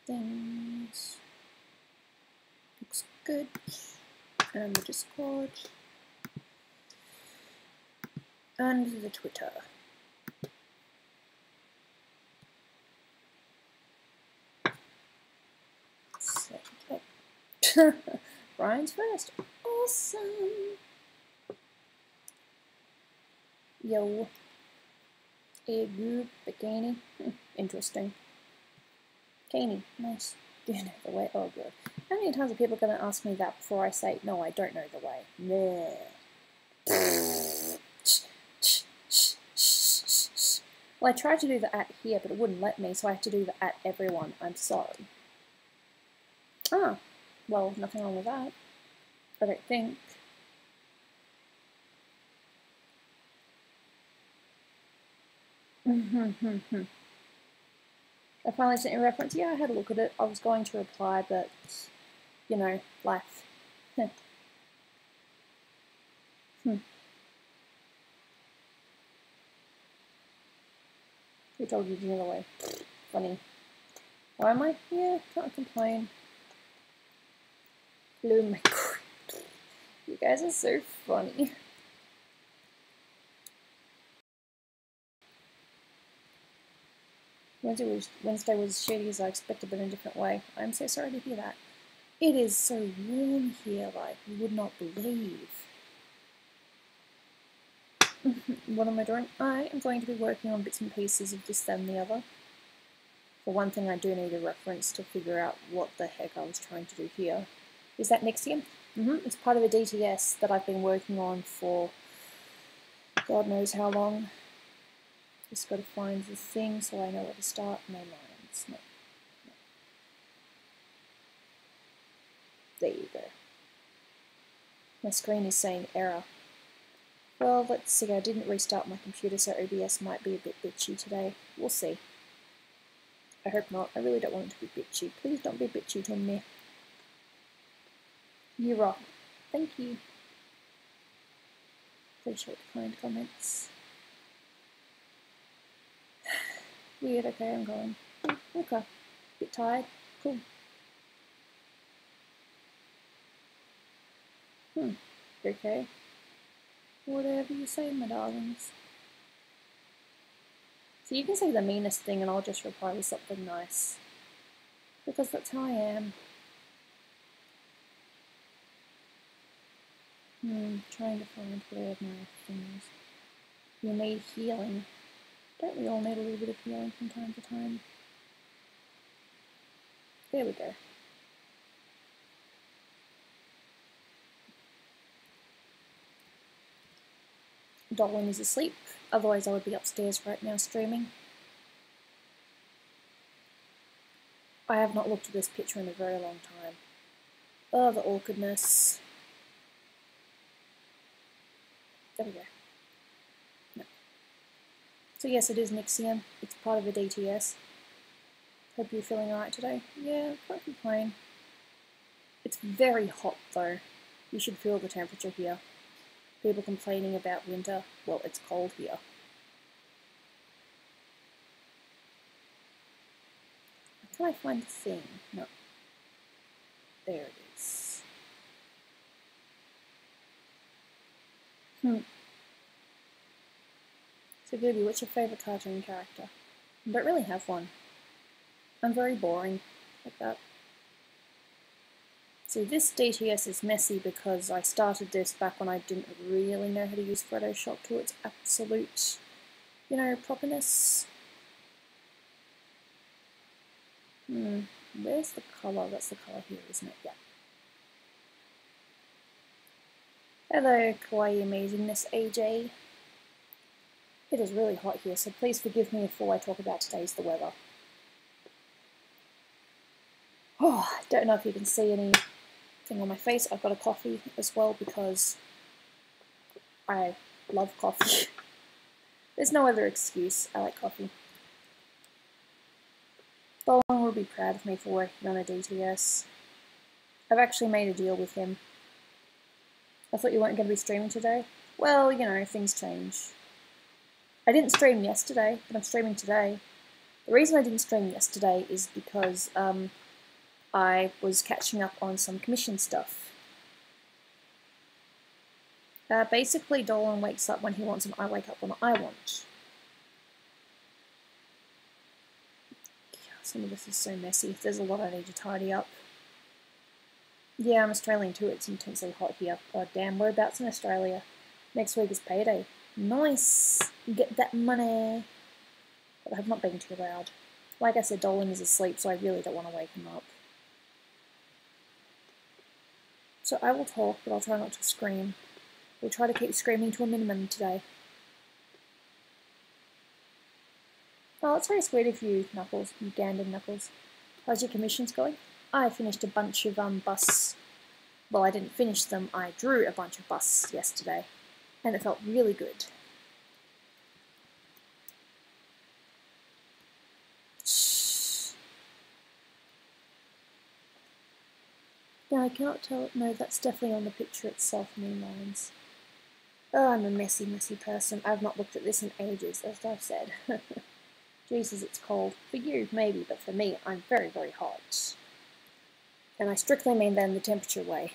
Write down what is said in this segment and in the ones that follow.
things. Looks good. And the Discord. And the Twitter. Set it up. Brian's first. Awesome. Yo. A group bikini. Interesting. Bikini. Nice. Do you know the way? Oh, good. How many times are people going to ask me that before I say, no, I don't know the way? Nah. Well, I tried to do the at here, but it wouldn't let me, so I had to do the at everyone. I'm sorry. Ah. Well, nothing wrong with that. I don't think. I finally sent you a reference. Yeah, I had a look at it. I was going to reply, but, you know, life. Who told you the other way? Funny. Why am I? Yeah, can't complain. Hello, my God. You guys are so funny. Wednesday was shady as I expected, but in a different way. I'm so sorry to hear that. It is so warm here, like you would not believe. What am I doing? I am going to be working on bits and pieces of this, that, and the other. For one thing, I do need a reference to figure out what the heck I was trying to do here. Is that Nixium? It's part of a DTS that I've been working on for God knows how long. Just got to find the thing so I know where to start. No lines. No. There you go. My screen is saying error. Well, let's see. I didn't restart my computer, so OBS might be a bit bitchy today. We'll see. I hope not. I really don't want it to be bitchy. Please don't be bitchy to me. You rock. Thank you. Appreciate the kind comments. Weird. Okay, I'm going. Okay. Bit tired. Cool. Okay. Whatever you say, my darlings. So you can say the meanest thing and I'll just reply with something nice. Because that's how I am. Trying to find where my things. You need healing. Don't we all need a little bit of healing from time to time? There we go. Dolan is asleep, otherwise I would be upstairs right now streaming. I have not looked at this picture in a very long time. Oh, the awkwardness. There we go. No. So yes, it is Nixium. It's part of a DTS. Hope you're feeling alright today. Yeah, can't complain. It's very hot though. You should feel the temperature here. People complaining about winter. Well, it's cold here. Can I find the thing? No. There it is. So Gooby, what's your favourite cartoon character? I don't really have one. I'm very boring like that. So this DTS is messy because I started this back when I didn't really know how to use Photoshop to its absolute, you know, properness. Where's the colour? That's the colour here, isn't it? Yeah. Hello, kawaii amazingness, AJ. It is really hot here, so please forgive me if all I talk about today is the weather. Oh, I don't know if you can see anything on my face. I've got a coffee as well because I love coffee. There's no other excuse. I like coffee. Dolan will be proud of me for working on a DTS. I've actually made a deal with him. I thought you weren't going to be streaming today. Well, you know, things change. I didn't stream yesterday, but I'm streaming today. The reason I didn't stream yesterday is because I was catching up on some commission stuff. Basically, Dolan wakes up when he wants and I wake up when I want. Some of this is so messy. There's a lot I need to tidy up. Yeah, I'm Australian too. It's intensely hot here. God damn, whereabouts in Australia? Next week is payday. Nice! Get that money! But I have not been too loud. Like I said, Dolan is asleep, so I really don't want to wake him up. So I will talk, but I'll try not to scream. We'll try to keep screaming to a minimum today. Oh, it's very sweet of you, Knuckles, you Gandon Knuckles. How's your commissions going? I finished a bunch of busts. Well, I didn't finish them, I drew a bunch of busts yesterday. And it felt really good. No, I cannot tell. No, that's definitely on the picture itself, moon lines. Oh, I'm a messy, messy person. I've not looked at this in ages, as I've said. Jesus, it's cold. For you, maybe, but for me, I'm very, very hot. And I strictly mean that in the temperature way.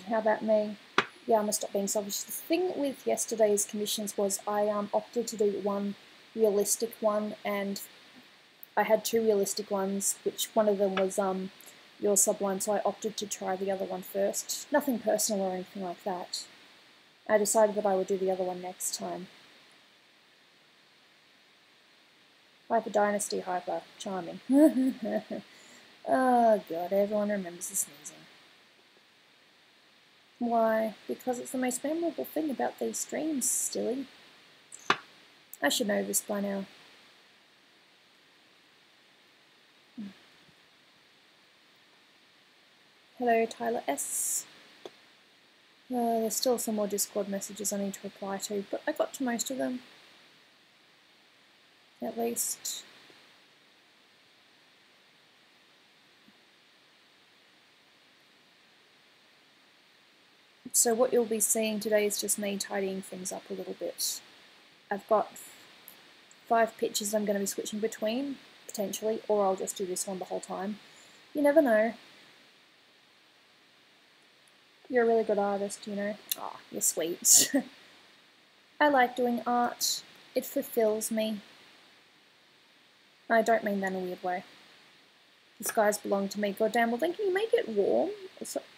How about me? Yeah, I'm gonna stop being selfish. The thing with yesterday's commissions was I opted to do one realistic one, and I had two realistic ones, which one of them was your Sublime, so I opted to try the other one first. Nothing personal or anything like that. I decided that I would do the other one next time. Hyper Dynasty, Hyper. Charming. Oh god, everyone remembers the sneezing. Why? Because it's the most memorable thing about these streams, Stilly. I should know this by now. Hello, Tyler S. There's still some more Discord messages I need to reply to, but I got to most of them. At least. So what you'll be seeing today is just me tidying things up a little bit. I've got 5 pictures I'm going to be switching between, potentially, or I'll just do this one the whole time. You never know. You're a really good artist, you know. Ah, oh, you're sweet. I like doing art. It fulfills me. I don't mean that in a weird way. The skies belong to me. God damn, well then can you make it warm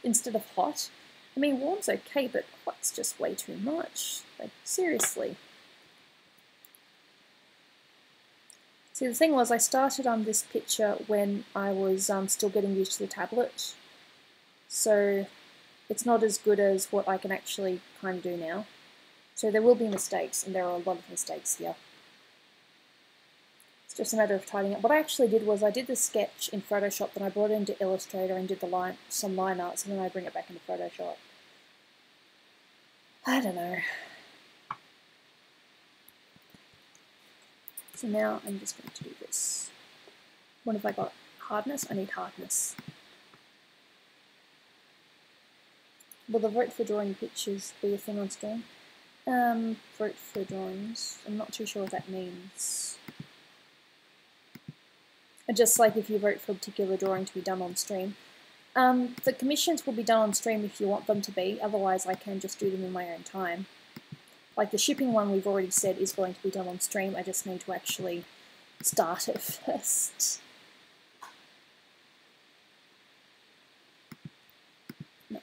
instead of hot? I mean, warm's okay, but hot's just way too much. Like, seriously. See, the thing was, I started on this picture when I was still getting used to the tablet. So it's not as good as what I can actually kind of do now. So there will be mistakes, and there are a lot of mistakes here. It's just a matter of tidying up. What I actually did was I did the sketch in Photoshop, then I brought it into Illustrator and did some line arts, and then I bring it back into Photoshop. I don't know. So now I'm just going to do this. What have I got? Hardness? I need hardness. Will the vote for drawing pictures be a thing on stream? Vote for drawings. I'm not too sure what that means. Just like if you vote for a particular drawing to be done on stream. The commissions will be done on stream if you want them to be, otherwise I can just do them in my own time. Like the shipping one we've already said is going to be done on stream, I just need to actually start it first. No.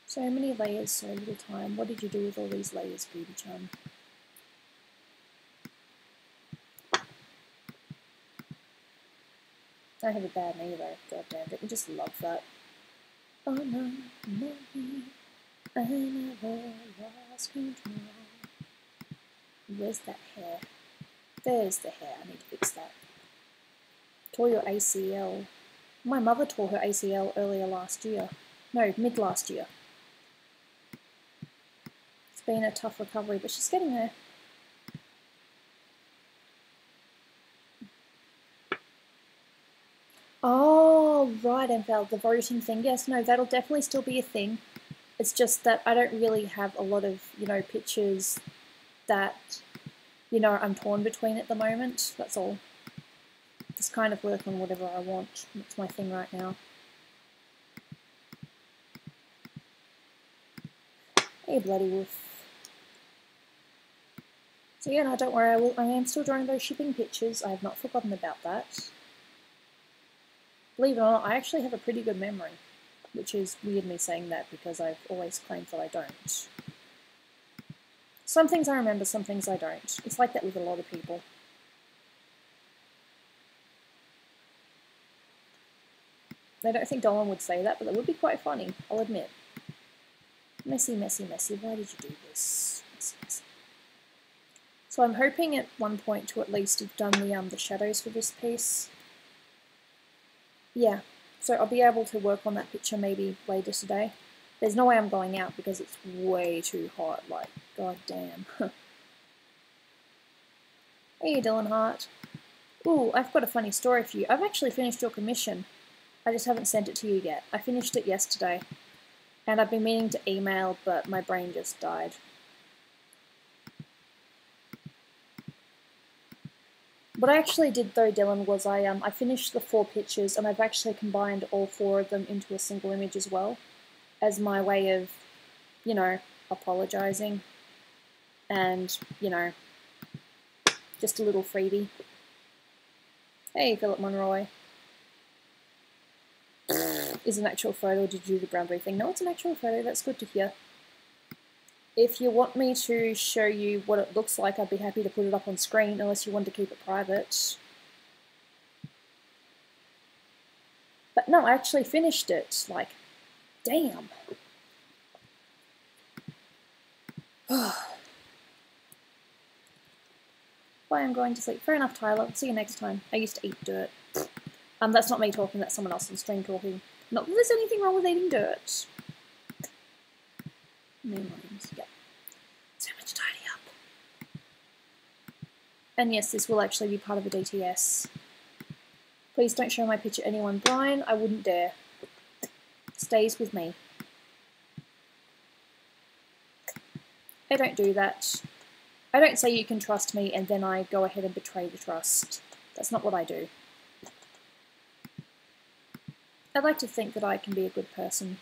So many layers, so little time. What did you do with all these layers, Gooby-chan? I have a bad knee though, god damn, don't you just love that? Oh no, no, I never lost control. Where's that hair? There's the hair, I need to fix that. Tore your ACL. My mother tore her ACL earlier last year. No, mid last year. It's been a tough recovery, but she's getting there. Oh, right, Envel, the voting thing. Yes, no, that'll definitely still be a thing. It's just that I don't really have a lot of, you know, pictures that, you know, I'm torn between at the moment. That's all. Just kind of work on whatever I want. That's my thing right now. Hey, bloody wolf. So yeah, no, don't worry, I am still drawing those shipping pictures. I have not forgotten about that. Believe it or not, I actually have a pretty good memory, which is weird me saying that because I've always claimed that I don't. Some things I remember, some things I don't. It's like that with a lot of people. I don't think Dolan would say that, but that would be quite funny, I'll admit. Messy, messy, messy. Why did you do this? Messy, messy. So I'm hoping at one point to at least have done the shadows for this piece. Yeah, so I'll be able to work on that picture maybe later today. There's no way I'm going out because it's way too hot, like, god damn. Hey Dylan Hart. Ooh, I've got a funny story for you. I've actually finished your commission. I just haven't sent it to you yet. I finished it yesterday. And I've been meaning to email, but my brain just died. What I actually did though, Dylan, was I finished the 4 pictures and I've actually combined all 4 of them into a single image as well, as my way of, you know, apologising and, you know, just a little freebie. Hey, Philip Monroy. Is an actual photo, or did you do the brown brief thing? No, it's an actual photo, that's good to hear. If you want me to show you what it looks like, I'd be happy to put it up on screen, unless you want to keep it private. But no, I actually finished it, like, damn. Bye, I'm going to sleep. Fair enough, Tyler. See you next time. I used to eat dirt. That's not me talking, that's someone else on stream talking. Not that there's anything wrong with eating dirt. Memories, yeah. So much tidy up. And yes, this will actually be part of a DTS. Please don't show my picture anyone, Brian. I wouldn't dare. Stays with me. I don't do that. I don't say you can trust me and then I go ahead and betray the trust. That's not what I do. I'd like to think that I can be a good person.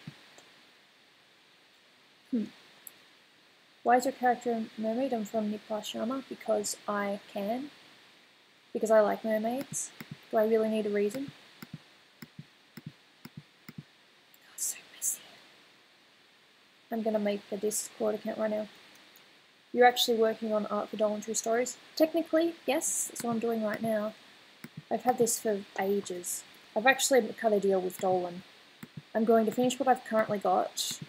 Why is your character a mermaid? I'm from Quiplash, because I can. Because I like mermaids. Do I really need a reason? God, so messy. I'm gonna make a Discord account right now. You're actually working on art for Dolan True Stories? Technically, yes, that's what I'm doing right now. I've had this for ages. I've actually cut a deal with Dolan. I'm going to finish what I've currently got,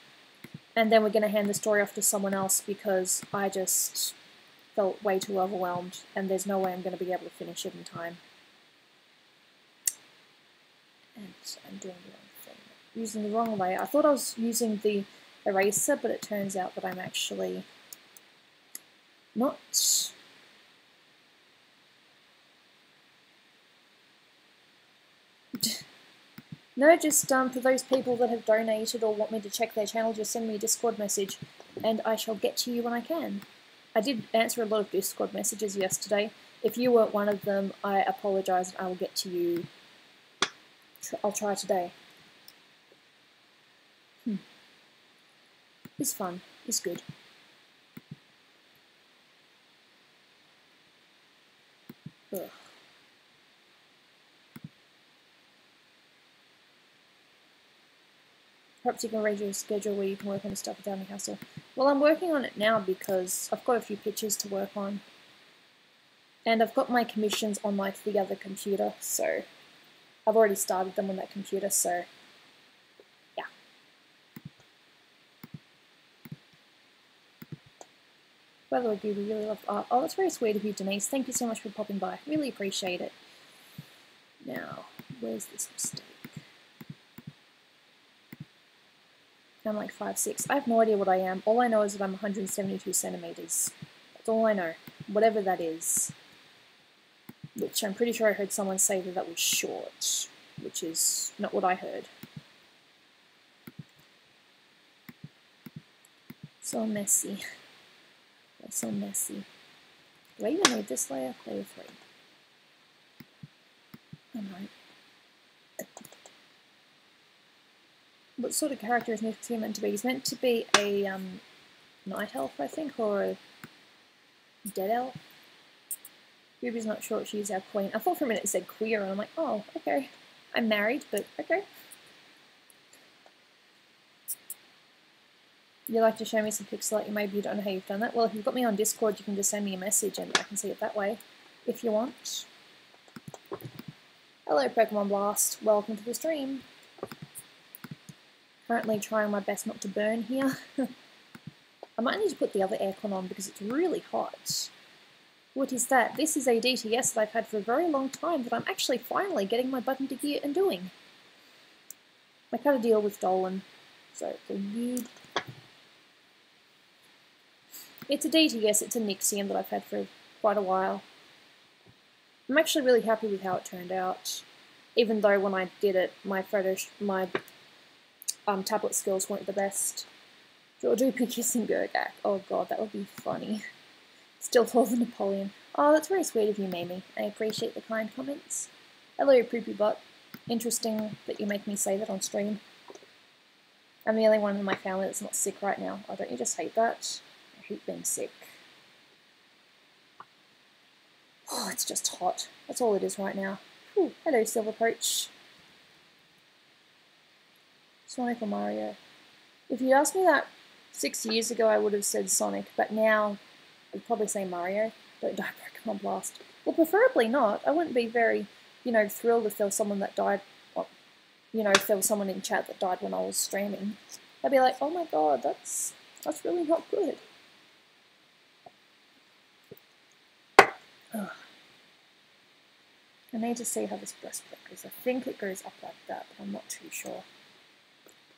and then we're going to hand the story off to someone else because I just felt way too overwhelmed, and there's no way I'm going to be able to finish it in time. And I'm doing the wrong thing. Using the wrong layer. I thought I was using the eraser, but it turns out that I'm actually not. No, just for those people that have donated or want me to check their channel, just send me a Discord message and I shall get to you when I can. I did answer a lot of Discord messages yesterday. If you weren't one of them, I apologise and I will get to you. I'll try today. It's fun. It's good. Ugh. Perhaps you can arrange your schedule where you can work on the stuff without any hassle. Well, I'm working on it now because I've got a few pictures to work on. And I've got my commissions on like the other computer, so I've already started them on that computer, so yeah. By the way, Gooby, really love art. Oh, that's very sweet of you, Denise. Thank you so much for popping by. Really appreciate it. Now, where's this mistake? I'm like 5'6". I have no idea what I am. All I know is that I'm 172 centimeters. That's all I know. Whatever that is. Which I'm pretty sure I heard someone say that that was short. Which is not what I heard. So messy. They're so messy. Do I even need this layer? Layer 3. Oh no. What sort of character is Nixie meant to be? He's meant to be a night elf, I think, or a dead elf. Gooby's not sure she's our queen. I thought for a minute it said queer, and I'm like, oh, okay. I'm married, but okay. You'd like to show me some pixel art? Maybe you don't know how you've done that. Well, if you've got me on Discord, you can just send me a message and I can see it that way, if you want. Hello, Pokemon Blast. Welcome to the stream. Currently trying my best not to burn here. I might need to put the other aircon on because it's really hot. What is that? This is a DTS that I've had for a very long time that I'm actually finally getting my butt into gear and doing. I cut a deal with Dolan, so good. It's a DTS, it's a Nixium that I've had for quite a while. I'm actually really happy with how it turned out, even though when I did it, my tablet skills weren't the best. Georgie kissing Gurgak. Oh god, that would be funny. Still taller than Napoleon. Oh, that's very sweet of you, Mimi. I appreciate the kind comments. Hello, Poopy Butt. Interesting that you make me say that on stream. I'm the only one in my family that's not sick right now. Oh, don't you just hate that? I hate being sick. Oh, it's just hot. That's all it is right now. Whew. Hello, Silvercoach. Sonic or Mario? If you asked me that 6 years ago, I would have said Sonic, but now I'd probably say Mario. Don't die, Pokemon Blast. Well, preferably not. I wouldn't be very, thrilled if there was someone that died, or, if there was someone in chat that died when I was streaming. I'd be like, oh my god, that's really not good. Ugh. I need to see how this breastplate goes. I think it goes up like that, but I'm not too sure.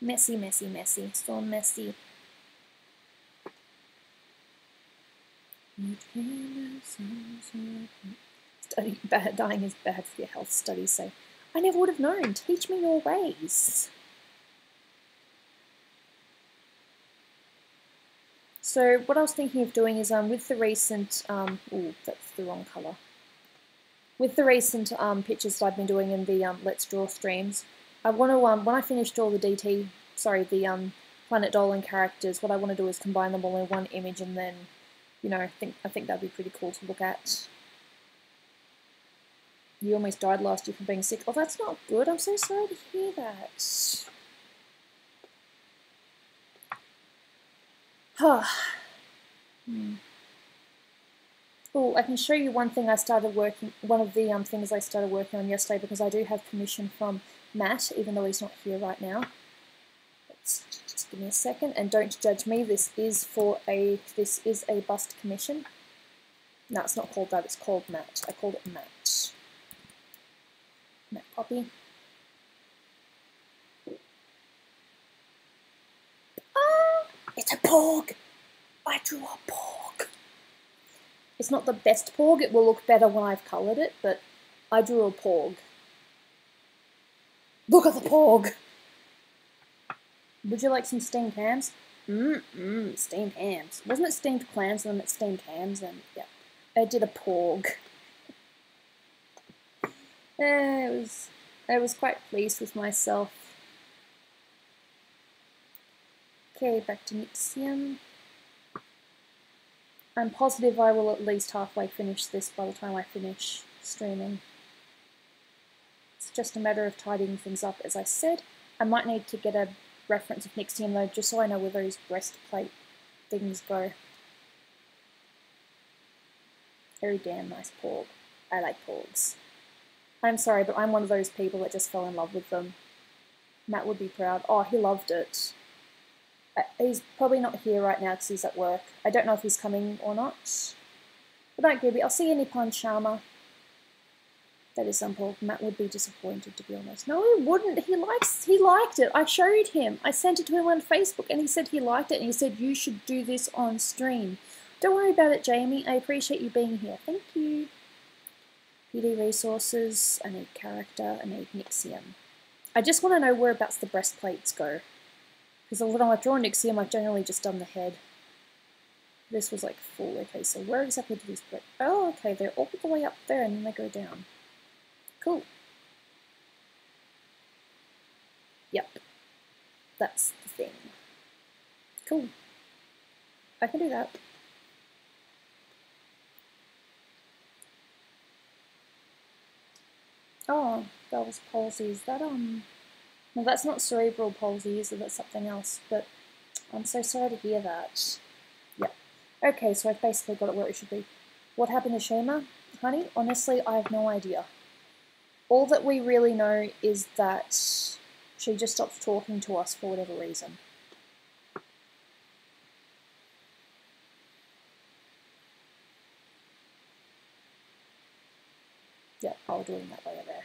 Messy, messy, messy. So messy. Dying is bad for your health, studies say. I never would have known. Teach me your ways. So what I was thinking of doing is with the recent ooh, that's the wrong colour. With the recent pictures that I've been doing in the Let's Draw streams, I want to when I finished all the Planet Dolan characters, what I want to do is combine them all in one image and then, I think that'd be pretty cool to look at. You almost died last year from being sick. Oh, that's not good. I'm so sorry to hear that. Oh, I can show you one thing I started working, one of the things I started working on yesterday because I do have permission from Matt, even though he's not here right now. Just give me a second, and don't judge me. This is a bust commission. No, it's not called that. It's called Matt. I called it Matt. Matt Poppy. Ah, it's a porg. I drew a porg. It's not the best porg. It will look better when I've coloured it, but I drew a porg. Look at the porg. Would you like some steamed hams? Steamed hams. Wasn't it steamed clams and then it's steamed hams? And yeah, I did a porg. I was quite pleased with myself. Okay, back to Nixium. I'm positive I will at least halfway finish this by the time I finish streaming. It's just a matter of tidying things up, as I said. I might need to get a reference of Nixium though, just so I know where those breastplate things go. Very damn nice porg. I like porgs. I'm sorry, but I'm one of those people that just fell in love with them. Matt would be proud. Oh, he loved it. He's probably not here right now because he's at work. I don't know if he's coming or not. Good night, Gooby. I'll see you, Nippon Sharma. That is some porg. Matt would be disappointed, to be honest. No, he wouldn't. He liked it. I showed him. I sent it to him on Facebook, and he said he liked it, and he said you should do this on stream. Don't worry about it, Jamie. I appreciate you being here. Thank you. PD resources. I need character. I need Nixium. I just want to know whereabouts the breastplates go. Because when I draw Nixium, I've generally just done the head. This was like full. Okay, so where exactly do these go? Oh, okay, they're all the way up there and then they go down. Cool. Yep. That's the thing. Cool. I can do that. Oh, Bell's palsy. Is that, no, that's not cerebral palsy, is it? That's something else, but I'm so sorry to hear that. Yep. Okay, so I've basically got it where it should be. What happened to Shema? Honey, honestly, I have no idea. All that we really know is that she just stopped talking to us for whatever reason. Yep, I'll do it in that way there.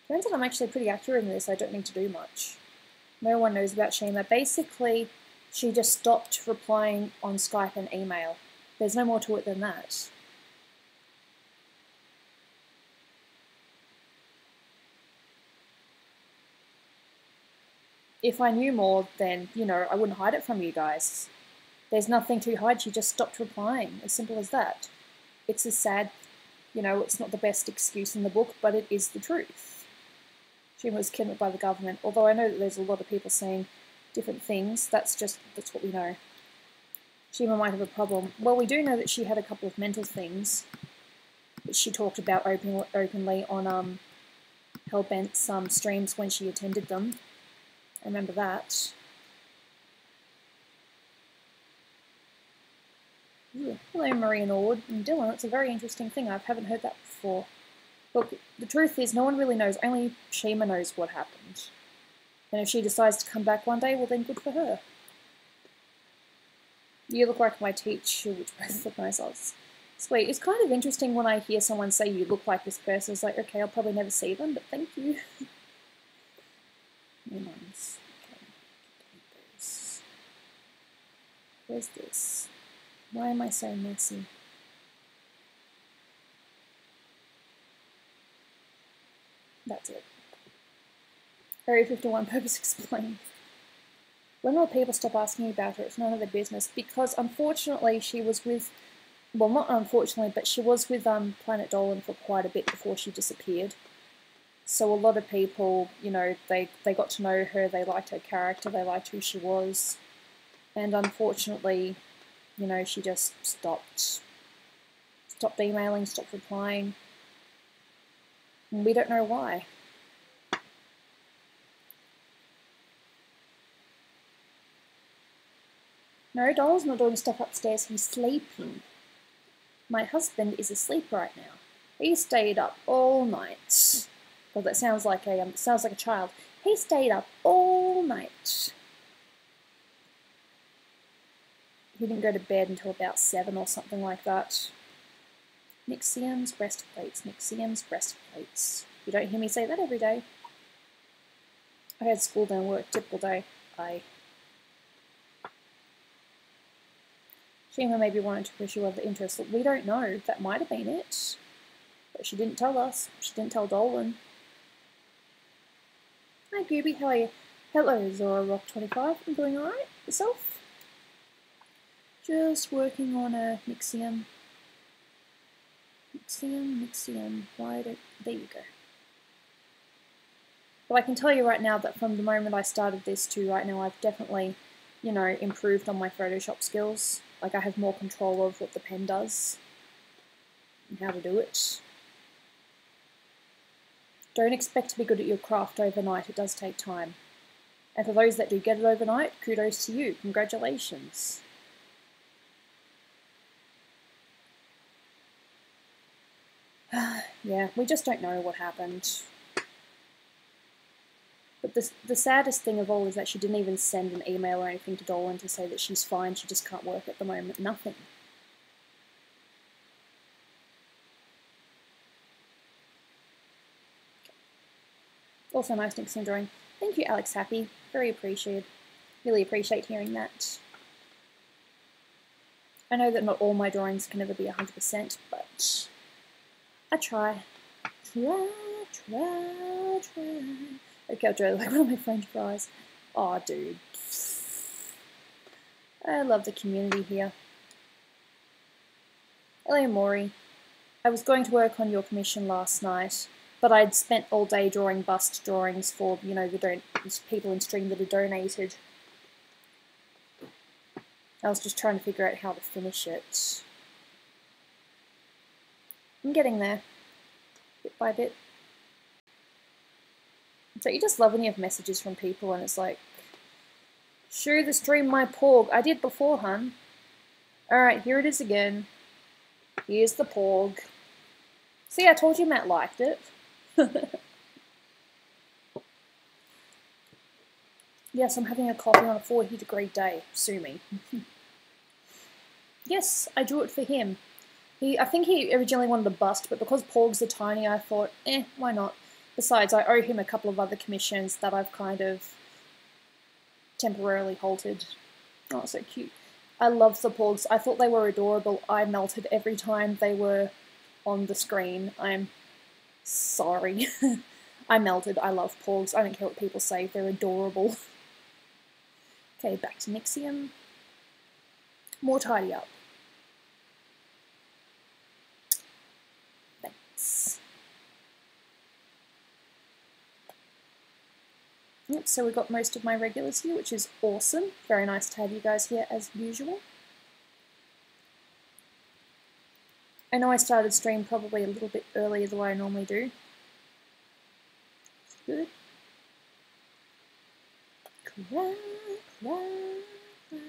Turns out I'm actually pretty accurate in this. I don't need to do much. No one knows about Shema. Basically, she just stopped replying on Skype and email. There's no more to it than that. If I knew more, then, you know, I wouldn't hide it from you guys. There's nothing to hide. She just stopped replying. As simple as that. It's a sad, you know, it's not the best excuse in the book, but it is the truth. She was kidnapped by the government. Although I know that there's a lot of people saying different things. That's what we know. Shima might have a problem. Well, we do know that she had a couple of mental things that she talked about openly on Hellbent's streams when she attended them. I remember that. Ooh, hello, Marie and Ord and Dylan. It's a very interesting thing. I haven't heard that before. Look, the truth is, no one really knows. Only Shima knows what happened. And if she decides to come back one day, well, then good for her. You look like my teacher, which both look nice. Sweet. It's kind of interesting when I hear someone say you look like this person. It's like, okay, I'll probably never see them, but thank you. Nice. Okay. Where's this? Why am I so messy? That's it. Area 51, purpose explained. When will people stop asking about her? It's none of their business. Because unfortunately she was with, well, not unfortunately, but she was with Planet Dolan for quite a bit before she disappeared. So a lot of people, you know, they got to know her, they liked her character, they liked who she was. And unfortunately, you know, she just stopped emailing, stopped replying. And we don't know why. No, Doll's not doing stuff upstairs, he's sleeping. My husband is asleep right now. He stayed up all night. Well, that sounds like a child. He stayed up all night. He didn't go to bed until about 7 or something like that. Nixium's breastplates, Nixium's breastplates. You don't hear me say that every day. I had school then work, typical day. Shima maybe wanted to pursue other interests. We don't know. That might have been it. But she didn't tell us. She didn't tell Dolan. Hi Gooby, how are you? Hello Zora Rock 25. I'm doing alright. Yourself? Just working on a Nixium. Nixium. There you go. But I can tell you right now that from the moment I started this to right now, I've definitely, you know, improved on my Photoshop skills. Like, I have more control of what the pen does and how to do it. Don't expect to be good at your craft overnight. It does take time. And for those that do get it overnight, kudos to you. Congratulations. Yeah, we just don't know what happened. But the saddest thing of all is that she didn't even send an email or anything to Dolan to say that she's fine, she just can't work at the moment. Nothing. Also nice Nixon drawing. Thank you, Alex Happy. Very appreciated. Really appreciate hearing that. I know that not all my drawings can ever be 100%, but I try. Try. Okay, I'll draw like one of my French fries. Aw, dude. I love the community here. Eleomori, I was going to work on your commission last night, but I'd spent all day drawing bust drawings for, you know, the people in stream that had donated. I was just trying to figure out how to finish it. I'm getting there, bit by bit. So you just love when you have messages from people and it's like, show the stream my porg. I did before, hun. Alright, here it is again. Here's the porg. See, I told you Matt liked it. Yes, I'm having a coffee on a 40-degree day. Sue me. Yes, I drew it for him. I think he originally wanted a bust, but because porgs are tiny, I thought, why not? Besides, I owe him a couple of other commissions that I've kind of temporarily halted. Oh, so cute. I love the porgs. I thought they were adorable. I melted every time they were on the screen. I'm sorry. I melted. I love porgs. I don't care what people say. They're adorable. Okay, back to Nixium. More tidy up. Thanks. Yep, so we got most of my regulars here, which is awesome. Very nice to have you guys here as usual. I know I started stream probably a little bit earlier than I normally do. Good. Cry, cry, cry.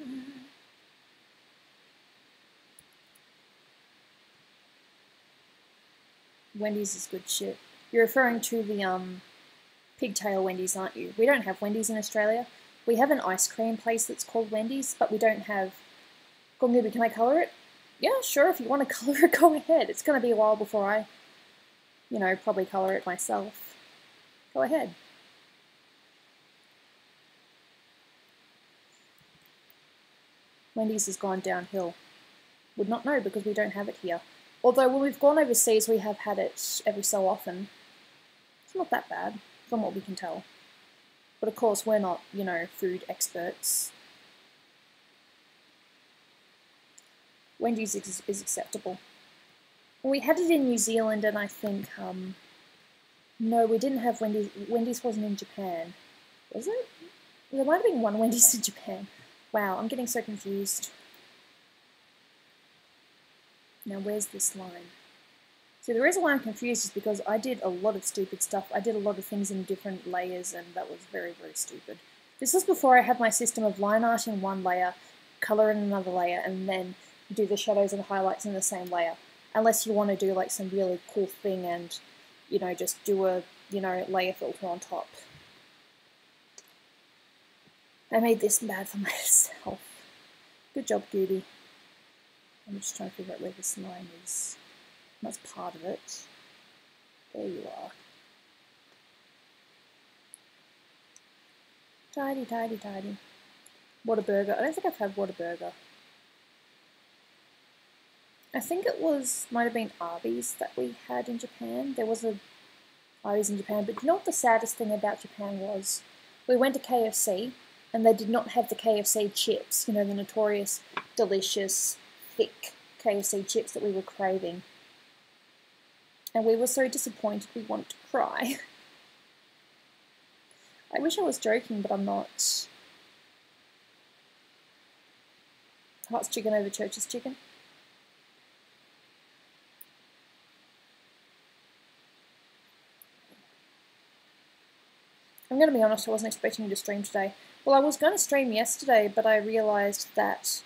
Wendy's is good shit. You're referring to the pigtail Wendy's, aren't you? We don't have Wendy's in Australia. We have an ice cream place that's called Wendy's, but we don't have... Gooby, can I colour it? Yeah, sure, if you want to colour it, go ahead. It's going to be a while before I, you know, probably colour it myself. Go ahead. Wendy's has gone downhill. Would not know because we don't have it here. Although when we've gone overseas, we have had it every so often. It's not that bad, from what we can tell. But of course, we're not, you know, food experts. Wendy's is acceptable. We had it in New Zealand, and I think, no, we didn't have Wendy's. Wendy's wasn't in Japan. Was it? There might have been one Wendy's in Japan. Wow, I'm getting so confused. Now, where's this line? So the reason why I'm confused is because I did a lot of stupid stuff. I did a lot of things in different layers, and that was very, very stupid. This was before I had my system of line art in one layer, colour in another layer, and then do the shadows and highlights in the same layer. Unless you want to do like some really cool thing and, you know, just do a, you know, layer filter on top. I made this bad for myself. Good job, Gooby. I'm just trying to figure out where this line is. That's part of it. There you are. Tidy, tidy, tidy. Whataburger. I don't think I've had Whataburger. I think it might have been Arby's that we had in Japan. There was a Arby's in Japan, but you know what the saddest thing about Japan was? We went to KFC, and they did not have the KFC chips, you know, the notorious, delicious, thick KFC chips that we were craving. And we were so disappointed we wanted to cry. I wish I was joking, but I'm not. Heart's chicken over Church's chicken. I'm going to be honest, I wasn't expecting you to stream today. Well, I was going to stream yesterday, but I realised that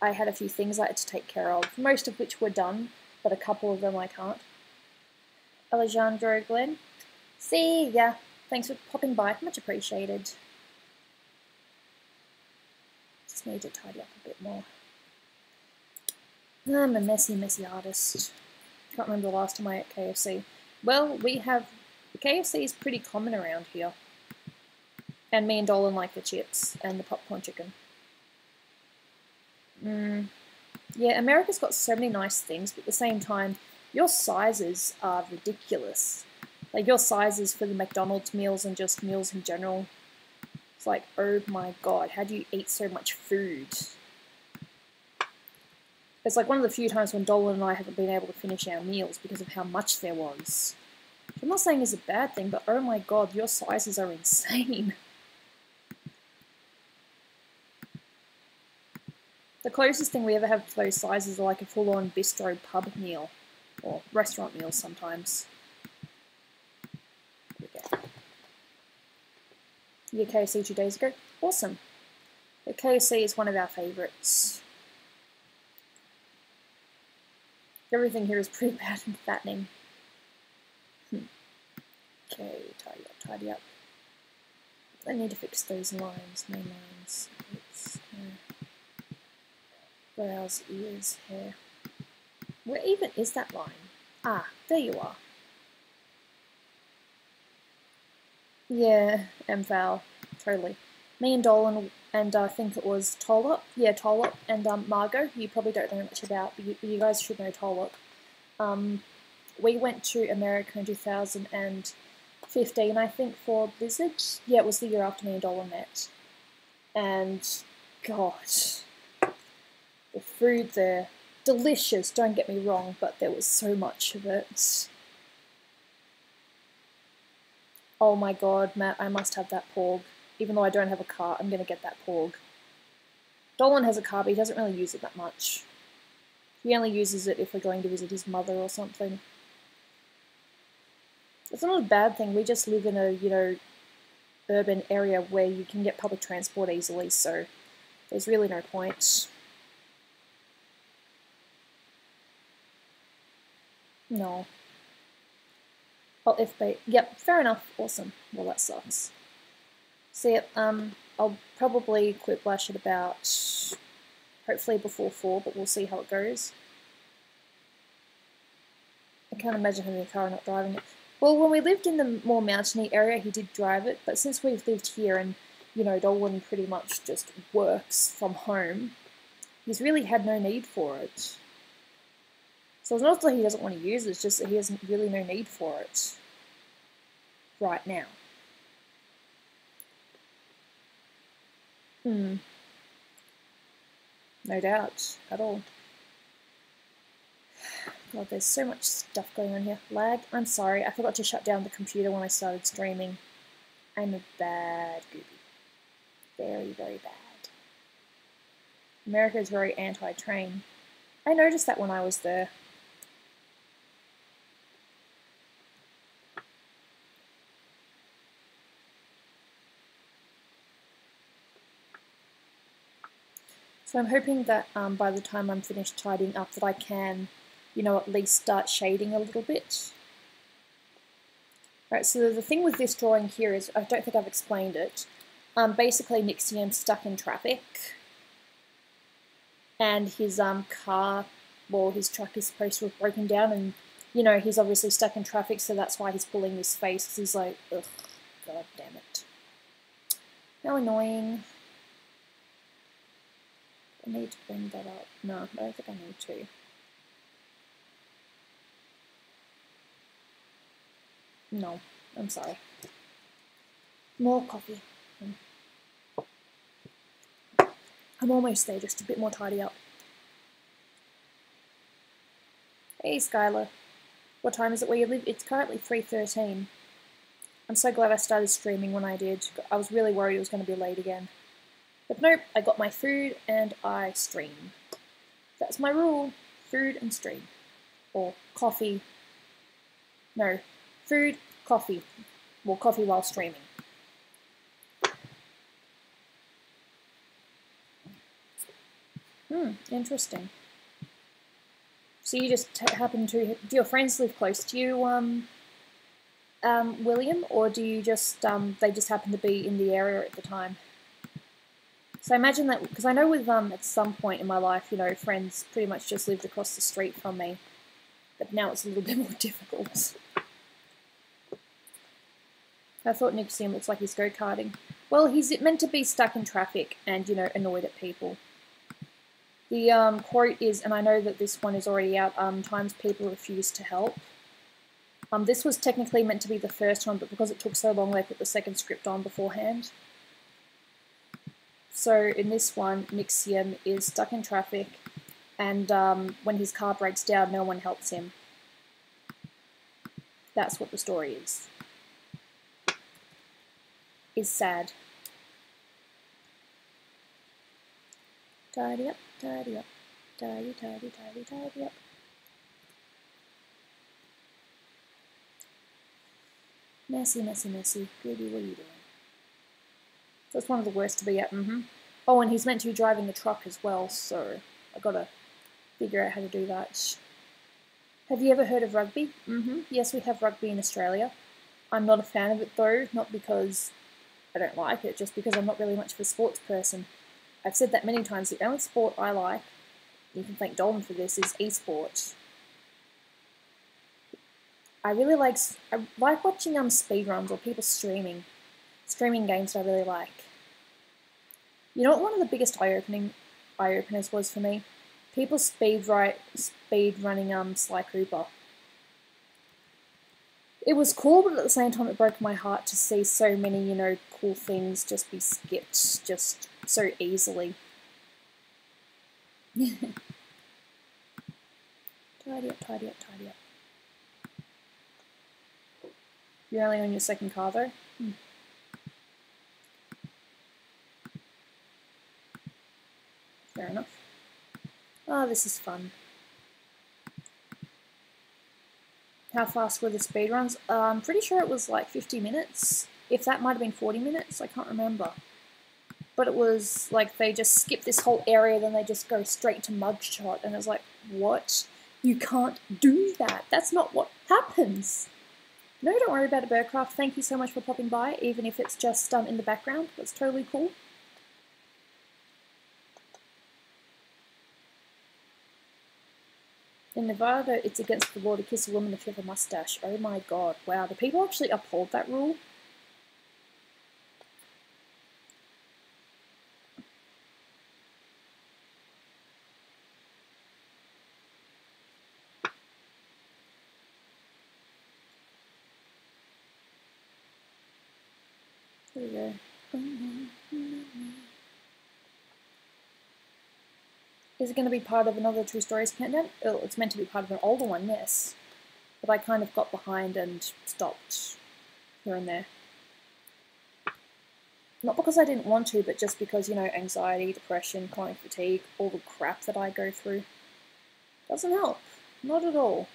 I had a few things I had to take care of, most of which were done, but a couple of them I can't. Alejandro Glenn, see ya. Thanks for popping by, much appreciated. Just need to tidy up a bit more. I'm a messy, messy artist. Can't remember the last time I ate KFC. Well, KFC is pretty common around here. And me and Dolan like the chips and the popcorn chicken. Yeah, America's got so many nice things, but at the same time, your sizes are ridiculous. Like, your sizes for the McDonald's meals and just meals in general. It's like, oh my god, how do you eat so much food? It's like one of the few times when Dolan and I haven't been able to finish our meals because of how much there was. Which I'm not saying is a bad thing, but oh my god, your sizes are insane. The closest thing we ever have to those sizes are like a full-on bistro pub meal. Or restaurant meals sometimes. There we go. You had KFC 2 days ago? Awesome. The KFC is one of our favourites. Everything here is pretty bad and fattening. Okay, tidy up, tidy up. I need to fix those lines, no lines. Brows, ears, hair. Where even is that line? Ah, there you are. Yeah, MFAL, totally. Me and Dolan, and I think it was Tolop. Yeah, Tolop and Margot. You probably don't know much about, but you guys should know Tolop. We went to America in 2015, I think, for Blizzard. Yeah, it was the year after me and Dolan met. And, God, the food there, delicious, don't get me wrong, but there was so much of it. Oh my god, Matt, I must have that porg. Even though I don't have a car, I'm going to get that porg. Dolan has a car, but he doesn't really use it that much. He only uses it if we're going to visit his mother or something. It's not a bad thing, we just live in a, you know, urban area where you can get public transport easily, so there's really no point. No. Oh, FB. Yep, fair enough. Awesome. Well, that sucks. So, yep, I'll probably Quiplash at about, hopefully before 4, but we'll see how it goes. I can't imagine having a car and not driving it. Well, when we lived in the more mountainy area, he did drive it, but since we've lived here and, you know, Dolan pretty much just works from home, he's really had no need for it. So it's not that he doesn't want to use it, it's just that he has really no need for it right now. No doubt at all. God, there's so much stuff going on here. Lag? I'm sorry, I forgot to shut down the computer when I started streaming. I'm a bad Gooby. Very, very bad. America is very anti-train. I noticed that when I was there. So I'm hoping that by the time I'm finished tidying up that I can, you know, at least start shading a little bit. Right, so the thing with this drawing here is, I don't think I've explained it. Basically Nixium's stuck in traffic. And his car, well, his truck is supposed to have broken down and, you know, he's obviously stuck in traffic, so that's why he's pulling this face, because he's like, ugh, god damn it. How annoying. I need to bring that up. No, I don't think I need to. No, I'm sorry. More coffee. I'm almost there, just a bit more tidy up. Hey Skylar, what time is it where you live? It's currently 3:13. I'm so glad I started streaming when I did. I was really worried it was going to be late again. But nope, I got my food and I stream. That's my rule. Food and stream. Or coffee. No, food, coffee. Well, coffee while streaming. Interesting. So you just happen to, do your friends live close to you, William, or do you just, they just happen to be in the area at the time? So I imagine that, because I know with, at some point in my life, you know, friends pretty much just lived across the street from me, but now it's a little bit more difficult. I thought Nixium looks like he's go-karting. Well, he's meant to be stuck in traffic and, you know, annoyed at people. The quote is, and I know that this one is already out, times people refuse to help. This was technically meant to be the first one, but because it took so long, they put the second script on beforehand. So in this one, Nixium is stuck in traffic, And when his car breaks down, no one helps him. That's what the story is. Is sad. Tidy up, tidy up, tidy, tidy, tidy, tidy up. Messy, messy, messy. Gooby, what are you doing? That's one of the worst to be at, Oh, and he's meant to be driving the truck as well, so I gotta figure out how to do that. Have you ever heard of rugby? Yes, we have rugby in Australia. I'm not a fan of it though, not because I don't like it, just because I'm not really much of a sports person. I've said that many times, the only sport I like, you can thank Dolan for this, is e-sport. I like watching speedruns or people streaming games that I really like. You know what one of the biggest eye-openers was for me? People speed running Sly Cooper. It was cool, but at the same time it broke my heart to see so many, you know, cool things just be skipped just so easily. Tidy up, tidy up, tidy up. You're only on your second car though? Fair enough. Oh, this is fun. How fast were the speedruns? I'm pretty sure it was like 50 minutes. If that might have been 40 minutes, I can't remember. But it was like they just skip this whole area, then they just go straight to mugshot, and it's like, what? You can't do that. That's not what happens. No, don't worry about it, Birdcraft. Thank you so much for popping by, even if it's just in the background. That's totally cool. In Nevada, it's against the law to kiss a woman if you have a mustache. Oh my god, wow. Do people actually uphold that rule? There we go. Is it going to be part of another True Stories countdown? Oh, it's meant to be part of an older one, yes. But I kind of got behind and stopped here and there. Not because I didn't want to, but just because, you know, anxiety, depression, chronic fatigue, all the crap that I go through. Doesn't help. Not at all.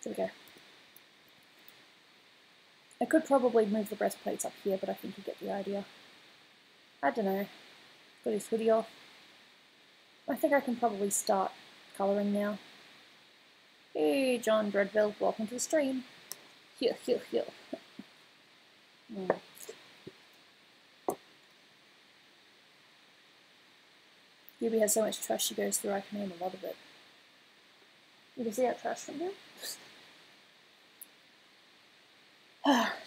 There we go. I could probably move the breastplates up here, but I think you get the idea. I don't know. Got his hoodie off. I think I can probably start colouring now. Hey, John Dreadville, welcome to the stream. Here. Gooby has so much trash she goes through, I can name a lot of it. You can see that trash from here?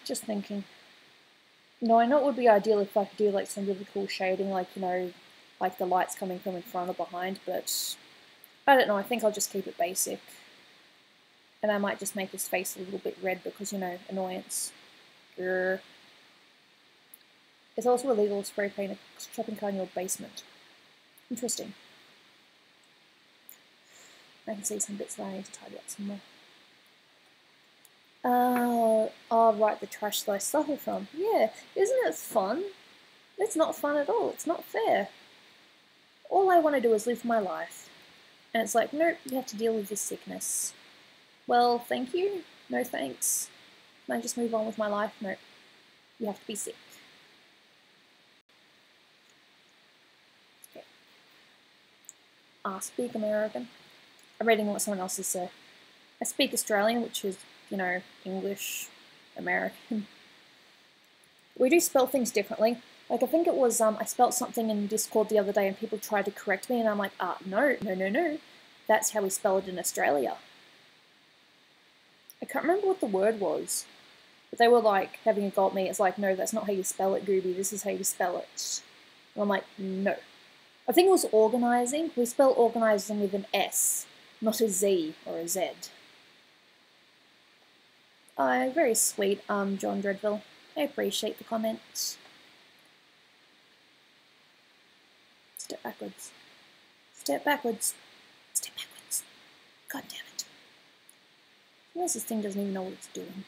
Just thinking. No, I know it would be ideal if I could do like some really cool shading, like, you know, like the lights coming from in front or behind, but I don't know, I think I'll just keep it basic. And I might just make his face a little bit red because, you know, annoyance. Grr. It's also illegal to spray paint a shopping cart in your basement. Interesting. I can see some bits that I need to tidy up some more. Oh, right, the trash that I suffer from. Yeah, isn't it fun? It's not fun at all. It's not fair. All I want to do is live my life. And it's like, nope, you have to deal with this sickness. Well, thank you. No thanks. Can I just move on with my life? Nope. You have to be sick. Okay. Speak American. I'm reading what someone else has said. I speak Australian, which is, you know, English, American. We do spell things differently. Like, I think it was, I spelt something in Discord the other day and people tried to correct me and I'm like, no. That's how we spell it in Australia. I can't remember what the word was. But they were like, having a go at me. It's like, no, that's not how you spell it, Gooby. This is how you spell it. And I'm like, no. I think it was organising. We spell organising with an S, not a Z or a Z. Very sweet, John Dreadville. I appreciate the comments. Step backwards. Step backwards. Step backwards. God damn it. I guess this thing doesn't even know what it's doing.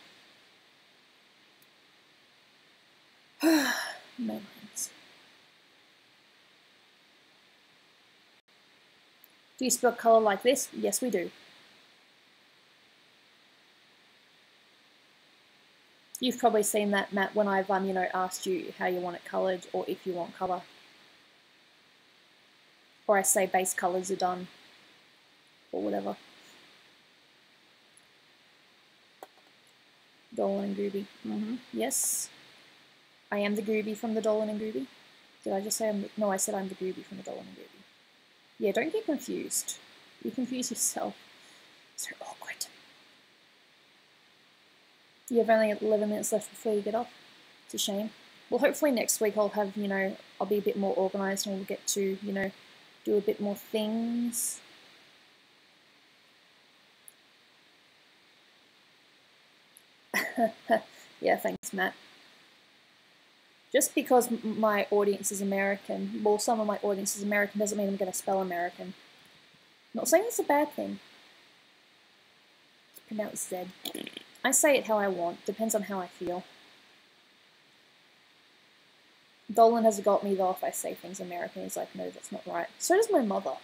Memories. Do you spell colour like this? Yes, we do. You've probably seen that, Matt, when I've you know, asked you how you want it coloured or if you want colour. Or I say base colours are done. Or whatever. Dolan and Gooby. Yes. I am the Gooby from the Dolan and Gooby. Did I just say I'm the... No, I said I'm the Gooby from the Dolan and Gooby. Yeah, don't get confused. You confuse yourself. So awkward. You have only 11 minutes left before you get off. It's a shame. Well, hopefully next week I'll have, you know, I'll be a bit more organised and we'll get to, you know, do a bit more things. Yeah, thanks, Matt. Just because my audience is American, well, some of my audience is American, doesn't mean I'm going to spell American. Not saying it's a bad thing. It's pronounced Z. I say it how I want, depends on how I feel. Dolan has got me though if I say things American. He's like, no, that's not right. So does my mother.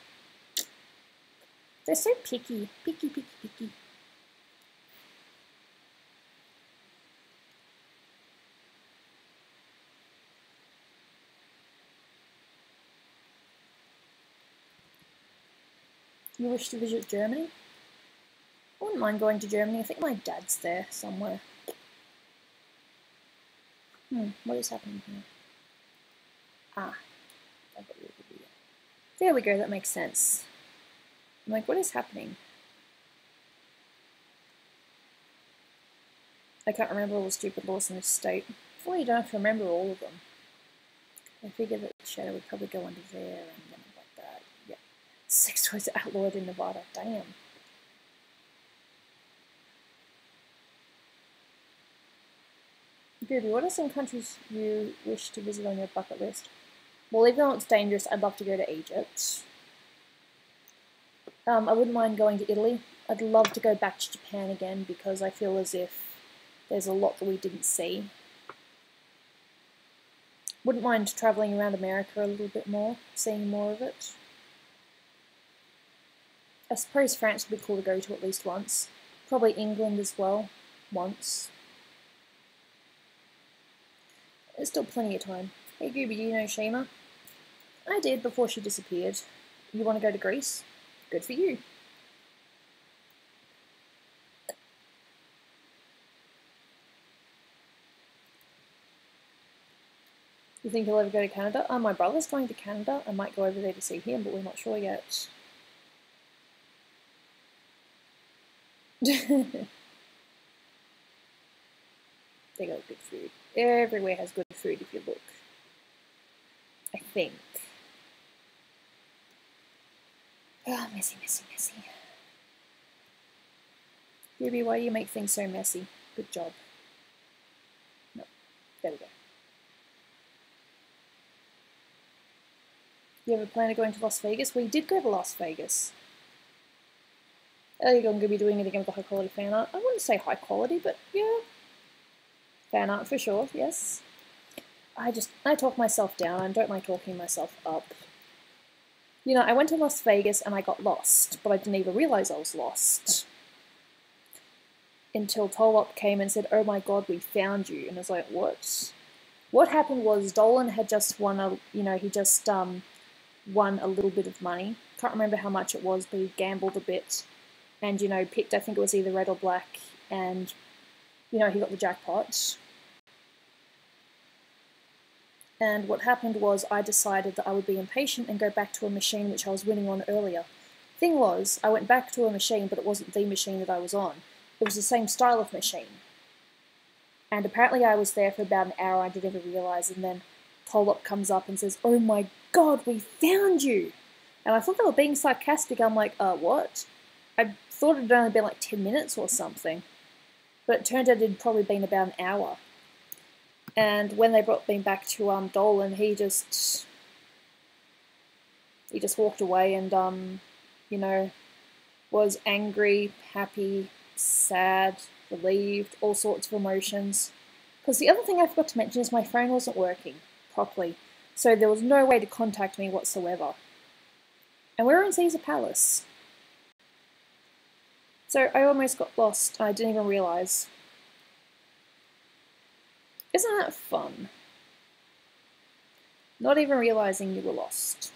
They're so picky. Picky, picky, picky. You wish to visit Germany? I wouldn't mind going to Germany. I think my dad's there somewhere. What is happening here? Ah, I've got a little video. There we go, that makes sense. I'm like, what is happening? I can't remember all the stupid laws in this state. Well, you don't have to remember all of them. I figured that the shadow would probably go under there and then like that. Yeah. Sex toys outlawed in Nevada. Damn. Gooby, what are some countries you wish to visit on your bucket list? Well, even though it's dangerous, I'd love to go to Egypt. I wouldn't mind going to Italy. I'd love to go back to Japan again because I feel as if there's a lot that we didn't see. Wouldn't mind travelling around America a little bit more, seeing more of it. I suppose France would be cool to go to at least once. Probably England as well, once. There's still plenty of time. Hey Gooby, do you know Shima? I did before she disappeared. You want to go to Greece? Good for you. You think he'll ever go to Canada? My brother's going to Canada. I might go over there to see him, but we're not sure yet. They got good food. Everywhere has good food if you look. I think. Ah, oh, messy, messy, messy. Ruby, why do you make things so messy? Good job. No, there we go. You have a plan of going to Las Vegas? We did go to Las Vegas. Are you going to be doing it again with the high quality fan art? I wouldn't say high quality, but yeah. Fan art for sure, yes. I talk myself down. I don't like talking myself up. You know, I went to Las Vegas and I got lost, but I didn't even realize I was lost. Until Tolop came and said, oh my god, we found you. And I was like, what? What happened was Dolan had just won a, he just won a little bit of money. Can't remember how much it was, but he gambled a bit. And, picked, I think it was either red or black. And, he got the jackpot. And what happened was I decided that I would be impatient and go back to a machine which I was winning on earlier. Thing was, I went back to a machine, but it wasn't the machine that I was on. It was the same style of machine. And apparently I was there for about an hour, I didn't even realise, and then Tolop comes up and says, oh my god, we found you! And I thought they were being sarcastic. I'm like, what? I thought it had only been like 10 minutes or something. But it turned out it'd probably been about an hour. And when they brought me back to Dolan, he just walked away and you know, was angry, happy, sad, relieved, all sorts of emotions. Because the other thing I forgot to mention is my phone wasn't working properly, so there was no way to contact me whatsoever. And we were in Caesar Palace. So I almost got lost, I didn't even realise. Isn't that fun? Not even realising you were lost.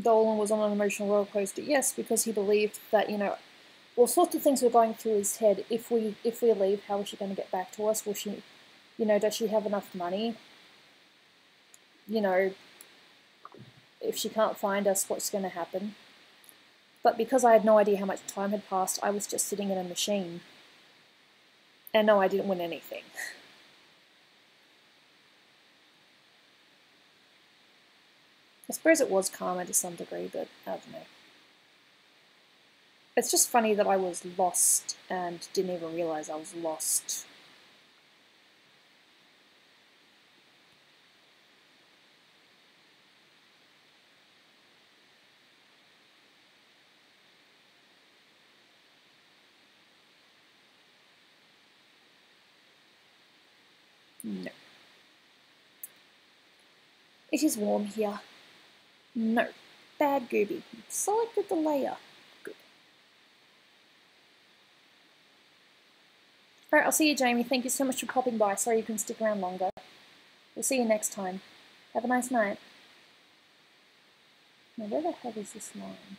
Dolan was on an emotional roller coaster, yes, because he believed that, you know, all sorts of things were going through his head. If we leave, how is she going to get back to us? Will she, you know, does she have enough money? You know, if she can't find us, what's going to happen? But because I had no idea how much time had passed, I was just sitting in a machine. And no, I didn't win anything. I suppose it was karma to some degree, but I don't know. It's just funny that I was lost and didn't even realise I was lost. No. It is warm here. No. Bad Gooby. Selected the layer. Good. Alright, I'll see you, Jamie. Thank you so much for popping by. Sorry you couldn't stick around longer. We'll see you next time. Have a nice night. Now, where the hell is this line?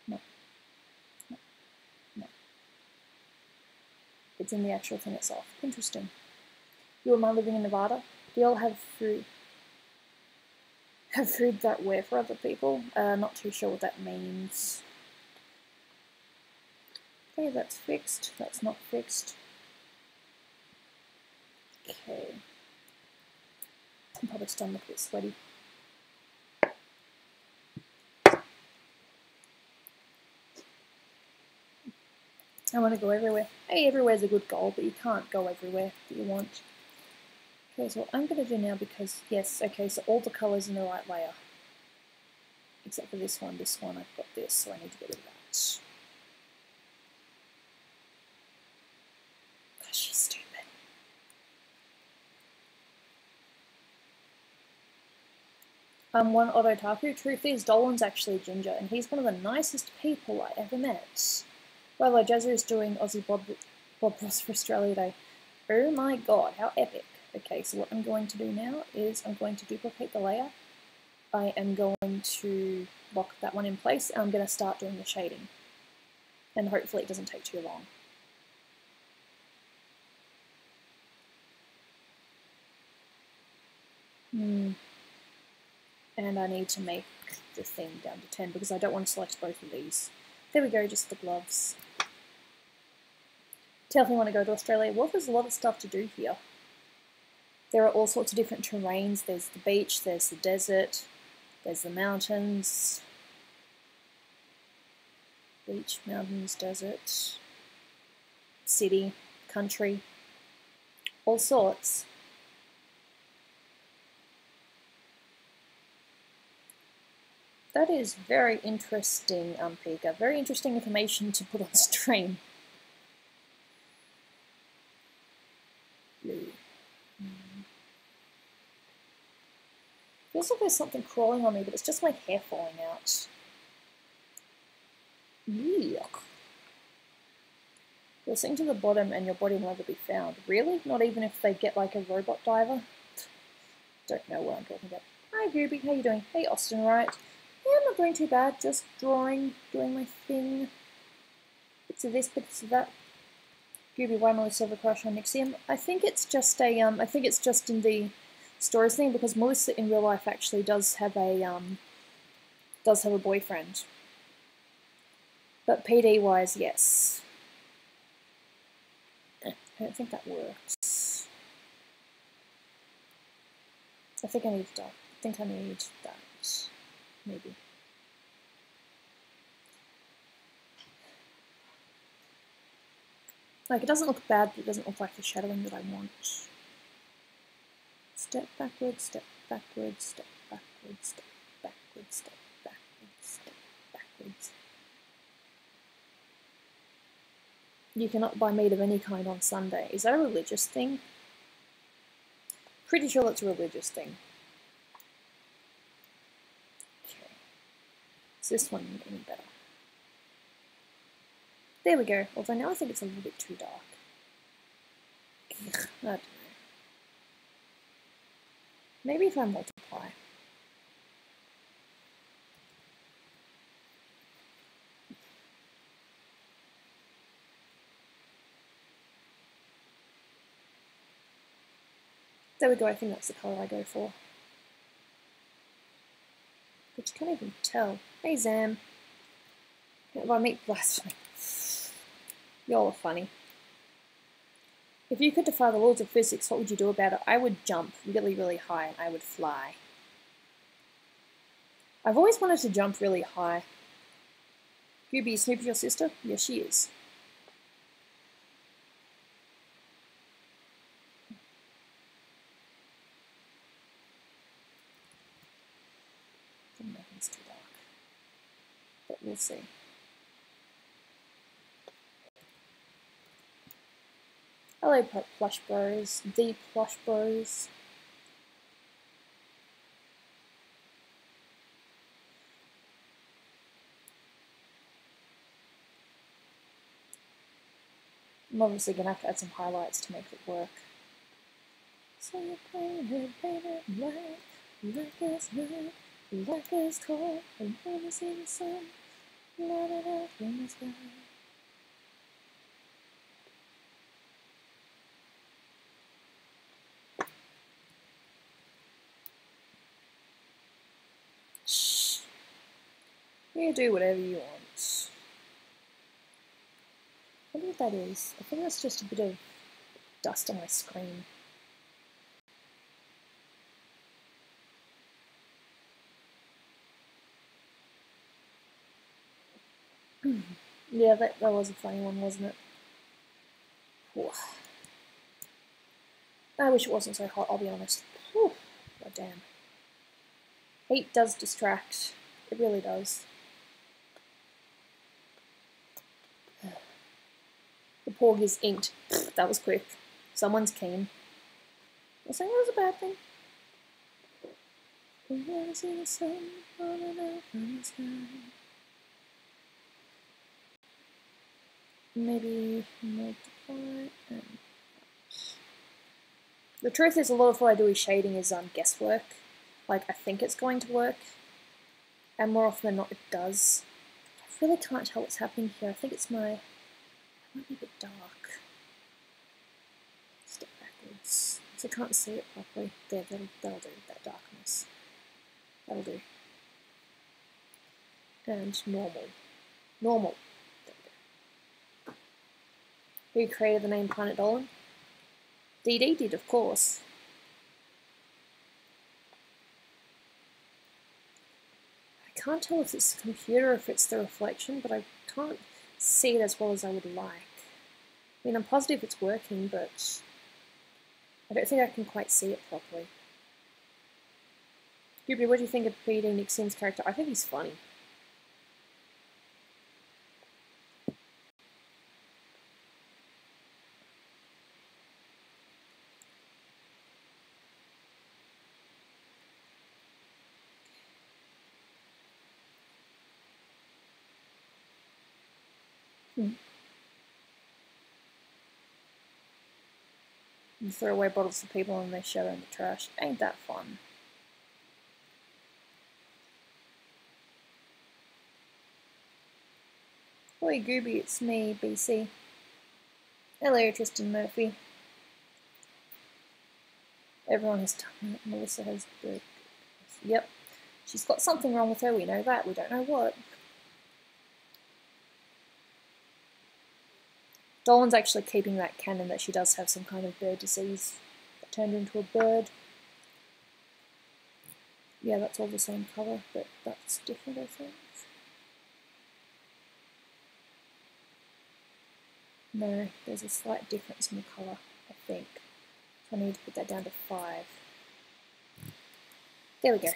No. No. No. It's in the actual thing itself. Interesting. You and I living in Nevada? Do you all have food? Have food that way for other people? Not too sure what that means. Okay, that's fixed. That's not fixed. Okay. I'm probably starting to look a bit sweaty. I want to go everywhere. Hey, everywhere's a good goal, but you can't go everywhere that you want. Okay, so what I'm going to do now, because, yes, okay, so all the colours in the right layer. Except for this one, I've got this, so I need to get rid of that. Gosh, she's stupid. One Otaku, truth is, Dolan's actually ginger, and he's one of the nicest people I ever met. Well, Jazza is doing Aussie Bob Ross for Australia Day. Oh my god, how epic. Okay, so what I'm going to do now is I'm going to duplicate the layer. I am going to lock that one in place, and I'm going to start doing the shading. And hopefully it doesn't take too long. And I need to make the thing down to 10 because I don't want to select both of these. There we go, just the gloves. Definitely want to go to Australia. Well, there's a lot of stuff to do here. There are all sorts of different terrains. There's the beach, there's the desert, there's the mountains. Beach, mountains, desert, city, country, all sorts. That is very interesting, Pika. Very interesting information to put on stream. Blue. Feels like there's something crawling on me, but it's just my hair falling out. Yuck. You'll sink to the bottom and your body will never be found. Really? Not even if they get like a robot diver? Don't know what I'm talking about. Hi Gooby, how you doing? Hey Austin, right? Yeah, I'm not doing too bad, just doing my thing. Bits of this, bits of that. Gooby, why Melissa have a crush on Nixium? I think it's just a, I think it's just in the stories thing because Melissa in real life actually does have a boyfriend. But PD wise, yes. I don't think that works. I think I need dark. I think I need that. Maybe. Like, it doesn't look bad, but it doesn't look like the shadowing that I want. Step backwards, step backwards, step backwards, step backwards, step backwards, step backwards. You cannot buy meat of any kind on Sunday. Is that a religious thing? Pretty sure that's a religious thing. Okay. Is this one any better? There we go. Although now I think it's a little bit too dark. Ugh, I don't know. Maybe if I multiply. There we go, I think that's the colour I go for. But you can't even tell. Hey Zam. If I meet blasphemy. Y'all are funny. If you could defy the laws of physics, what would you do about it? I would jump really, really high and I would fly. I've always wanted to jump really high. Gooby, is Snoopy your sister? Yes, she is. It's too dark. But we'll see. Hello, Plush Bros. The Plush Bros. I'm obviously going to have to add some highlights to make it work. So you're playing her, baby, like as night, like as cold, and when you see the sun, light it up in the sky. Shh. You do whatever you want. I wonder what that is. I think that's just a bit of dust on my screen. Yeah, that was a funny one, wasn't it? Whew. I wish it wasn't so hot, I'll be honest. Whew. God damn. Heat does distract. It really does. The porg is inked. That was quick. Someone's keen. I'm saying that was a bad thing. When I see the sun falling out from the sky. Maybe multiply and... The truth is, a lot of what I do with shading is guesswork. Like, I think it's going to work, and more often than not, it does. I really can't tell what's happening here. I think it's my... It might be a bit dark. Step backwards. So I can't see it properly. There, that'll do, that darkness. That'll do. And normal. Normal. There we go. Who created the name Planet Dolan? DD did, of course. I can't tell if it's the computer or if it's the reflection, but I can't see it as well as I would like. I mean, I'm positive it's working, but I don't think I can quite see it properly. Gooby, what do you think of PD Nick Sims' character? I think he's funny. You throw away bottles of people and they shatter in the trash. Ain't that fun? Oi Gooby, it's me, BC. Hello, Tristan Murphy. Everyone has done it. Melissa has the... Yep. She's got something wrong with her, we know that. We don't know what. Dolan's actually keeping that canon that she does have some kind of bird disease that turned into a bird. Yeah, that's all the same colour, but that's different, I think. No, there's a slight difference in the colour, I think. So I need to put that down to 5. There we go.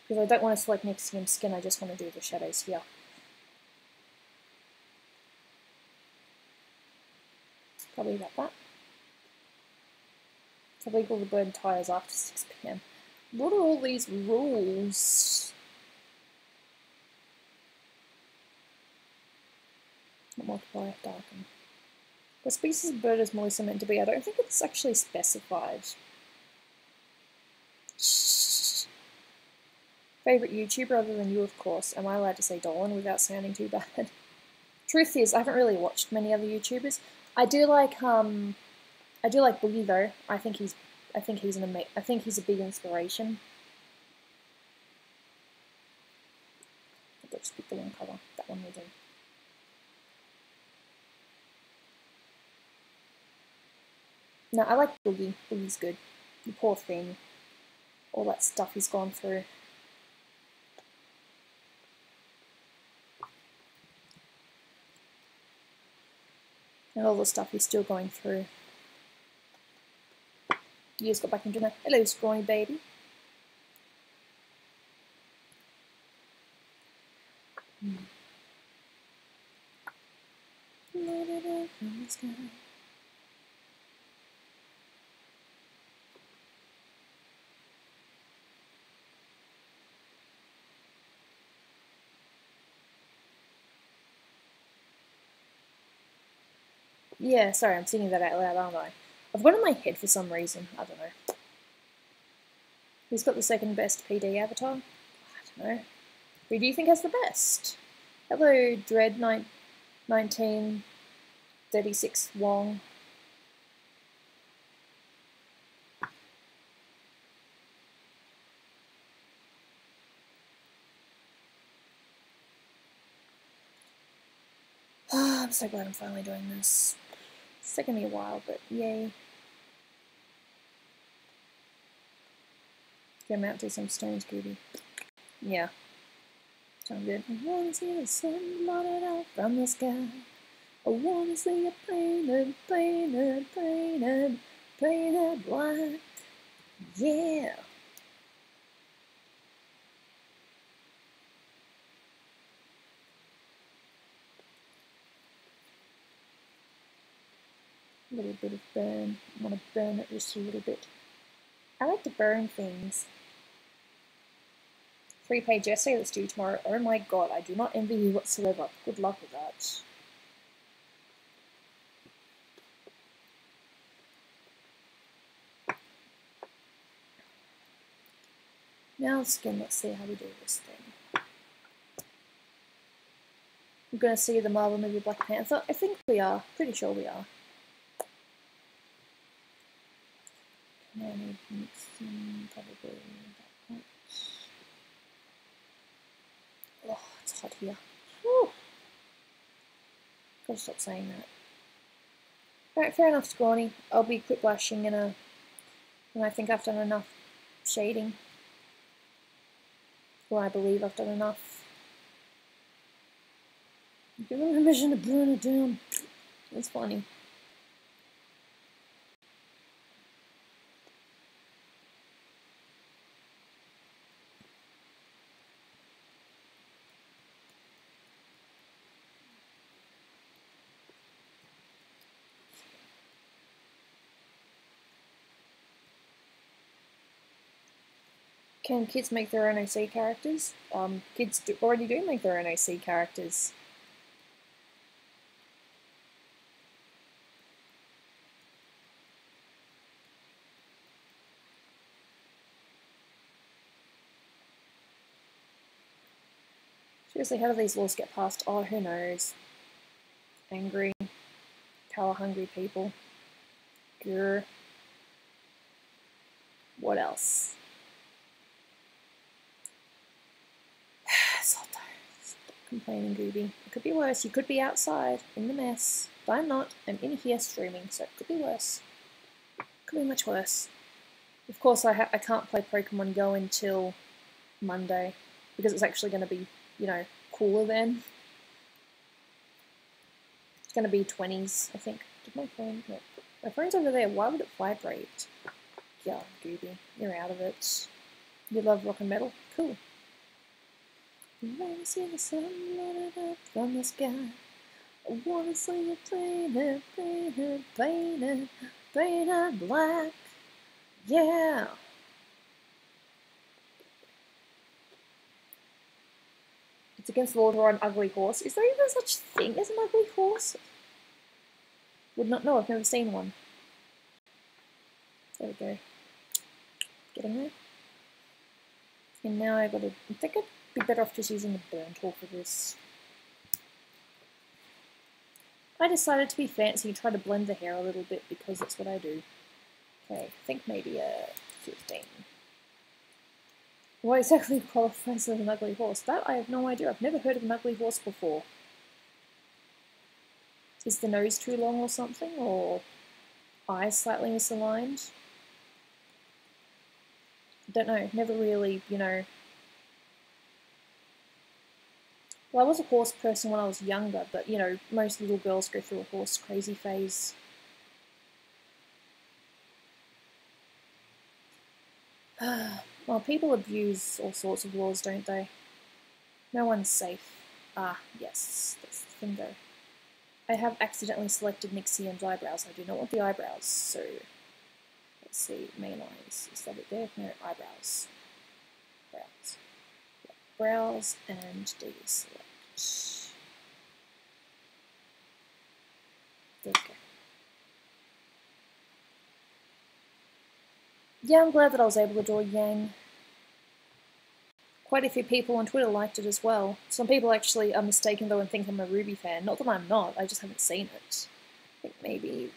Because I don't want to select Nixium skin, I just want to do the shadows here. Probably about that. So legal the bird tires after 6 PM. What are all these rules? Not multiply, darken. What species of bird is Melissa meant to be? I don't think it's actually specified. Favourite YouTuber other than you, of course. Am I allowed to say Dolan without sounding too bad? Truth is, I haven't really watched many other YouTubers. I do like Boogie though. I think he's a big inspiration. Let's pick the one colour. That one will do. No, I like Boogie. Boogie's good. The poor thing. All that stuff he's gone through. And all the stuff he's still going through. You just got back into that. Hello, scrawny baby. Yeah, sorry, I'm singing that out loud, aren't I? I've got it in my head for some reason. I don't know. Who's got the second best PD avatar? I don't know. Who do you think has the best? Hello, Dread 1936 Wong. Oh, I'm so glad I'm finally doing this. It's taken me a while, but yay. Get out to some stones, Gooby. Yeah. Sound good. I wanna see the sun blotted out from the sky. I wanna see it painted, painted, painted, painted black. Yeah. A little bit of burn. I want to burn it just a little bit. I like to burn things. 3-page essay, let's do tomorrow. Oh my god, I do not envy you whatsoever. Good luck with that. Now skin, let's see how we do this thing. We're going to see the Marvel movie Black Panther. I think we are. Pretty sure we are. I need mixing, probably that much. Oh, it's hot here. Whew. Gotta stop saying that. Alright, fair enough, Scrawny. I'll be quiplashing when I think I've done enough shading. Or I believe I've done enough. Give them permission to burn it down. That's funny. Can kids make their own OC characters? Kids already do make their own OC characters. Seriously, how do these laws get passed? Oh, who knows? Angry, power-hungry people. Grr. What else? Complaining, Gooby. It could be worse. You could be outside in the mess. But I'm not. I'm in here streaming, so it could be worse. Could be much worse. Of course, I can't play Pokemon Go until Monday, because it's actually going to be, you know, cooler then. It's going to be 20s, I think. Did my phone? No. My phone's over there. Why would it vibrate? Yeah, Gooby, you're out of it. You love rock and metal? Cool. When you see the sun light up from the sky, I wanna see you painted, painted, painted, painted black. Yeah. It's against the law to ride an ugly horse. Is there even such thing as an ugly horse? Would not know. I've never seen one. There we go. Getting there. And now I think I'd be better off just using the burn tool for this. I decided to be fancy and try to blend the hair a little bit because that's what I do. Okay, I think maybe a 15. What exactly qualifies as an ugly horse? That I have no idea. I've never heard of an ugly horse before. Is the nose too long or something? Or eyes slightly misaligned? Don't know. Never really, you know. Well, I was a horse person when I was younger, but, you know, most little girls go through a horse crazy phase. Well, people abuse all sorts of laws, don't they? No one's safe. Ah, yes, that's the thing though. I have accidentally selected Nixium's eyebrows. I do not want the eyebrows, so let's see, main eyes. Is that it there? No, eyebrows. Brows. Yeah, brows and deselect. There we go. Yeah, I'm glad that I was able to draw Yang. Quite a few people on Twitter liked it as well. Some people actually are mistaken though and think I'm a Ruby fan. Not that I'm not, I just haven't seen it. I think maybe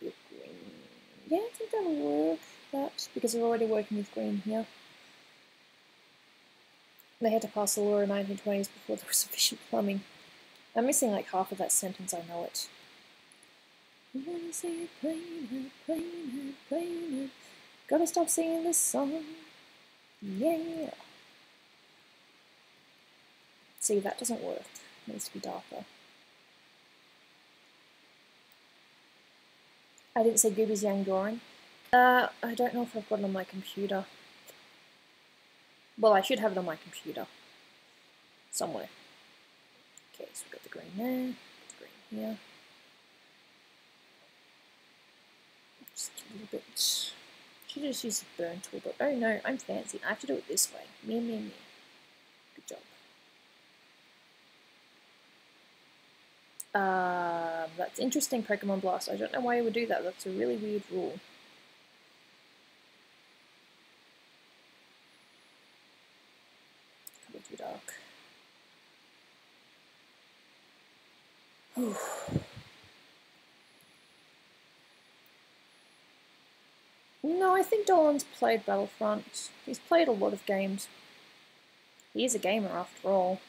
with green. Yeah, I think that'll work. That because we're already working with green here. They had to pass the law in the 1920s before there was sufficient plumbing. I'm missing like half of that sentence, I know it. I wanna see it painted, painted, painted. Gotta stop singing this song. Yeah. See, that doesn't work. It needs to be darker. I didn't say Gooby's Yang drawing. I don't know if I've got it on my computer. Well, I should have it on my computer. Somewhere. Okay, so we've got the green there, the green here. Just a little bit. Should have just used the burn tool, but oh no, I'm fancy. I have to do it this way. Me, me, me. Good job. That's interesting, Pokemon Blast. I don't know why you would do that. That's a really weird rule. Could be too dark. No, I think Dolan's played Battlefront. He's played a lot of games. He is a gamer after all,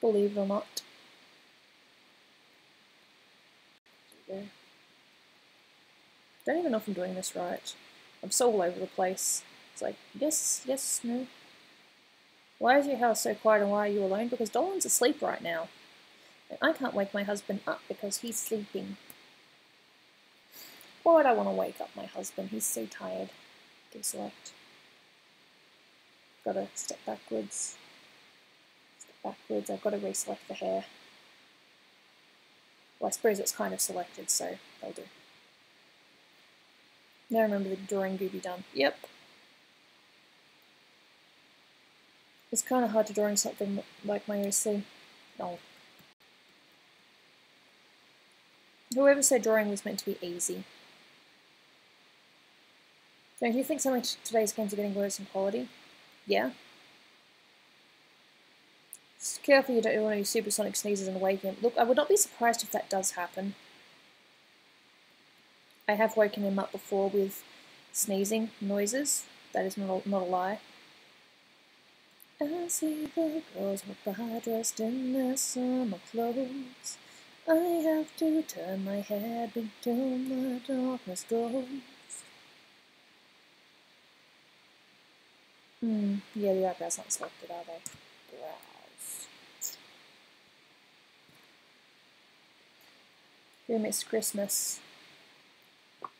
believe it or not. Don't even know if I'm doing this right. I'm so all over the place. It's like, yes, yes, no. Why is your house so quiet and why are you alone? Because Dolan's asleep right now. And I can't wake my husband up because he's sleeping. Why would I want to wake up my husband? He's so tired. Deselect. Gotta step backwards. Step backwards. I've got to reselect the hair. Well, I suppose it's kind of selected, so they'll do. Now I remember the drawing Gooby done. Yep. It's kind of hard to draw in something like my OC. No. Whoever said drawing was meant to be easy. Don't you think some of today's games are getting worse in quality? Yeah. Just careful you don't want to use supersonic sneezes and wake him. Look, I would not be surprised if that does happen. I have woken him up before with sneezing noises. That is not a lie. I see the girls walk by dressed in their summer clothes. I have to turn my head until the darkness goes. Yeah, the eyebrows aren't selected, are they? Brows. We miss Christmas.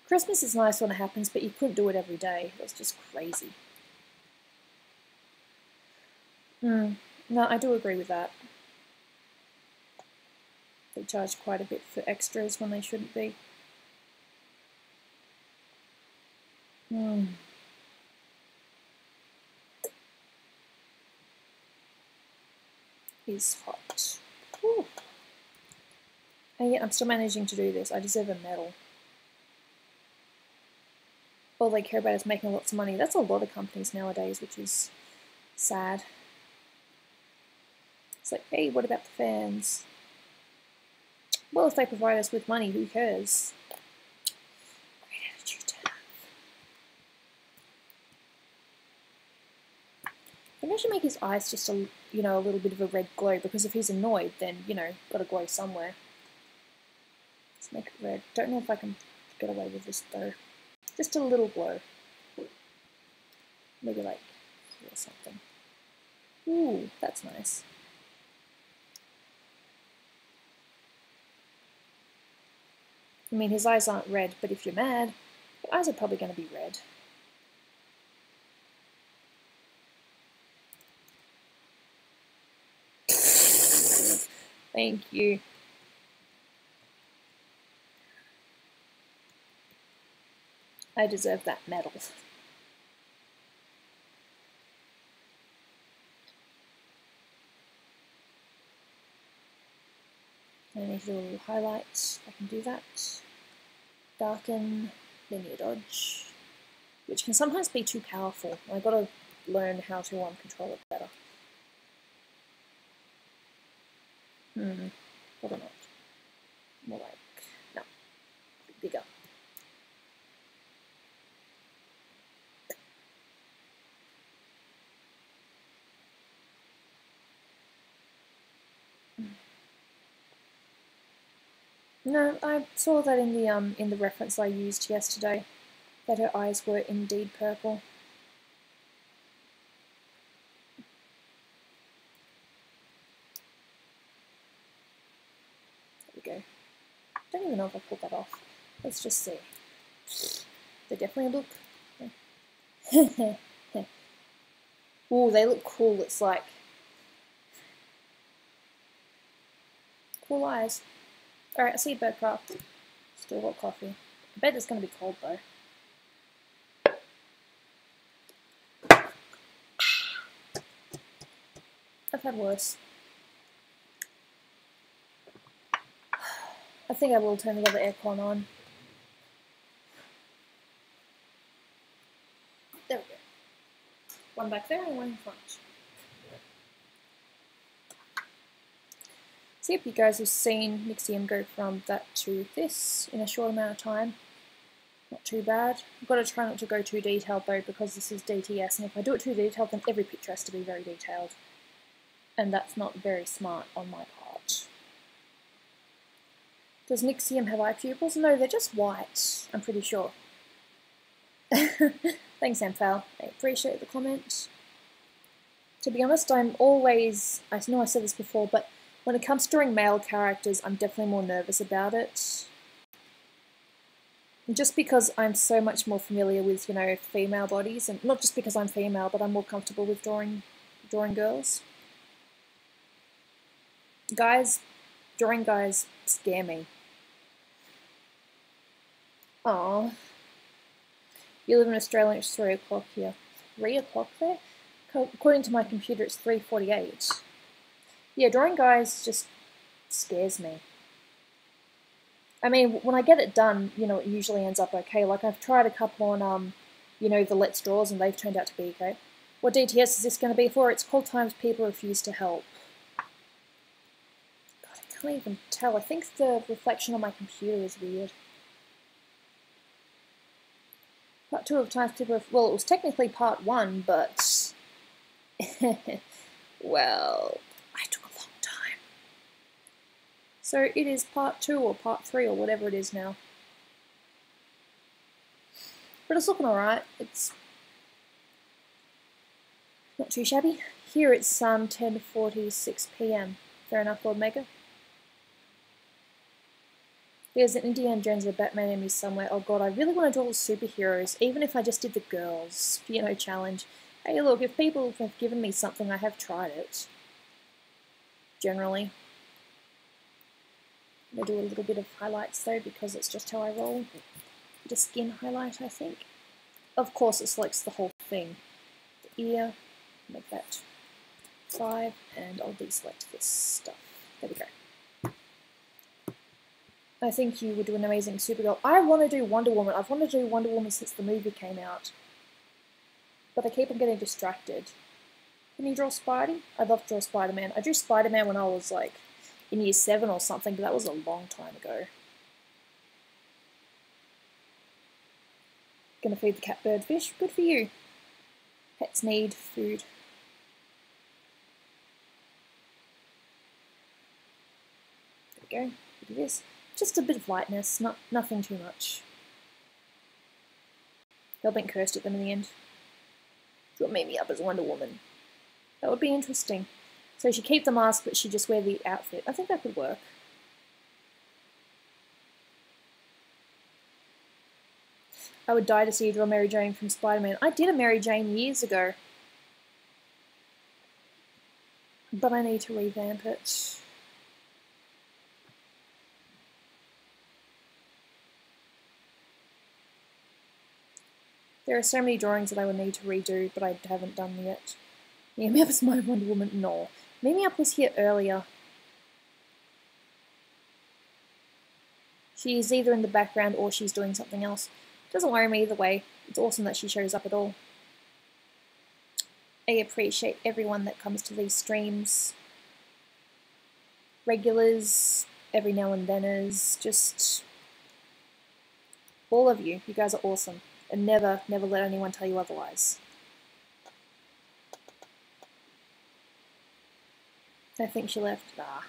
Christmas is nice when it happens, but you couldn't do it every day. That's just crazy. No, I do agree with that. They charge quite a bit for extras when they shouldn't be. Is hot. Whew. And yet I'm still managing to do this. I deserve a medal. All they care about is making lots of money. That's a lot of companies nowadays, which is sad. It's like, hey, what about the fans? Well, if they provide us with money, who cares? Great attitude to have. Maybe I should make his eyes just a little bit of a red glow, because if he's annoyed, then, gotta glow somewhere. Let's make it red. Don't know if I can get away with this, though. Just a little glow. Maybe like here or something. Ooh, that's nice. I mean, his eyes aren't red, but if you're mad, your eyes are probably going to be red. Thank you. I deserve that medal. I need to do a little highlight. I can do that. Darken, linear dodge, which can sometimes be too powerful. I've got to learn how to control it better. Probably not. More like, no, bigger. No, I saw that in the reference I used yesterday, that her eyes were indeed purple. There we go. I don't even know if I pulled that off. Let's just see. They definitely look. Ooh, they look cool. It's like cool eyes. Alright, I see you, Birdcraft. Still got coffee. I bet it's going to be cold, though. I've had worse. I think I will turn the other aircon on. There we go. One back there and one in front. So yep, you guys have seen Nixium go from that to this in a short amount of time. Not too bad. I've got to try not to go too detailed though, because this is DTS, and if I do it too detailed, then every picture has to be very detailed. And that's not very smart on my part. Does Nixium have eye pupils? No, they're just white, I'm pretty sure. Thanks, Amphail. I appreciate the comment. To be honest, I'm always, I know I said this before, but when it comes to drawing male characters, I'm definitely more nervous about it. Just because I'm so much more familiar with, female bodies, and not just because I'm female, but I'm more comfortable with drawing girls. Drawing guys scare me. Aww. You live in Australia, it's 3 o'clock here. 3 o'clock there? According to my computer, it's 3:48. Yeah, drawing guys just scares me. I mean, when I get it done, it usually ends up okay. Like, I've tried a couple on, the Let's Draws, and they've turned out to be okay. What DTS is this going to be for? It's called Times People Refuse to Help. God, I can't even tell. I think the reflection on my computer is weird. Part 2 of Times People... Well, it was technically part 1, but... well... I took a long time. So it is part 2 or part 3 or whatever it is now. But it's looking alright. It's... Not too shabby. Here it's 10:46 p.m. Fair enough, Lord Maker. There's an Indiana Jones or Batman in me somewhere. Oh god, I really want to draw superheroes, even if I just did the girls, challenge. Hey look, if people have given me something, I have tried it. Generally. I'm going to do a little bit of highlights though, because it's just how I roll. Just skin highlight, I think. Of course it selects the whole thing. The ear, make that 5, and I'll deselect this stuff. There we go. I think you would do an amazing Supergirl. I want to do Wonder Woman. I've wanted to do Wonder Woman since the movie came out. But I keep on getting distracted. Can you draw Spidey? I'd love to draw Spider-Man. I drew Spider-Man when I was like in year 7 or something, but that was a long time ago. Gonna feed the cat birdfish. Good for you. Pets need food. There we go. Look at this. Just a bit of lightness, nothing too much. Hellbent cursed at them in the end. Got me up as Wonder Woman. That would be interesting. So she'd keep the mask, but she'd just wear the outfit. I think that could work. I would die to see you draw Mary Jane from Spider-Man. I did a Mary Jane years ago. But I need to revamp it. There are so many drawings that I would need to redo, but I haven't done yet. Mimi Up is my Wonder Woman? No. Mimi Up was here earlier. She's either in the background or she's doing something else. Doesn't worry me either way. It's awesome that she shows up at all. I appreciate everyone that comes to these streams. Regulars, every now and theners, just all of you. You guys are awesome. And never let anyone tell you otherwise. I think she left. Nah.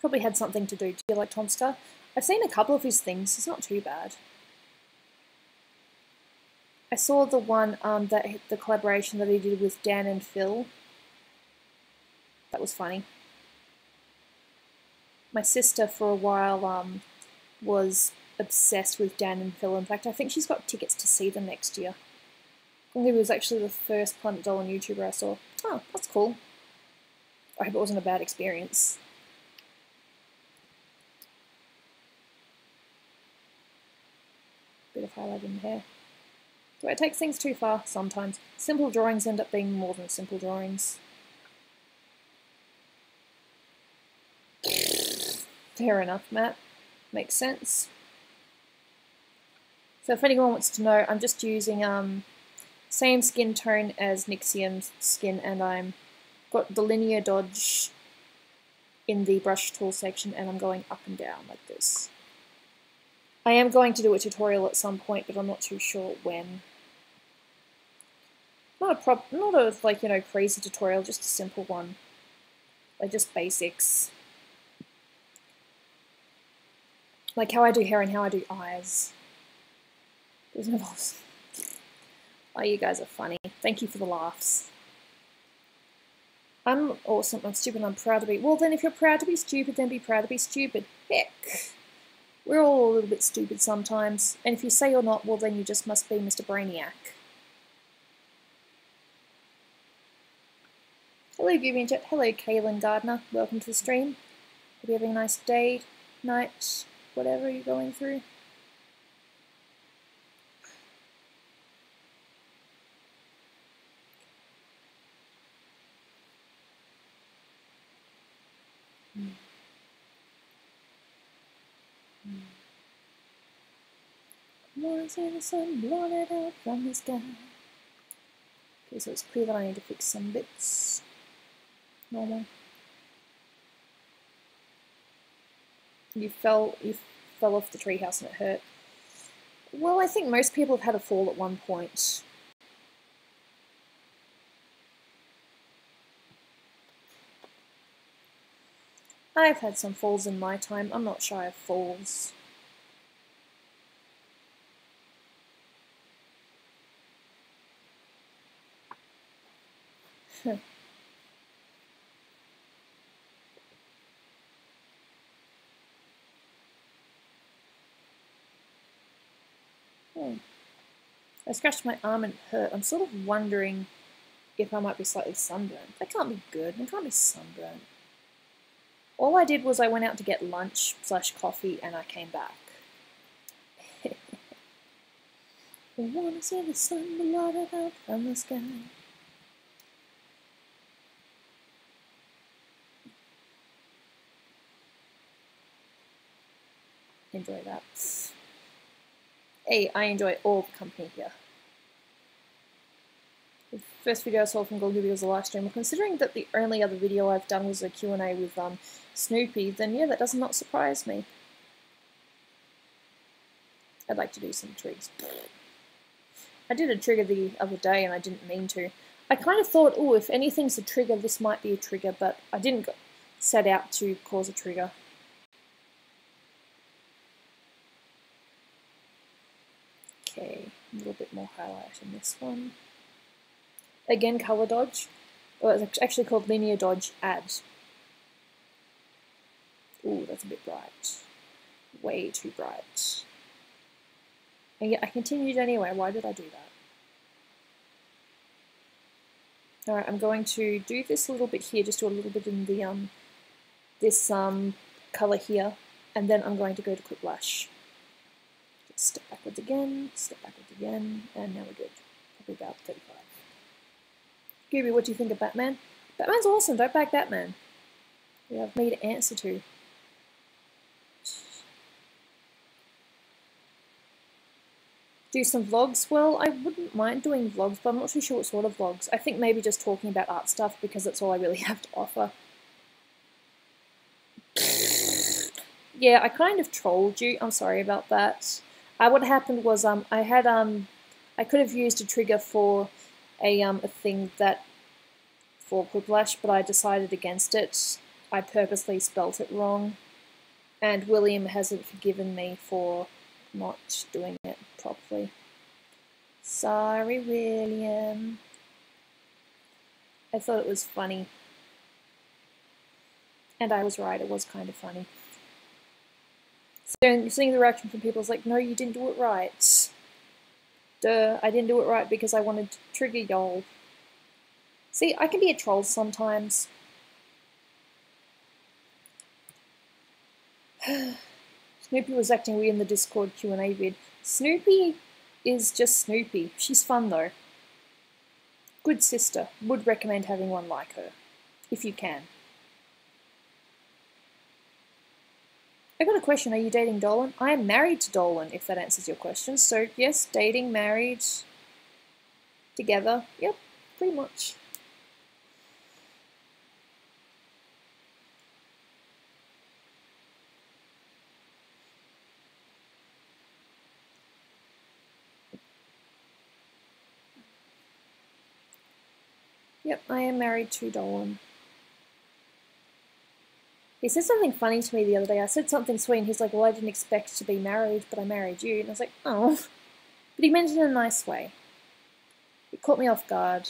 Probably had something to do. Do you like Tomska? I've seen a couple of his things. It's not too bad. I saw the one, the collaboration that he did with Dan and Phil. That was funny. My sister, for a while, was obsessed with Dan and Phil. In fact, I think she's got tickets to see them next year. I think he was actually the first Planet Dolan YouTuber I saw. Oh, that's cool. I hope it wasn't a bad experience. Bit of highlight in the hair. Do I take things too far? Sometimes. Simple drawings end up being more than simple drawings. Fair enough, Matt. Makes sense. So if anyone wants to know, I'm just using same skin tone as Nixium's skin, and I'm got the linear dodge in the brush tool section, and I'm going up and down like this. I am going to do a tutorial at some point, but I'm not too sure when. Not a crazy tutorial, just a simple one. Like just basics. Like how I do hair and how I do eyes. There's no balls. Oh, you guys are funny. Thank you for the laughs. I'm awesome, I'm stupid, I'm proud to be. Well then, if you're proud to be stupid, then be proud to be stupid. Heck. We're all a little bit stupid sometimes. And if you say you're not, well then you just must be Mr. Brainiac. Hello Gooby and Jet. Hello Kaylin Gardner. Welcome to the stream. Hope you're having a nice day, night, whatever you're going through. Was in the sun blotted out from the sky. Okay, so it's clear that I need to fix some bits. Normal. You fell off the treehouse and it hurt. Well, I think most people have had a fall at one point. I've had some falls in my time. I'm not shy of falls. I scratched my arm and it hurt. I'm sort of wondering if I might be slightly sunburned. That can't be good. I can't be sunburned. All I did was I went out to get lunch / coffee and I came back. I wanna see the sun blotted out from the sky. Enjoy that. Hey, I enjoy all the company here. The first video I saw from Gooby was a live stream. Considering that the only other video I've done was a Q&A with Snoopy, then yeah, that does not surprise me. I'd like to do some trigs. I did a trigger the other day and I didn't mean to. I kind of thought, oh, if anything's a trigger, this might be a trigger, but I didn't set out to cause a trigger. Okay, a little bit more highlight in this one. Again, color dodge. Well, it's actually called linear dodge add. Ooh, that's a bit bright. Way too bright. And yet I continued anyway. Why did I do that? Alright, I'm going to do this a little bit here, just do a little bit in the this color here, and then I'm going to go to Quiplash. Just step backwards again, and now we're good. Probably about 35. Gooby, what do you think of Batman? Batman's awesome, don't back Batman. We have me to answer to. Do some vlogs? Well, I wouldn't mind doing vlogs, but I'm not too sure what sort of vlogs. I think maybe just talking about art stuff because that's all I really have to offer. Yeah, I kind of trolled you. I'm sorry about that. What happened was I could have used a trigger for a thing that for Quiplash, but I decided against it. I purposely spelt it wrong, and William hasn't forgiven me for not doing it properly. Sorry, William. I thought it was funny. And I was right, it was kind of funny. So seeing the reaction from people is like, no, you didn't do it right. Duh, I didn't do it right because I wanted to trigger y'all. See, I can be a troll sometimes. Snoopy was acting weird in the Discord Q&A vid. Snoopy is just Snoopy. She's fun though. Good sister. Would recommend having one like her. If you can. I got a question. Are you dating Dolan? I am married to Dolan, if that answers your question. So yes, dating, married, together. Yep, pretty much. Yep, I am married to Dolan. He said something funny to me the other day. I said something sweet and he's like, well, I didn't expect to be married, but I married you. And I was like, oh. But he meant it in a nice way. It caught me off guard.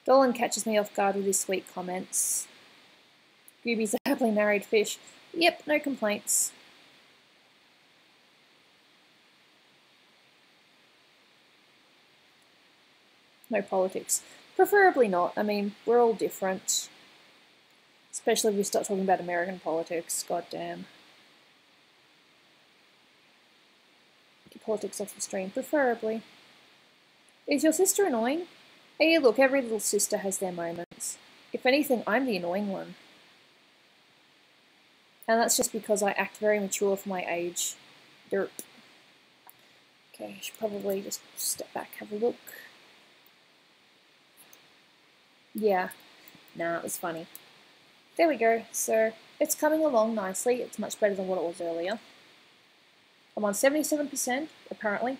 Dolan catches me off guard with his sweet comments. Gooby's a happily married fish. Yep, no complaints. No politics. Preferably not. I mean, we're all different. Especially if we start talking about American politics. God damn. Get politics off the stream. Preferably. Is your sister annoying? Hey, look, every little sister has their moments. If anything, I'm the annoying one. And that's just because I act very mature for my age. Derp. Okay, I should probably just step back, have a look. Yeah. Nah, it was funny. There we go. So, it's coming along nicely. It's much better than what it was earlier. I'm on 77%, apparently.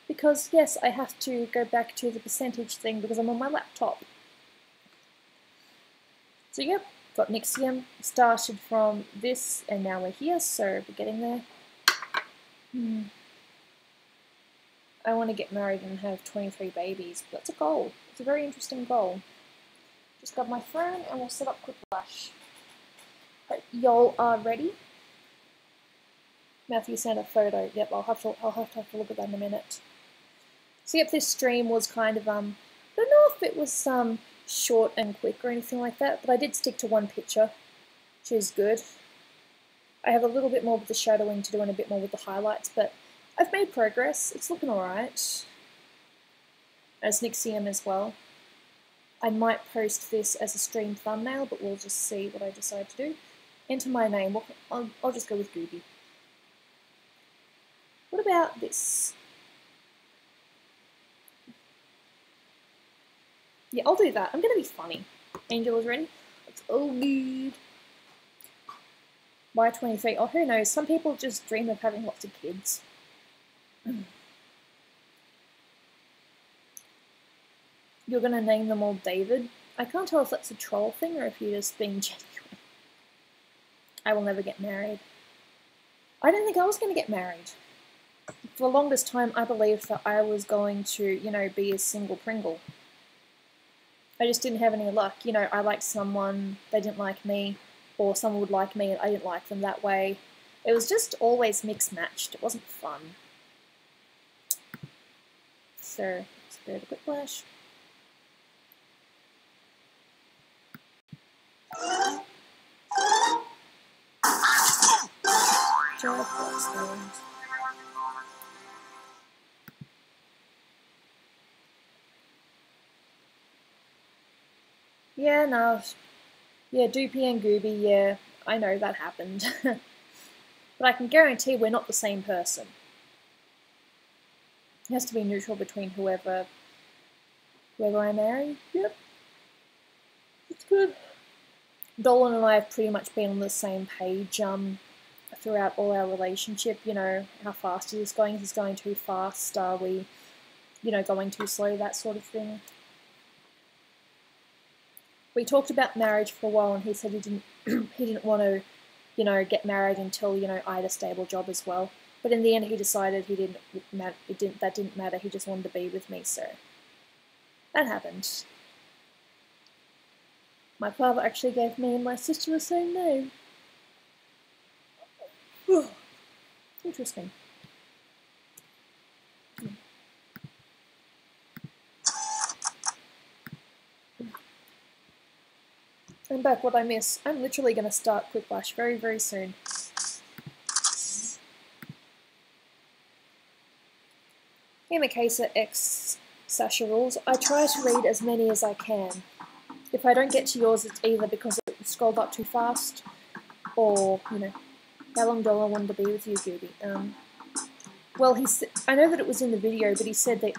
Because, yes, I have to go back to the percentage thing because I'm on my laptop. So, yep, got Nixium. Started from this, and now we're here, so we're getting there. I want to get married and have 23 babies, but that's a goal. It's It's a very interesting goal. Just grab my phone and we'll set up Quiplash. Hope y'all are ready. Matthew sent a photo. Yep, I'll have to have a look at that in a minute. So yep, this stream was kind of I don't know if it was short and quick or anything like that, but I did stick to one picture, which is good. I have a little bit more with the shadowing to do and a bit more with the highlights, but I've made progress. It's looking alright. As Nixium as well. I might post this as a stream thumbnail, but we'll just see what I decide to do. Enter my name. I'll just go with Gooby. What about this? Yeah, I'll do that. I'm going to be funny. Angel is ready. It's all good. By 23. Oh, who knows? Some people just dream of having lots of kids. You're going to name them all David. I can't tell if that's a troll thing or if you're just being genuine. I will never get married. I didn't think I was going to get married. For the longest time, I believed that I was going to, you know, be a single Pringle. I just didn't have any luck. You know, I liked someone, they didn't like me, or someone would like me and I didn't like them that way. It was just always mixed matched. It wasn't fun. So, let's go to Quiplash. Yeah, no. Yeah, Doopy and Gooby, yeah, I know that happened. But I can guarantee we're not the same person. It has to be neutral between whoever I marry. Yep. It's good. Dolan and I have pretty much been on the same page throughout all our relationship. You know, how fast is going? Is he going too fast? Are we, you know, going too slow? That sort of thing. We talked about marriage for a while, and he said he didn't want to, you know, get married until, you know, I had a stable job as well. But in the end, he decided that didn't matter. He just wanted to be with me, so that happened. My father actually gave me and my sister the same name. Interesting. I'm back. What I miss? I'm literally going to start Quiplash very, very soon. In the case of X Sasha rules, I try to read as many as I can. If I don't get to yours, it's either because it scrolled up too fast, or, you know, how long do I want to be with you, Gooby? Well, I know that it was in the video, but he said that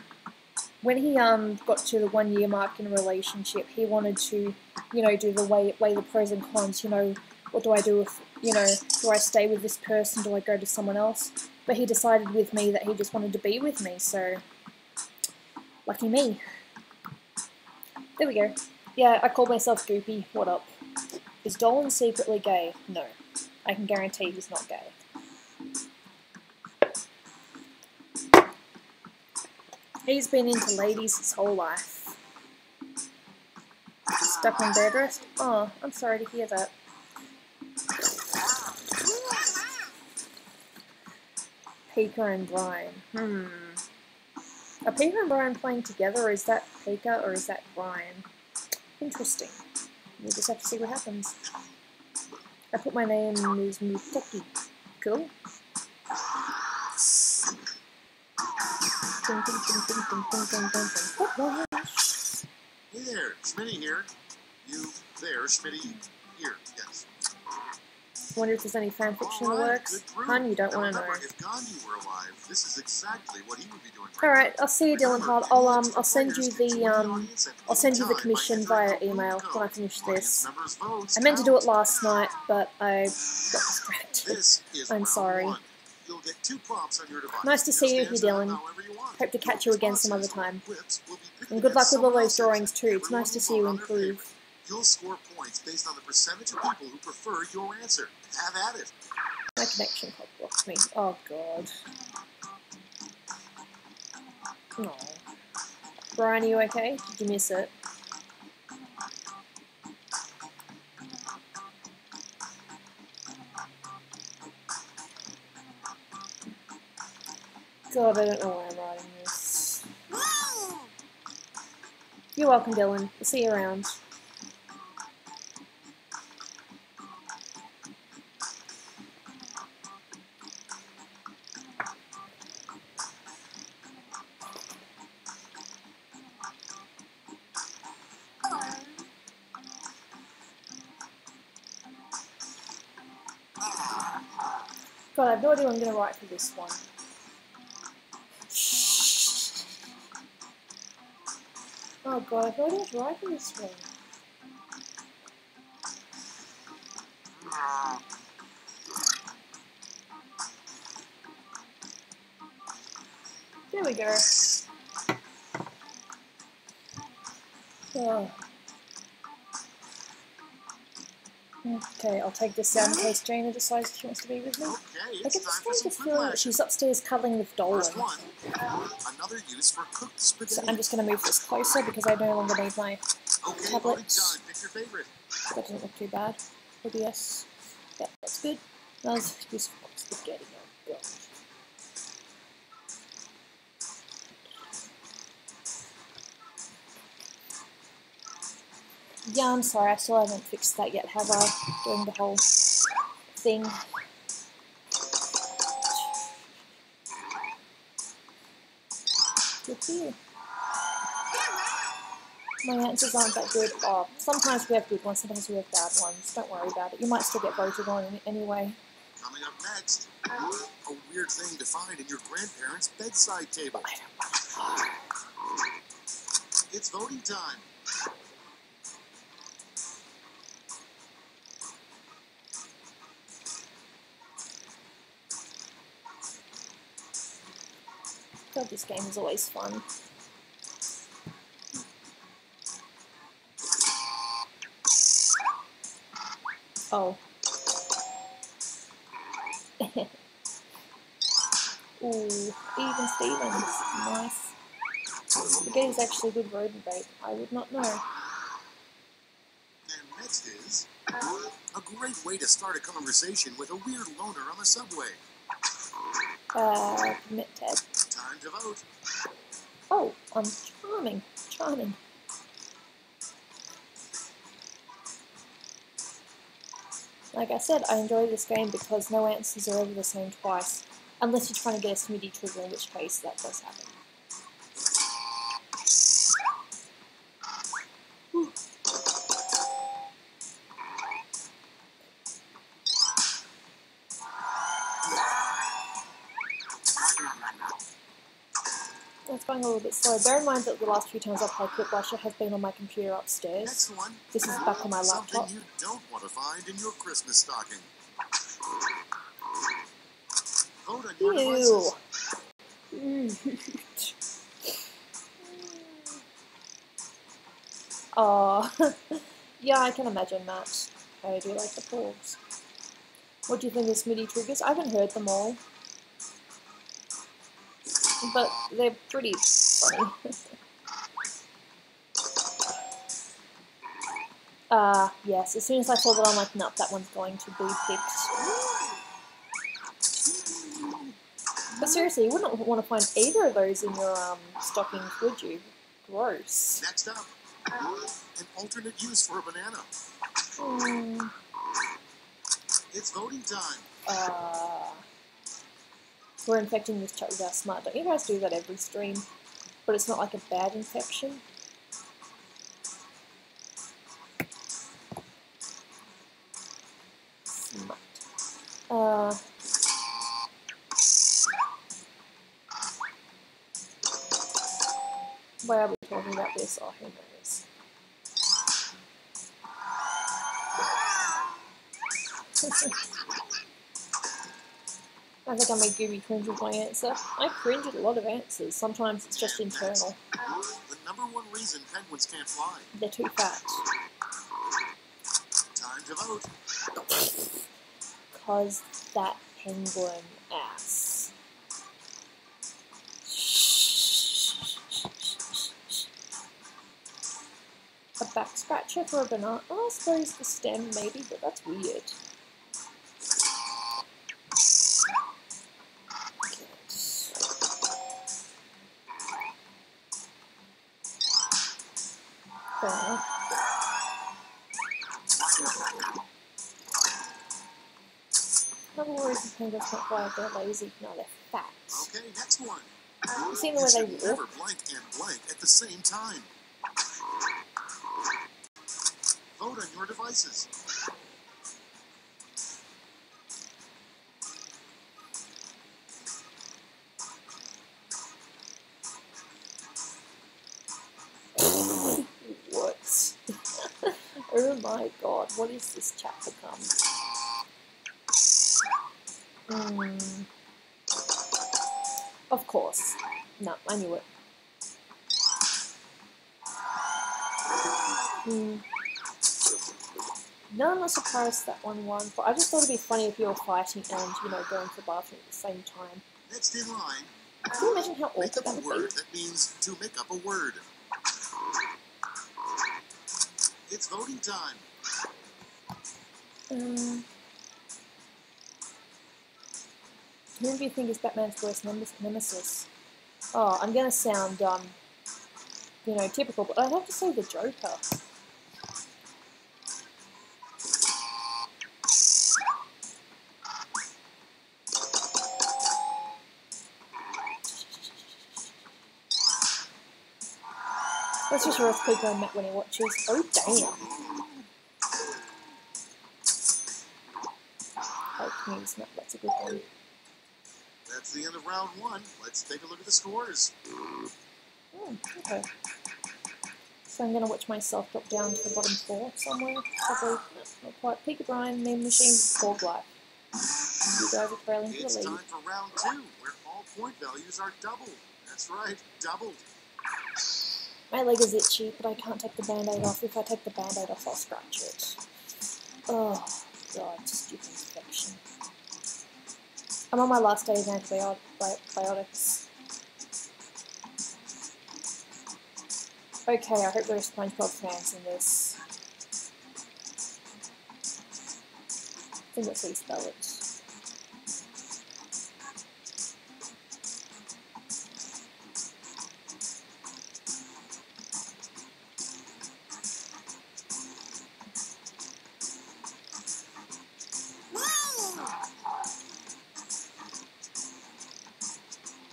when he got to the 1 year mark in a relationship, he wanted to, you know, do the weigh the pros and cons. You know, what do I do if, you know, do I stay with this person? Do I go to someone else? But he decided with me that he just wanted to be with me. So, lucky me. There we go. Yeah, I called myself Goopy. What up? Is Dolan secretly gay? No. I can guarantee he's not gay. He's been into ladies his whole life. Stuck on bed rest? Oh, I'm sorry to hear that. Pika and Brian. Are Pika and Brian playing together, or is that Pika, or is that Brian? Interesting. We'll just have to see what happens. I put my name as Muteki. Cool. Hey there, Smitty here. You there, Smitty here, yes. Wonder if there's any fanfiction in the works. Hun, you don't want to know. If Gandhi were alive, this is exactly what he would be doing. Alright, I'll see you, Dylan Hart. I'll send you the commission via email when I finish this. I meant to do it last night, but I got distracted. I'm sorry. Nice to see you here, Dylan. Hope to catch you again some other time. And good luck with all those drawings too. It's nice to see you improve. You'll score points based on the percentage of people who prefer your answer. Have at it. My connection blocked me. Oh god. No. Brian, are you okay? Did you miss it? God, I don't know why I'm writing this. You're welcome, Dylan. We'll see you around. God, I have no idea what I'm going to write for this one. Oh God, I have no idea what to write for this one. There we go. Oh. Okay, I'll take this down in case Jaina decides she wants to be with me. I get the strangest feeling that she's upstairs cuddling with Dolan. Another use for cooked spaghetti. So I'm just going to move this closer because I no longer need my tablets. Pick your favorite. That doesn't look too bad. OBS. Yeah, that's good. Now let's do some cooked spaghetti. Oh God. Yeah, I'm sorry, I still haven't fixed that yet, have I? Doing the whole thing. Good for you. My answers aren't that good. Oh, sometimes we have good ones, sometimes we have bad ones. Don't worry about it. You might still get voted on anyway. Coming up next, a weird thing to find in your grandparents' bedside table. I don't want to. It's voting time. God, this game is always fun. Oh. Ooh, even Stevens. Nice. Spaghetti is actually good rodent bait. I would not know. And next is a great way to start a conversation with a weird loner on the subway. Commit tab. Time to vote. Oh, charming. Charming. Like I said, I enjoy this game because no answers are ever the same twice. Unless you're trying to get a Smitty trigger, in which case that does happen. It's going a little bit slow. Bear in mind that the last few times I've played Quiplash, it has been on my computer upstairs. Next one. This is back on my laptop. Something you don't want to find in your Christmas stocking. Vote on your devices. Oh, yeah, I can imagine that. I do like the porgs. What do you think of Smitty triggers? I haven't heard them all, but they're pretty funny. Yes, as soon as I saw that, I'm like, nope, that one's going to be picked. But seriously, you wouldn't want to find either of those in your stockings, would you? Gross. Next up, an alternate use for a banana. It's voting time. We're infecting this chat with our smart. Don't you guys do that every stream? But it's not like a bad infection. Smart. Why are we talking about this? Oh, who knows? I think I made Gooby cringe with my answer. I cringe at a lot of answers. Sometimes it's just internal. The number one reason penguins can't fly. They're too fat. Time to vote. Cause that penguin ass. A back scratcher for a banana? Oh, I suppose the stem maybe, but that's weird. Fair enough. Another worry is penguins not why they're lazy. No, they're fat. Okay, next one. You seen the You way they should never walk? blank and blank at the same time. Vote on your devices. What? Oh my god, what is this chat become? Of course. No, I knew it. No, I'm not surprised that one won, but I just thought it'd be funny if you were fighting and, you know, going to the bathroom at the same time. Next in line. Can you imagine how awkward Make up that a would word. be? That means to make up a word. It's voting time. Who do you think is Batman's worst nemesis? Oh, I'm gonna sound, you know, typical, but I'd have to say the Joker. That's just a earthquake I met when he watches. Oh, damn. Oh, community snap, that's a good one. That's the end of round one. Let's take a look at the scores. Oh, okay. So I'm going to watch myself drop down to the bottom 4 somewhere. Probably not quite. Peak of Brian, Meme Machine, Fog Life. You guys are trailing for the It's lead. time for round two, where all point values are doubled. That's right, doubled. My leg is itchy, but I can't take the band-aid off. If I take the band-aid off, I'll scratch it. Oh, God, stupid infection. I'm on my last day of antibiotics. Okay, I hope there are SpongeBob fans in this. I think that's how you spell it.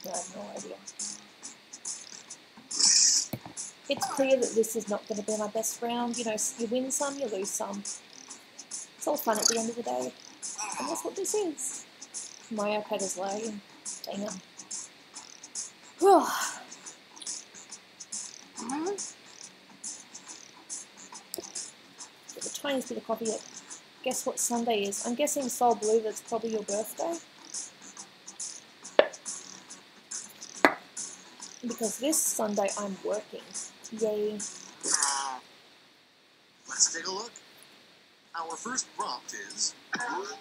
I have no idea. It's clear that this is not going to be my best round. You know, you win some, you lose some. It's all fun at the end of the day. And that's what this is. My iPad is lagging. Dang it. Get the tiniest bit of coffee yet. Guess what Sunday is? I'm guessing Soul Blue, that's probably your birthday. Because this Sunday I'm working. Yay. Let's take a look. Our first prompt is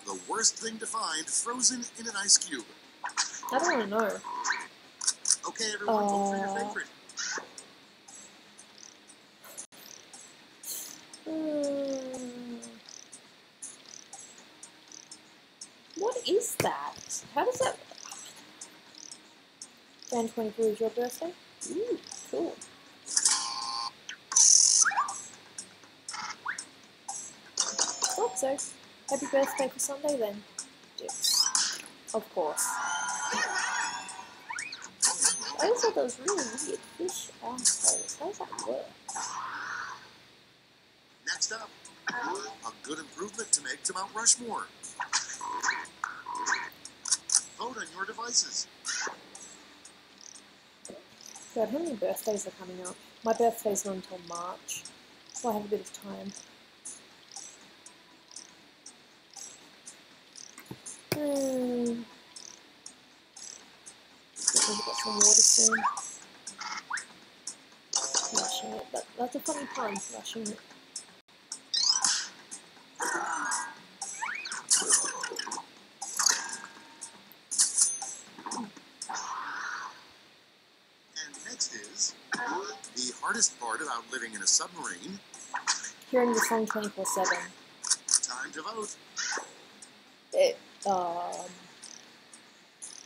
the worst thing to find frozen in an ice cube. I don't want to know. Okay, everyone, vote for your favorite. What is that? How does that... Jan 24 is your birthday? Ooh, cool. Thought so. Happy birthday for Sunday then. Dicks. Of course. I always thought that was really weird. Fish assholes. How does that work? Next up, a good improvement to make to Mount Rushmore. Vote on your devices. God, how many birthdays are coming up? My birthday's not until March, so I have a bit of time. Maybe get some water soon. Rushing it. That's a funny pun, rushing it. And next is the hardest part about living in a submarine. hearing the song 24/7. Time to vote.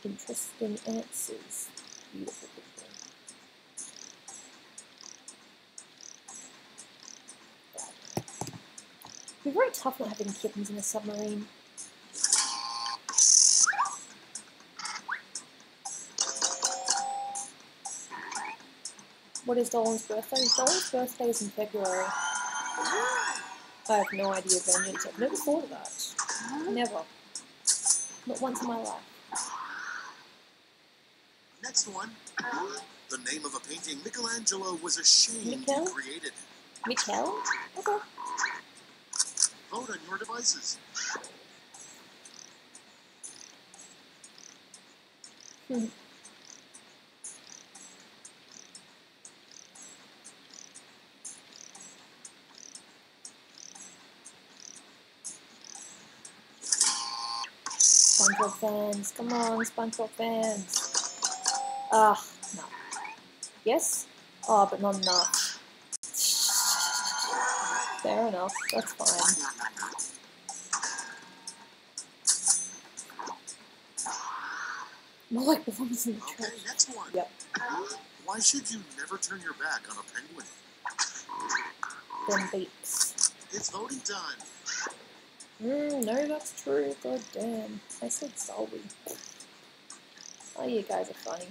Interesting answers. Beautiful people. It'd be very tough not having kittens in a submarine. What is Dolan's birthday? Dolan's birthday is in February. I have no idea, Vengeance. I've never thought of that. Never. Not once in my life. Next one. The name of a painting Michelangelo was ashamed he created. Michel? Okay. Vote on your devices. SpongeBob fans, come on, SpongeBob fans. No. Yes? Oh, but not enough. Fair enough, that's fine. More like belongs in the trash. Okay, next one. Yep. Why should you never turn your back on a penguin? Them beaks. It's voting time. No, that's true. God damn. I said Sully. Oh, you guys are funny.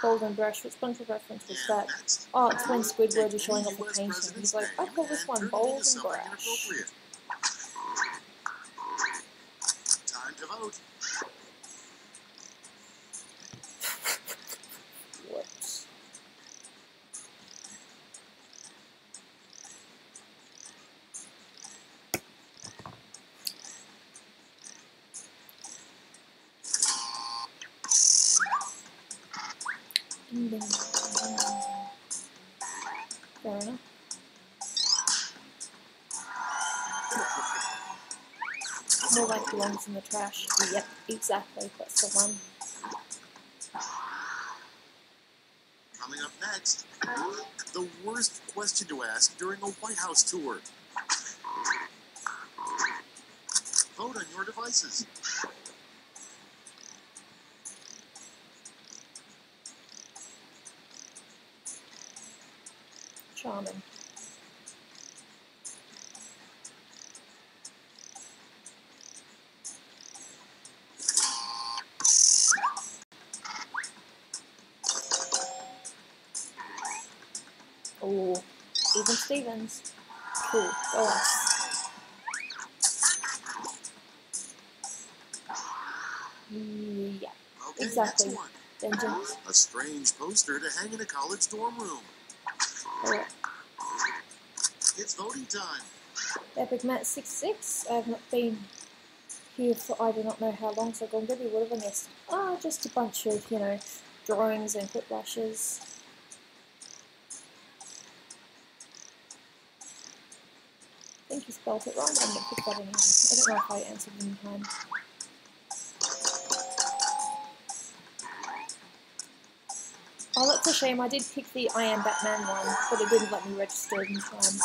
Golden Brush, which SpongeBob reference was that? Oh, it's when Squidward is showing off the painting. He's like, I call this one Bold and Brash. Time to vote. What? Fair enough. More like belongs in the trash. Yep, exactly. That's the one. Coming up next, the worst question to ask during a White House tour. Vote on your devices. Charming. Oh, even Stevens. Cool. Go us. Yeah. Okay, exactly. next one. Vengeance. A strange poster to hang in a college dorm room. Alright. It's voting time. Epic Matt 66. I have not been here for I do not know how long, so Gooby, what have I missed? Ah, just a bunch of, drawings and Quiplashes. I think you spelled it wrong, but I'm going to pick that anyway. I don't know if I answered in time. Oh, that's a shame. I did pick the I Am Batman one, but it didn't let me register it in time.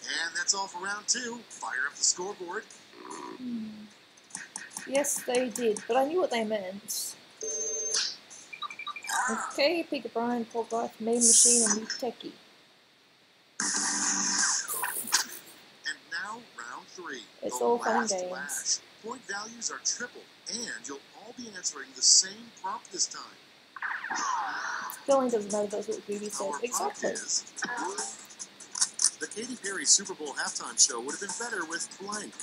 And that's all for round 2. Fire up the scoreboard. Yes, they did, but I knew what they meant. Okay, Peter Brian, Paul Guy, Mean Machine, and New Techie. And now, round 3. It's the all fun and last games. Lash. Point values are triple, and you'll all be answering the same prompt this time. Spelling doesn't matter, that's what Gooby said. Our Exactly. prompt is, the Katy Perry Super Bowl halftime show would have been better with blank.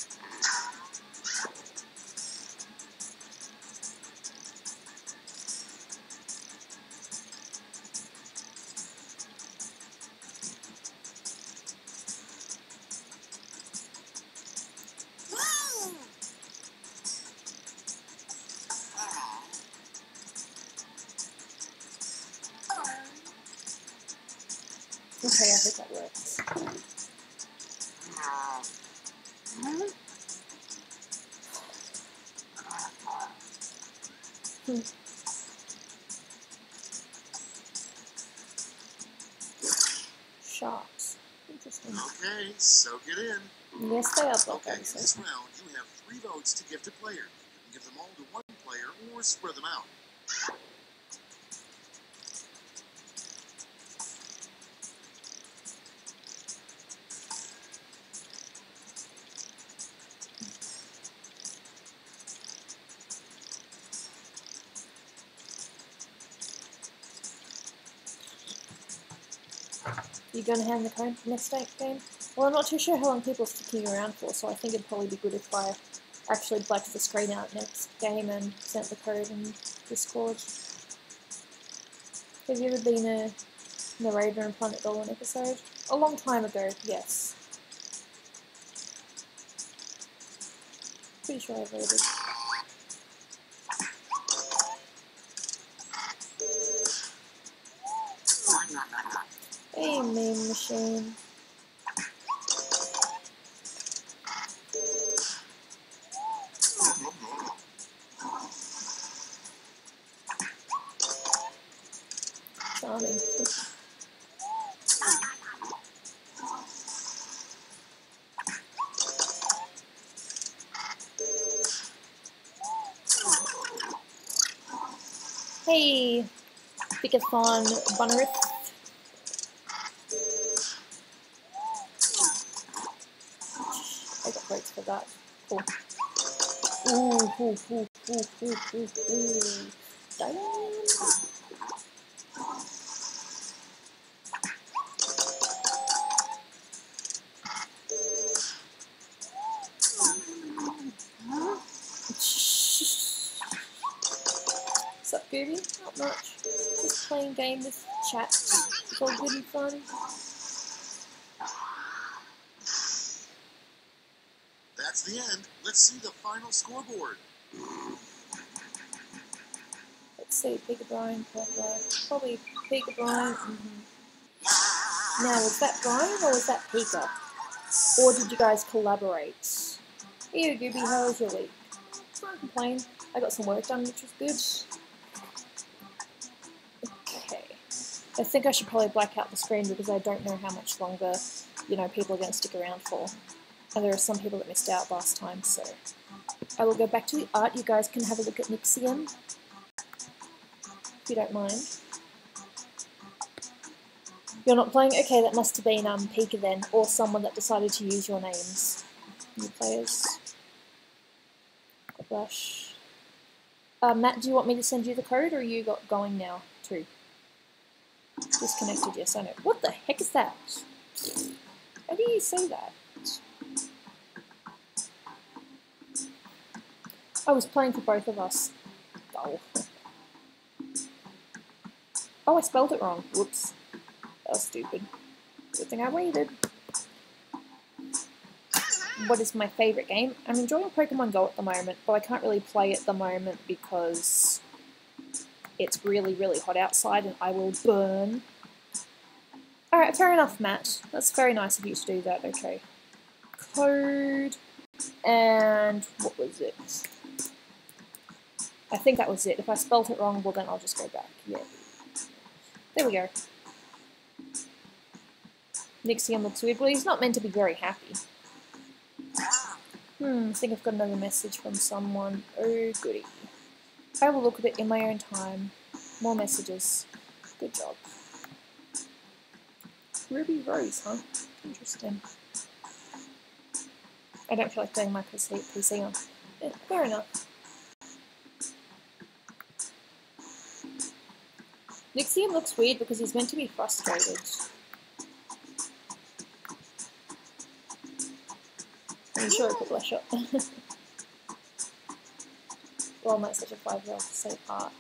Okay, I hope that works. Sharks. Interesting. Okay, soak it in. Yes, they are block Okay, in dinosaurs. this round, you have 3 votes to give to players. You can give them all to one player or spread them out. You gonna hand the code for next game? Well, I'm not too sure how long people are sticking around for, so I think it'd probably be good if I actually blacked the screen out next game and sent the code in Discord. Have you ever been a narrator in Planet Dolan episode? A long time ago, yes. Pretty sure I voted. Hey, meme machine. Charming. Hey, Bickathon Bunnerith. I got votes for that. Cool. Ooh. Damn. What's up, Gooby? Not much. Just playing game with chat. It's all good and fun. That's the end. Let's see the final scoreboard. Let's see, Pika Brian, probably Pika Brian. Now, was that Brian or was that Pika? Or did you guys collaborate? Here, Gooby, how was your week? Can't complain. I got some work done, which was good. Okay. I think I should probably black out the screen because I don't know how much longer, people are going to stick around for. And there are some people that missed out last time, so I will go back to the art. You guys can have a look at Nixium, if you don't mind. You're not playing? Okay, that must have been Pika then, or someone that decided to use your names. New players. Quiplash. Matt, do you want me to send you the code, or are you going now too? Disconnected, yes, I know. What the heck is that? How do you say that? I was playing for both of us. Oh. Oh, I spelled it wrong. Whoops. That was stupid. Good thing I waited. What is my favourite game? I'm enjoying Pokemon Go at the moment, but I can't really play at the moment because it's really, really hot outside and I will burn. Alright, fair enough, Matt. That's very nice of you to do that. Okay. Code. And what was it? I think that was it. If I spelt it wrong, well then I'll just go back. Yeah. There we go. Nixium looks weird. Well, he's not meant to be very happy. I think I've got another message from someone. Oh, goody. I will look at it in my own time. More messages. Good job. Ruby Rose, huh? Interesting. I don't feel like doing my PC on. Yeah, fair enough. Nixium looks weird because he's meant to be frustrated. I'm sure I could blush up. Well, I'm not such a 5-year-old to say part.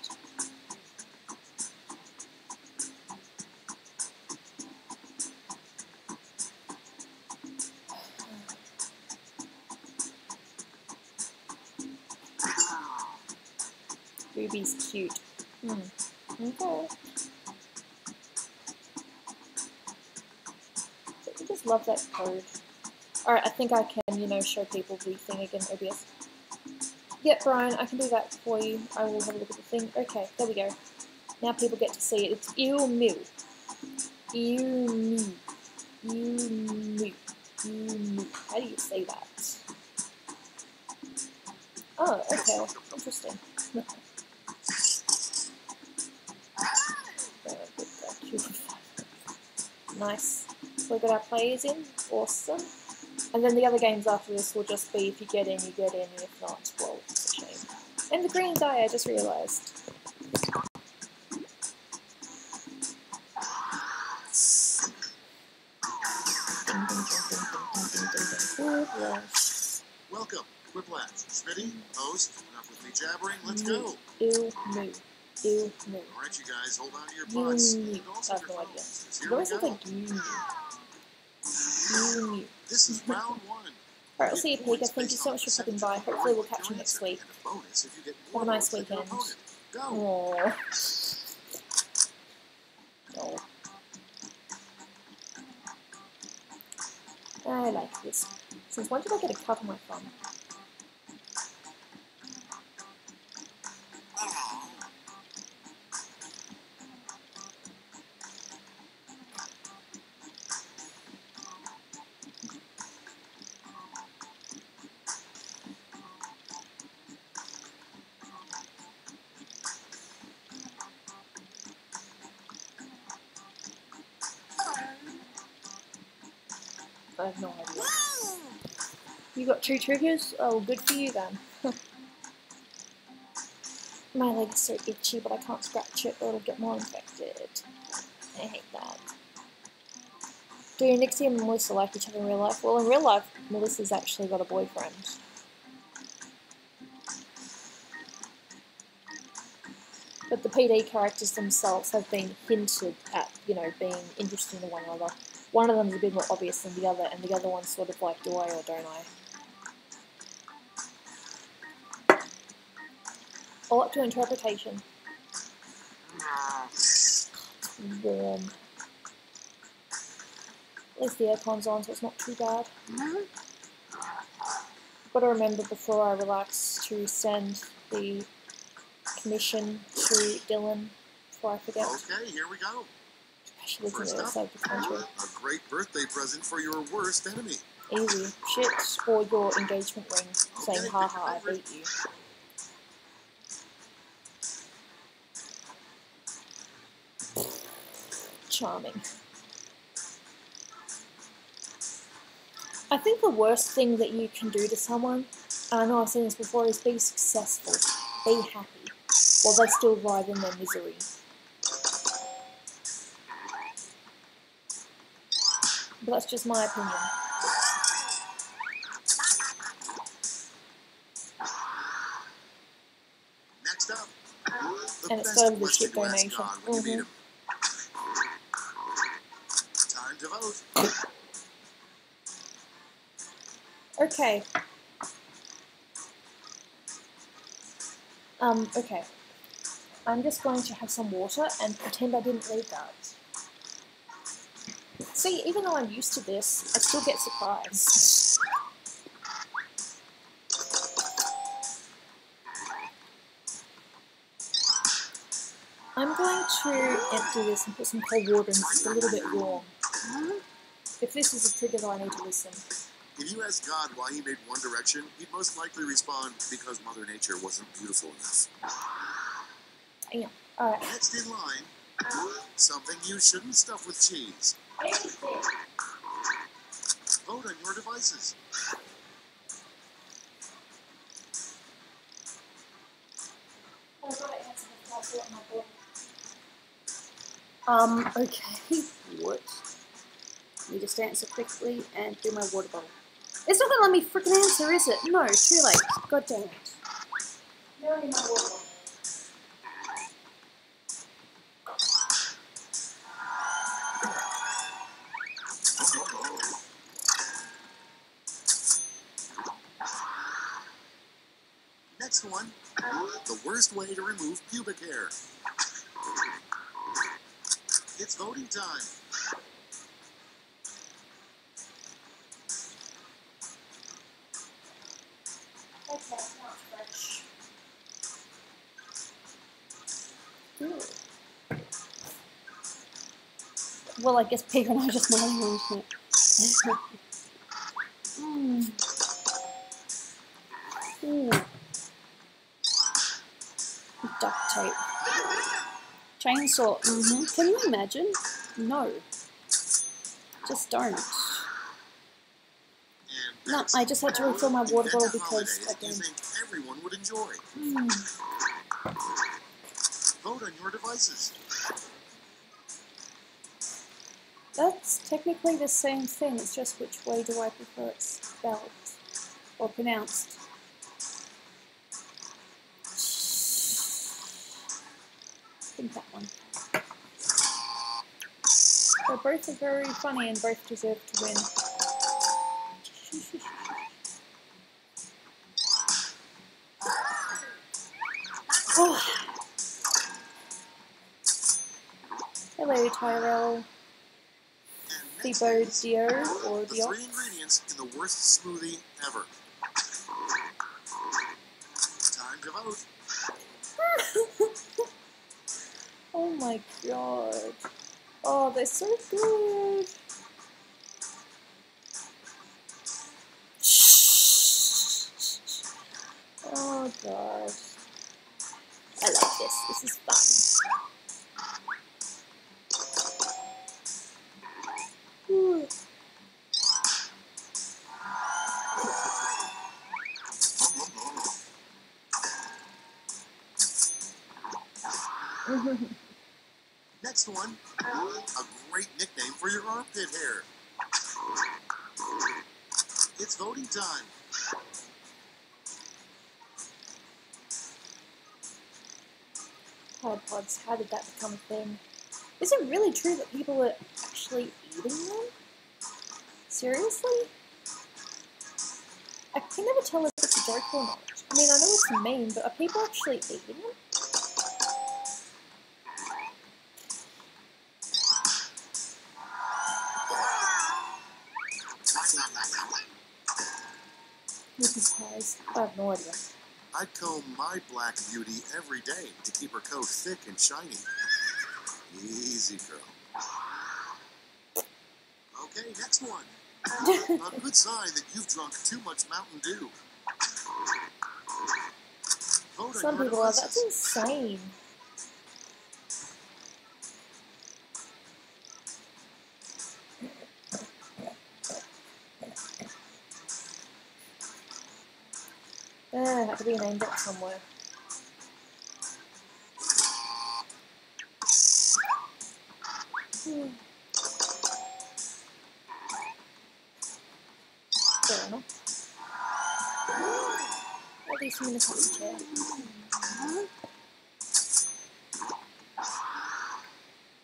Ruby's cute. Okay. just love that code. Alright, I think I can, you know, show people the thing again, OBS. Yep, Brian, I can do that for you. I will have a look at the thing. Okay, there we go. Now people get to see it. It's ew-mew. Ew-mew. Ew-mew. Ew-mew. How do you say that? Oh, okay. Interesting. Nice. So we got our players in. Awesome. And then the other games after this will just be if you get in, you get in, and if not, well, it's a shame. And the green die, I just realised. Welcome, Quiplash. Smitty, host, enough with me jabbering, let's go. Ew, moo. Ew, moo. Alright, you guys, hold on to your butts. I have no idea. There was something you. This is round 1. Alright, I'll see you, Pika. Thank you so much for stopping by. Hopefully we'll catch you next week. Have a nice weekend. Aww. Oh. I like this. Since when did I get a cut on my thumb? I have no idea. You got 2 triggers? Oh, good for you then. My leg's so itchy, but I can't scratch it or it'll get more infected. I hate that. Do Nixie and Melissa like each other in real life? Well, in real life, Melissa's actually got a boyfriend. But the PD characters themselves have been hinted at, you know, being interesting to one another. One of them is a bit more obvious than the other, and the other one's sort of like, do I or don't I? All up to interpretation. It's warm. At least the aircon's on, so it's not too bad. Got to remember before I relax to send the commission to Dylan before I forget. Okay, here we go. She lives on the other side of the country. A great birthday present for your worst enemy. Easy. Shit, or your engagement ring saying, haha, I beat you. Charming. I think the worst thing that you can do to someone, and I know I've seen this before, is be successful. Be happy. While they still live in their misery. But that's just my opinion. Next up, And it's got the chip donation. Time to vote. Okay. Okay. I'm just going to have some water and pretend I didn't read that. See, even though I'm used to this, I still get surprised. I'm going to empty this and put some cold water in. It's a little bit warm. If this is a trigger, though, I need to listen. If you ask God why he made One Direction, he'd most likely respond, because Mother Nature wasn't beautiful enough. Yeah. Alright. Next in line, something you shouldn't stuff with cheese. Vote on your devices. Okay. What? Let me just answer quickly and do my water bottle. It's not gonna let me freaking answer, is it? No, too late. God damn it. No, in my water bottle. Next one, the worst way to remove pubic hair. It's voting time. Well, I guess Peter and I just might on it. Ooh. Duct tape. Chainsaw. Can you imagine? No. Just don't. No, I just had to refill my water bottle because you think everyone would enjoy. Vote on your devices. That's technically the same thing, it's just which way do I prefer it spelled or pronounced. I think that one. They both are very funny and both deserve to win. Oh. Hello, Tyrell. Thibaut Dio or The Dio. 3 ingredients in the worst smoothie ever. Time to vote. Oh my god. Oh, they're so good. Oh god. I love this. This is fun. Ooh. Next one, a great nickname for your armpit hair. It's voting time. Tide pods, how did that become a thing? Is it really true that people are actually eating them? Seriously? I can never tell if it's a joke or not. I mean, I know it's a meme, but are people actually eating them? Whippy pies. I have no idea. I'd comb my black beauty every day to keep her coat thick and shiny. Easy, girl. Okay, next one. A good sign that you've drunk too much Mountain Dew. Vote on Some your people are. devices. That's insane. There had to be an name drop somewhere. Fair enough. At least I'm in a happy chair.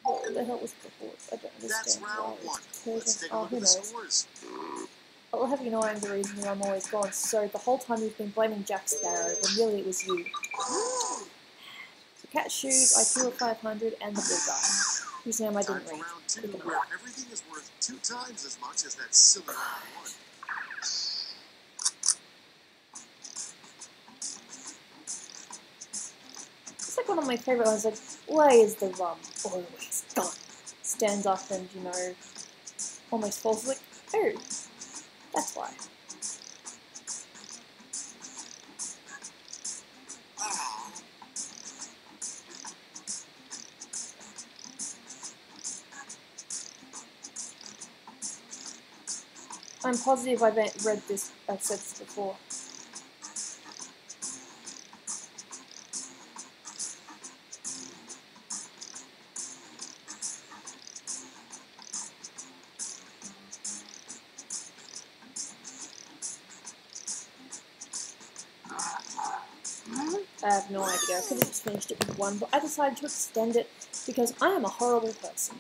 What the hell was the horse? I don't That's understand round why one. it's Let's Persian. take a Oh, look who at the knows? scores. I'll have you know I'm the reason that I'm always gone. So the whole time you've been blaming Jack Sparrow, when really it was you. The cat shoes, IQ of 500, and the blue guy, whose name I Time didn't for read. round two, Quick enough. where everything is worth 2 times as much as that silly round one. It's like one of my favourite ones, like, why is the rum always gone? Stands up and, you know, almost falls like, oh, that's why. I'm positive I've said this before. I have no idea. I could have just finished it with one, but I decided to extend it because I am a horrible person.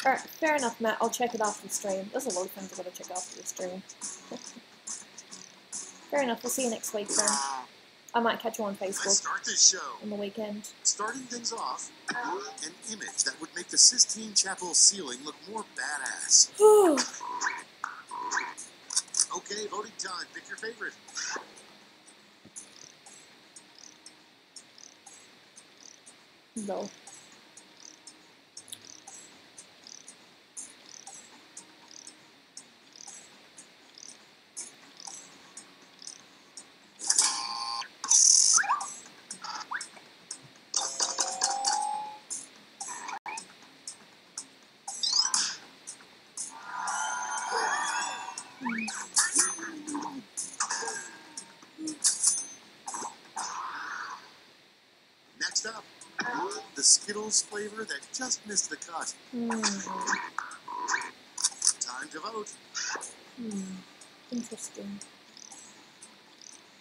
Alright, fair enough, Matt. I'll check it after the stream. There's a lot of things I've got to check after the stream. Fair enough. We'll see you next week then. I might catch you on Let's Facebook start this show. on the weekend. Starting things off, an image that would make the Sistine Chapel ceiling look more badass. Voting time. Pick your favorite. No. Next up, the Skittles flavor that just missed the cut. Time to vote. Interesting.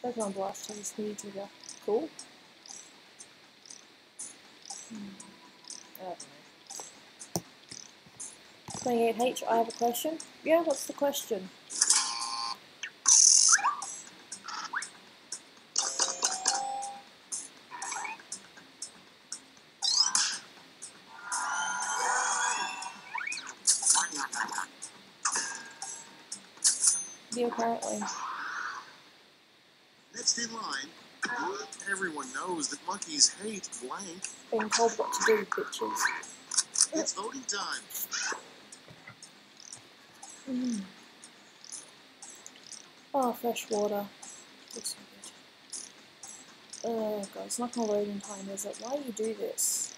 Pokemon Blast has speed trigger. Cool. I don't know. 28H, I have a question. Yeah, what's the question? Yeah, apparently. Next in line, everyone knows that monkeys hate blank. Being told what to do, bitches. It's voting time. Oh, fresh water. Looks so good. Oh god, it's not gonna load in time, is it? Why do you do this?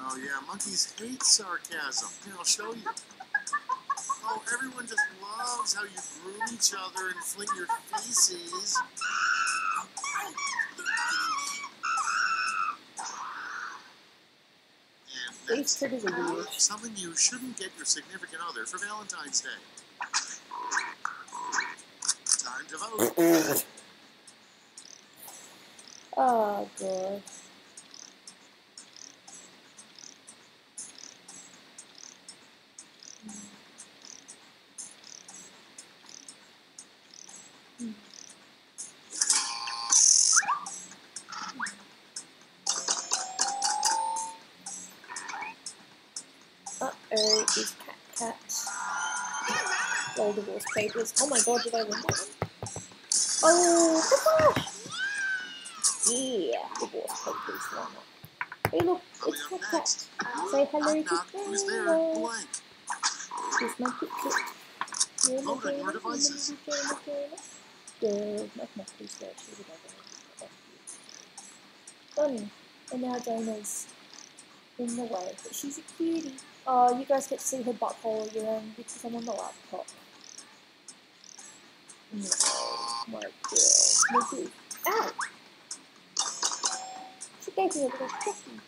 Oh yeah, monkeys hate sarcasm. Here, I'll show you. Oh, everyone just loves how you groom each other and fling your feces. And These next, triggers are weird. something you shouldn't get your significant other for Valentine's Day. Time to vote. Oh god. Uh-oh, these cats. All divorce papers. Oh my god, did I win that one? Oh, Quiplash! Yeah, divorce papers, why not? Hey look, Coming it's up Cat next. Say hello Knock to knock. Who's there? Taylor. Blank. Here's my Kit Kit. You're my Vote on your Taylor, devices. Good. Knock, please go. She's a Bunny. And now Dana's in the way, but she's a cutie. Oh, you guys get to see her butthole again because I'm on the laptop. No, my girl. My dude. Ow! She gave me a little cookie.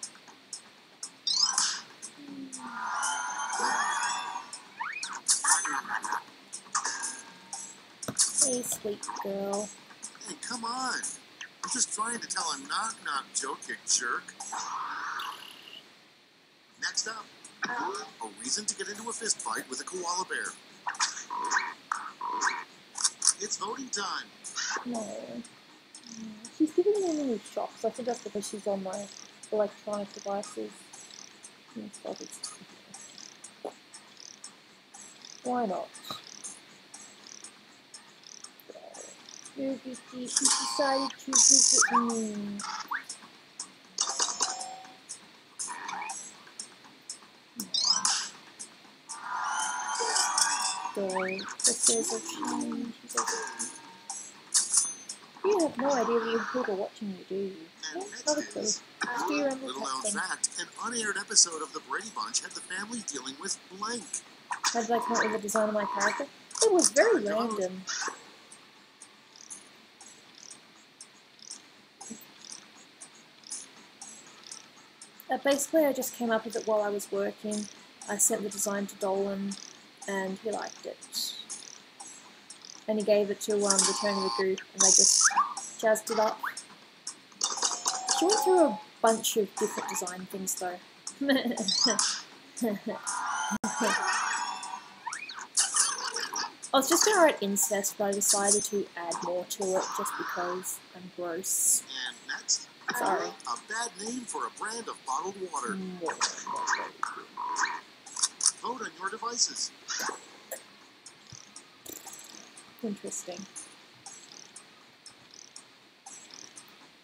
Hey, sweet girl. Hey, come on. I'm just trying to tell a knock-knock joke, you jerk. Next up, a reason to get into a fist fight with a koala bear. It's voting time. No. She's giving me many shocks. I think that's because she's on my electronic devices. And stuff. Why not? She decided to visit me. This is a shame. She's like, you have no idea what people are watching you, do you? And Yeah, next not a clue. is, Just do your own little known thing. fact, an unaired episode of The Brady Bunch had the family dealing with blank. How did I come up with the design of my character? It was very random. Basically, I just came up with it while I was working. I sent the design to Dolan, and he liked it. And he gave it to Return of the Group, and they just jazzed it up. She went through a bunch of different design things, though. I was just going to write incest, but I decided to add more to it just because I'm gross. And next, Sorry. a bad name for a brand of bottled water. Vote on your devices. Interesting.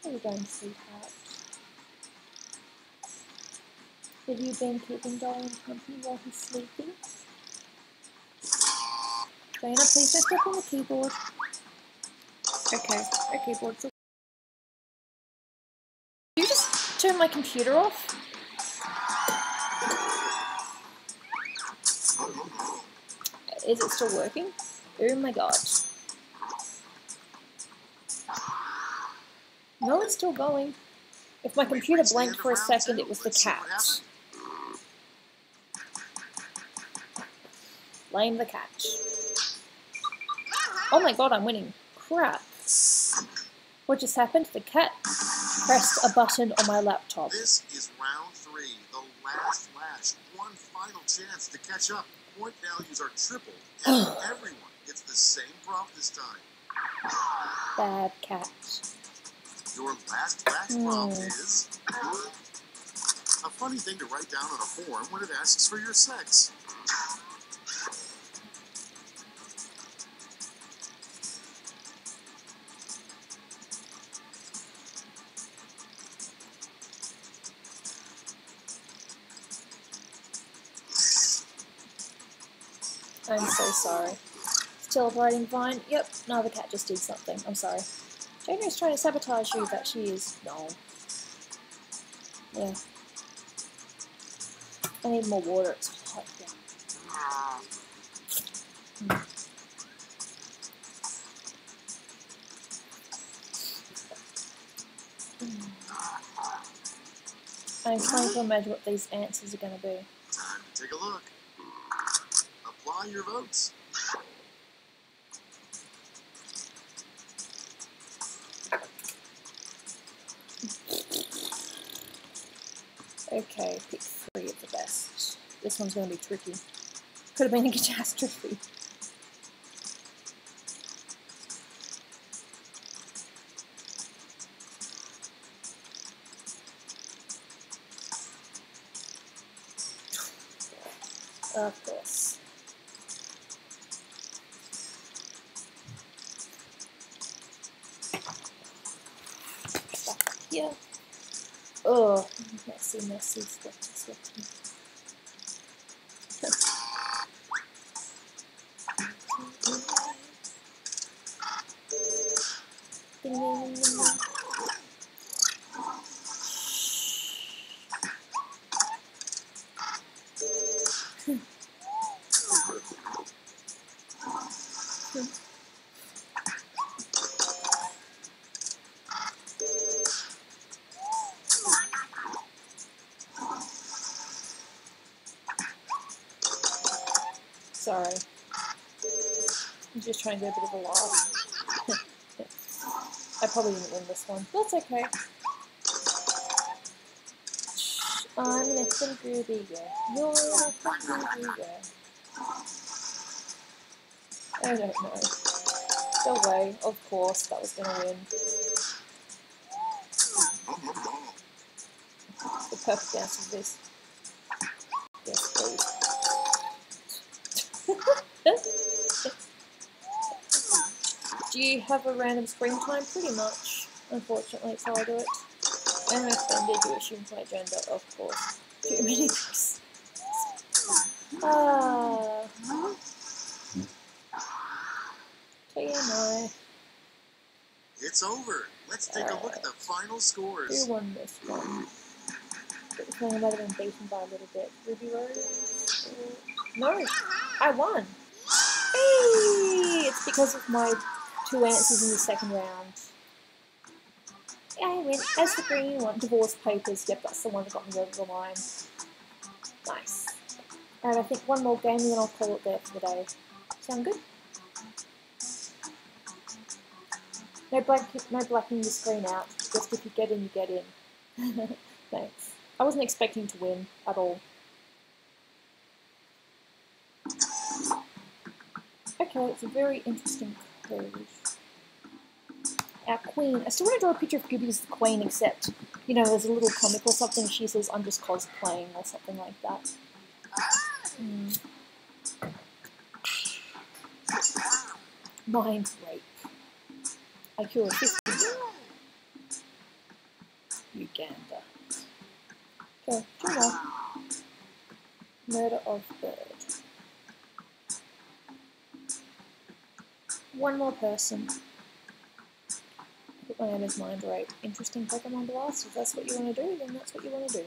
Where are you going, sweetheart? Have you been keeping Dolan company while he's sleeping? Diana, please don't step on the keyboard. Okay, keyboard. You just turn my computer off? Is it still working? Oh my god. No, it's still going. If my computer blanked for a second, it was the cat. Blame the cat. Oh my god, I'm winning. Crap. What just happened? The cat pressed a button on my laptop. This is round 3, the last lash. One final chance to catch up. Point values are tripled, and everyone gets the same prop this time. Bad cat. Your last lash prop is a funny thing to write down on a form when it asks for your sex. I'm so sorry. Still riding Vine? Yep, no, the cat just did something. I'm sorry. January's trying to sabotage you, but she is. No. Yeah. I need more water. It's hot. Yeah. I'm trying to imagine what these answers are going to be. Time to take a look. Apply your votes. Okay, pick 3 of the best. This one's going to be tricky. Could have been a catastrophe. Of course. Back here. Oh, messy, sweaty. Ding, ding, ding, ding. Sorry. I'm just trying to do a bit of a laugh. I probably didn't win this one. That's okay. I'm an effing Gooby, yeah. You're an effing Gooby, yeah. I don't know. No way, of course, that was gonna win. The perfect answer to this. Yes, please. Do you have a random screen time? Pretty much. Unfortunately, it's how I do it. I'm offended you assumed my gender, of course. Too many things. TMI. It's over. Let's take a look at the final scores. Who won this one? But the feeling might have been beaten by a little bit. Ruby Rose? No, I won. Hey! It's because of my 2 answers in the second round. Yeah, I win. As the green one, divorce papers. Yep, that's the one that got me over the line. Nice. Alright, I think one more game and then I'll call it there for the day. Sound good? No blacking the screen out. Just if you get in, you get in. Thanks. I wasn't expecting to win at all. Okay, it's a very interesting code. Our queen. I still want to draw a picture of Gooby as the queen, except, you know, there's a little comic or something. She says, I'm just cosplaying or something like that. Mind rape. IQ of 50. Uganda. Okay, 2 more. Murder of bird. 1 more person. Put my name as mind rape. Interesting Pokemon Blast. If that's what you want to do, then that's what you want to do.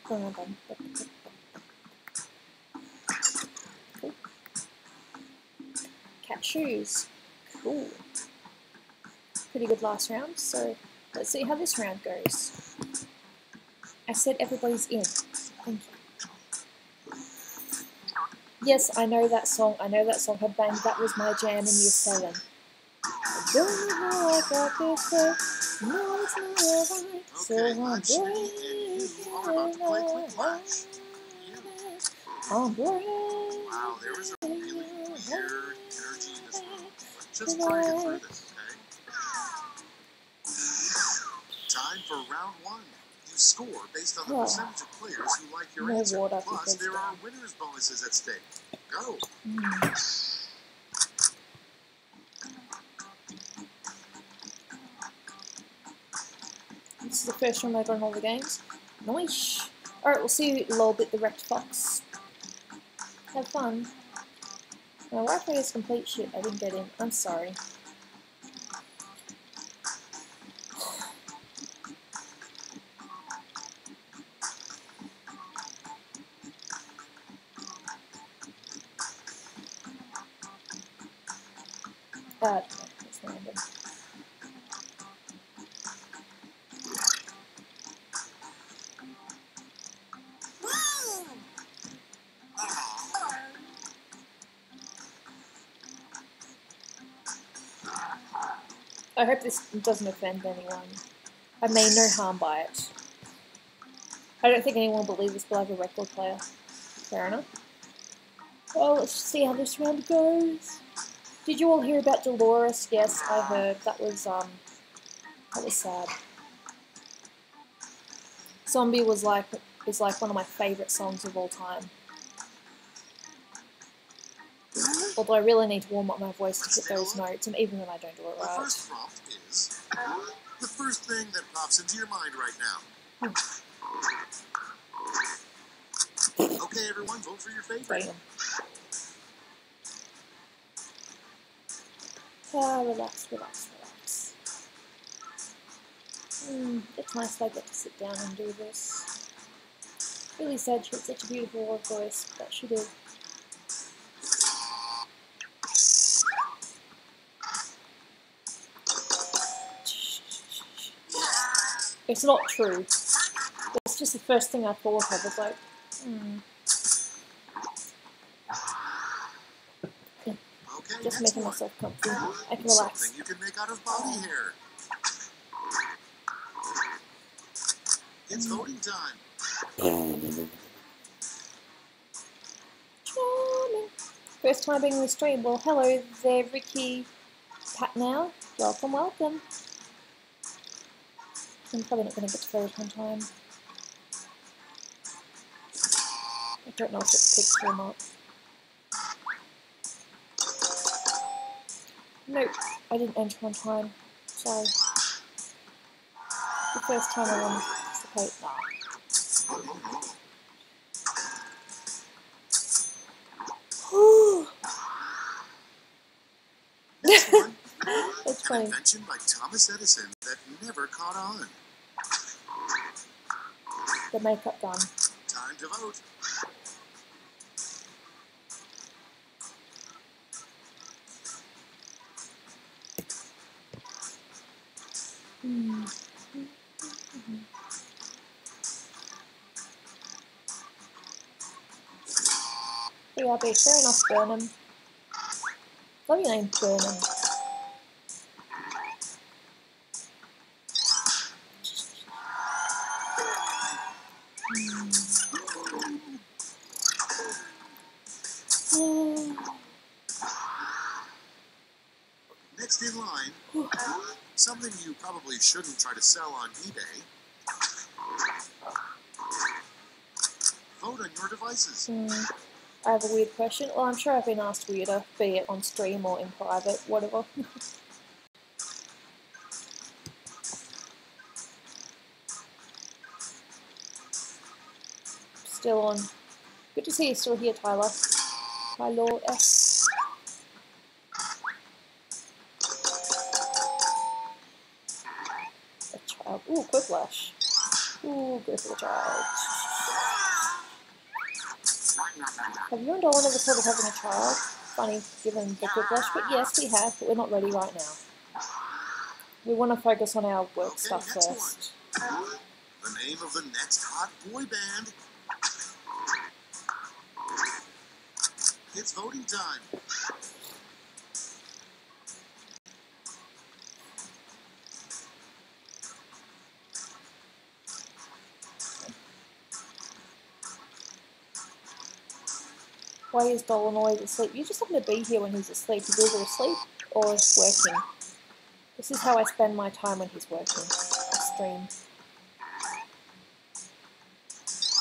Cool. Cat shoes. Cool. Pretty good last round, so let's see how this round goes. I said everybody's in. Thank you. Yes, I know that song. I know that song. Her bang, that was my jam in year 7. I don't know how I got this way. No, it's not right. So Okay, I'm Munchie, and you are about to play Quiplash. I'm Wow, there was a really weird energy in this room. Let's just try to get through this, okay? Time for round 1. You score based on the percentage of players who like your more answer. water Plus, because there are winners' bonuses at stake. Go! This is the first round I got in all the games. Nice! Alright, we'll see you lol bit the wrecked fox. Have fun. My Wi-Fi is complete shit. I didn't get in. I'm sorry. That's random. I hope this doesn't offend anyone. I mean no harm by it. I don't think anyone will believe this, but I'm a record player. Fair enough. Well, let's see how this round goes. Did you all hear about Dolores? Yes, I heard. That was sad. Zombie is like one of my favourite songs of all time. Although I really need to warm up my voice to hit those notes, and even when I don't do it The right. first prompt is the first thing that pops into your mind right now. Okay, everyone, vote for your favorite. Relax. It's nice that I get to sit down and do this. Really sad she had such a beautiful voice, but she did. It's not true. It's just the first thing I thought of. Was like, Okay, just next making one. myself comfy. I can relax. Something you can make out of body hair. It's voting time. Charming. First time being on the stream. Well, hello there, Ricky. Pat now. Welcome. I'm probably not going to get to vote on time. I don't know if it picks or not. Nope, I didn't enter on time. Sorry. The first time I wanted to participate. Next one. That's An funny. invention by Thomas Edison that never caught on. The makeup gun. Time to vote. BRB, fair enough, Burnham. Love your name, Burnham. Something you probably shouldn't try to sell on eBay. Vote on your devices. I have a weird question. Well, I'm sure I've been asked weirder, be it on stream or in private, whatever. Still on. Good to see you still here, Tyler. Tyler S. A child. Ooh, Quiplash. Ooh, go for the child. Have you and Dolan ever thought of having a child? Funny, given the Quiplash, but yes, we have, but we're not ready right now. We want to focus on our work stuff first. The name of the next hot boy band. It's voting time. Why is Dolan always asleep? You just happen to be here when he's asleep. He's either asleep or working. This is how I spend my time when he's working. I stream.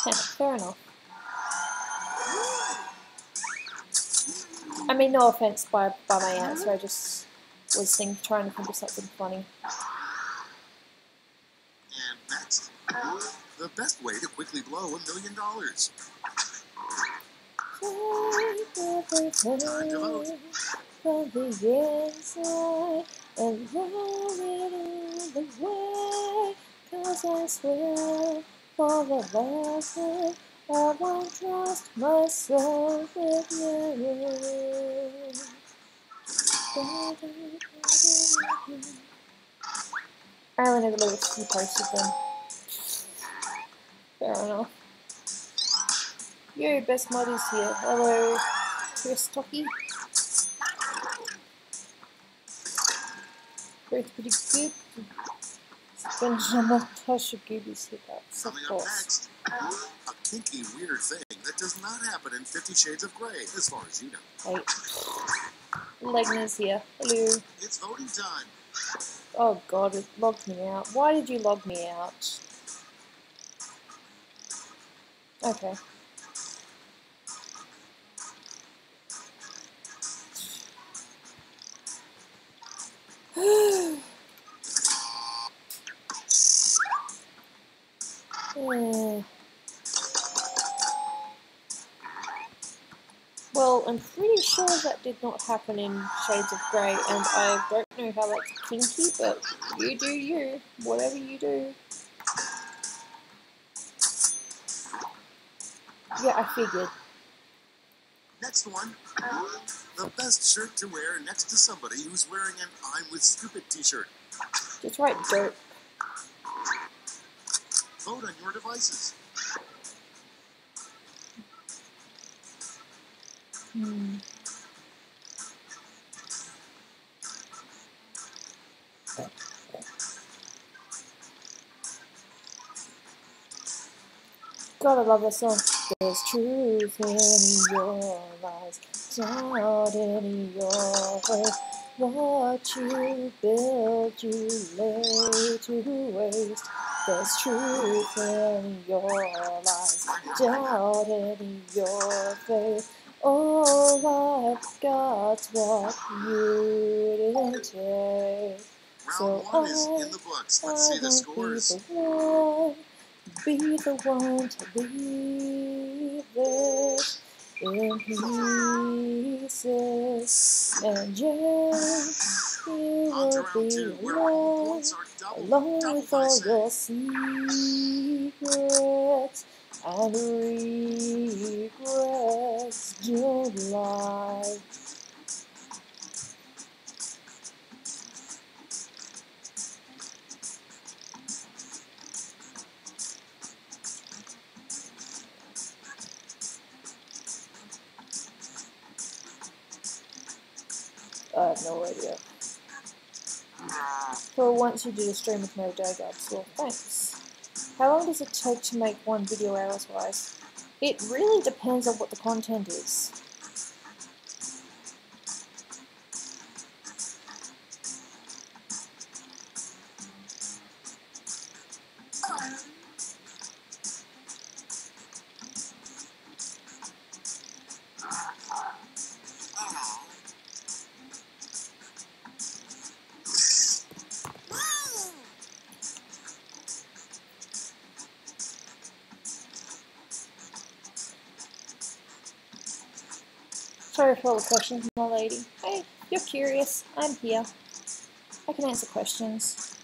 Yeah, fair enough. I mean, no offense by my answer. I just was trying to think of something funny. And next, the best way to quickly blow $1 million. Time to vote. From the inside and roll it all the way, 'cause I swear for the last time I won't trust myself with you. I only know the lyrics you posted them. Fair enough. Yo, best mod is here. Hello, Chris Tocky. Both pretty good. Suspension on Natasha Gooby's hiccups, of Coming up course. next, a kinky, weird thing that does not happen in 50 Shades of Grey, as far as you know. Hey. Legner's here. Hello. It's voting time. Oh god, it logged me out. Why did you log me out? Okay. Well, I'm pretty sure that did not happen in Shades of Grey, and I don't know how that's kinky, but you do you. Whatever you do. Yeah, I figured. Next one, the best shirt to wear next to somebody who's wearing an I'm with Stupid t-shirt. Just write dirt. Vote on your devices. Gotta love that song. There's truth in your eyes, doubt in your head. What you build, you lay to waste. There's truth in your eyes, doubt in your faith. All I've got's what you didn't take. Round one is in the books. Let's see the scores. Be the one to leave this in pieces, and just you On to will round be two, where all alone, points are double alone with I all say. your secrets and regrets. Don't lie. I have no idea. For once you did a stream with no J-Gubs, well thanks. How long does it take to make one video hours-wise? It really depends on what the content is. Sorry for all the questions, my lady. Hey, you're curious. I'm here. I can answer questions.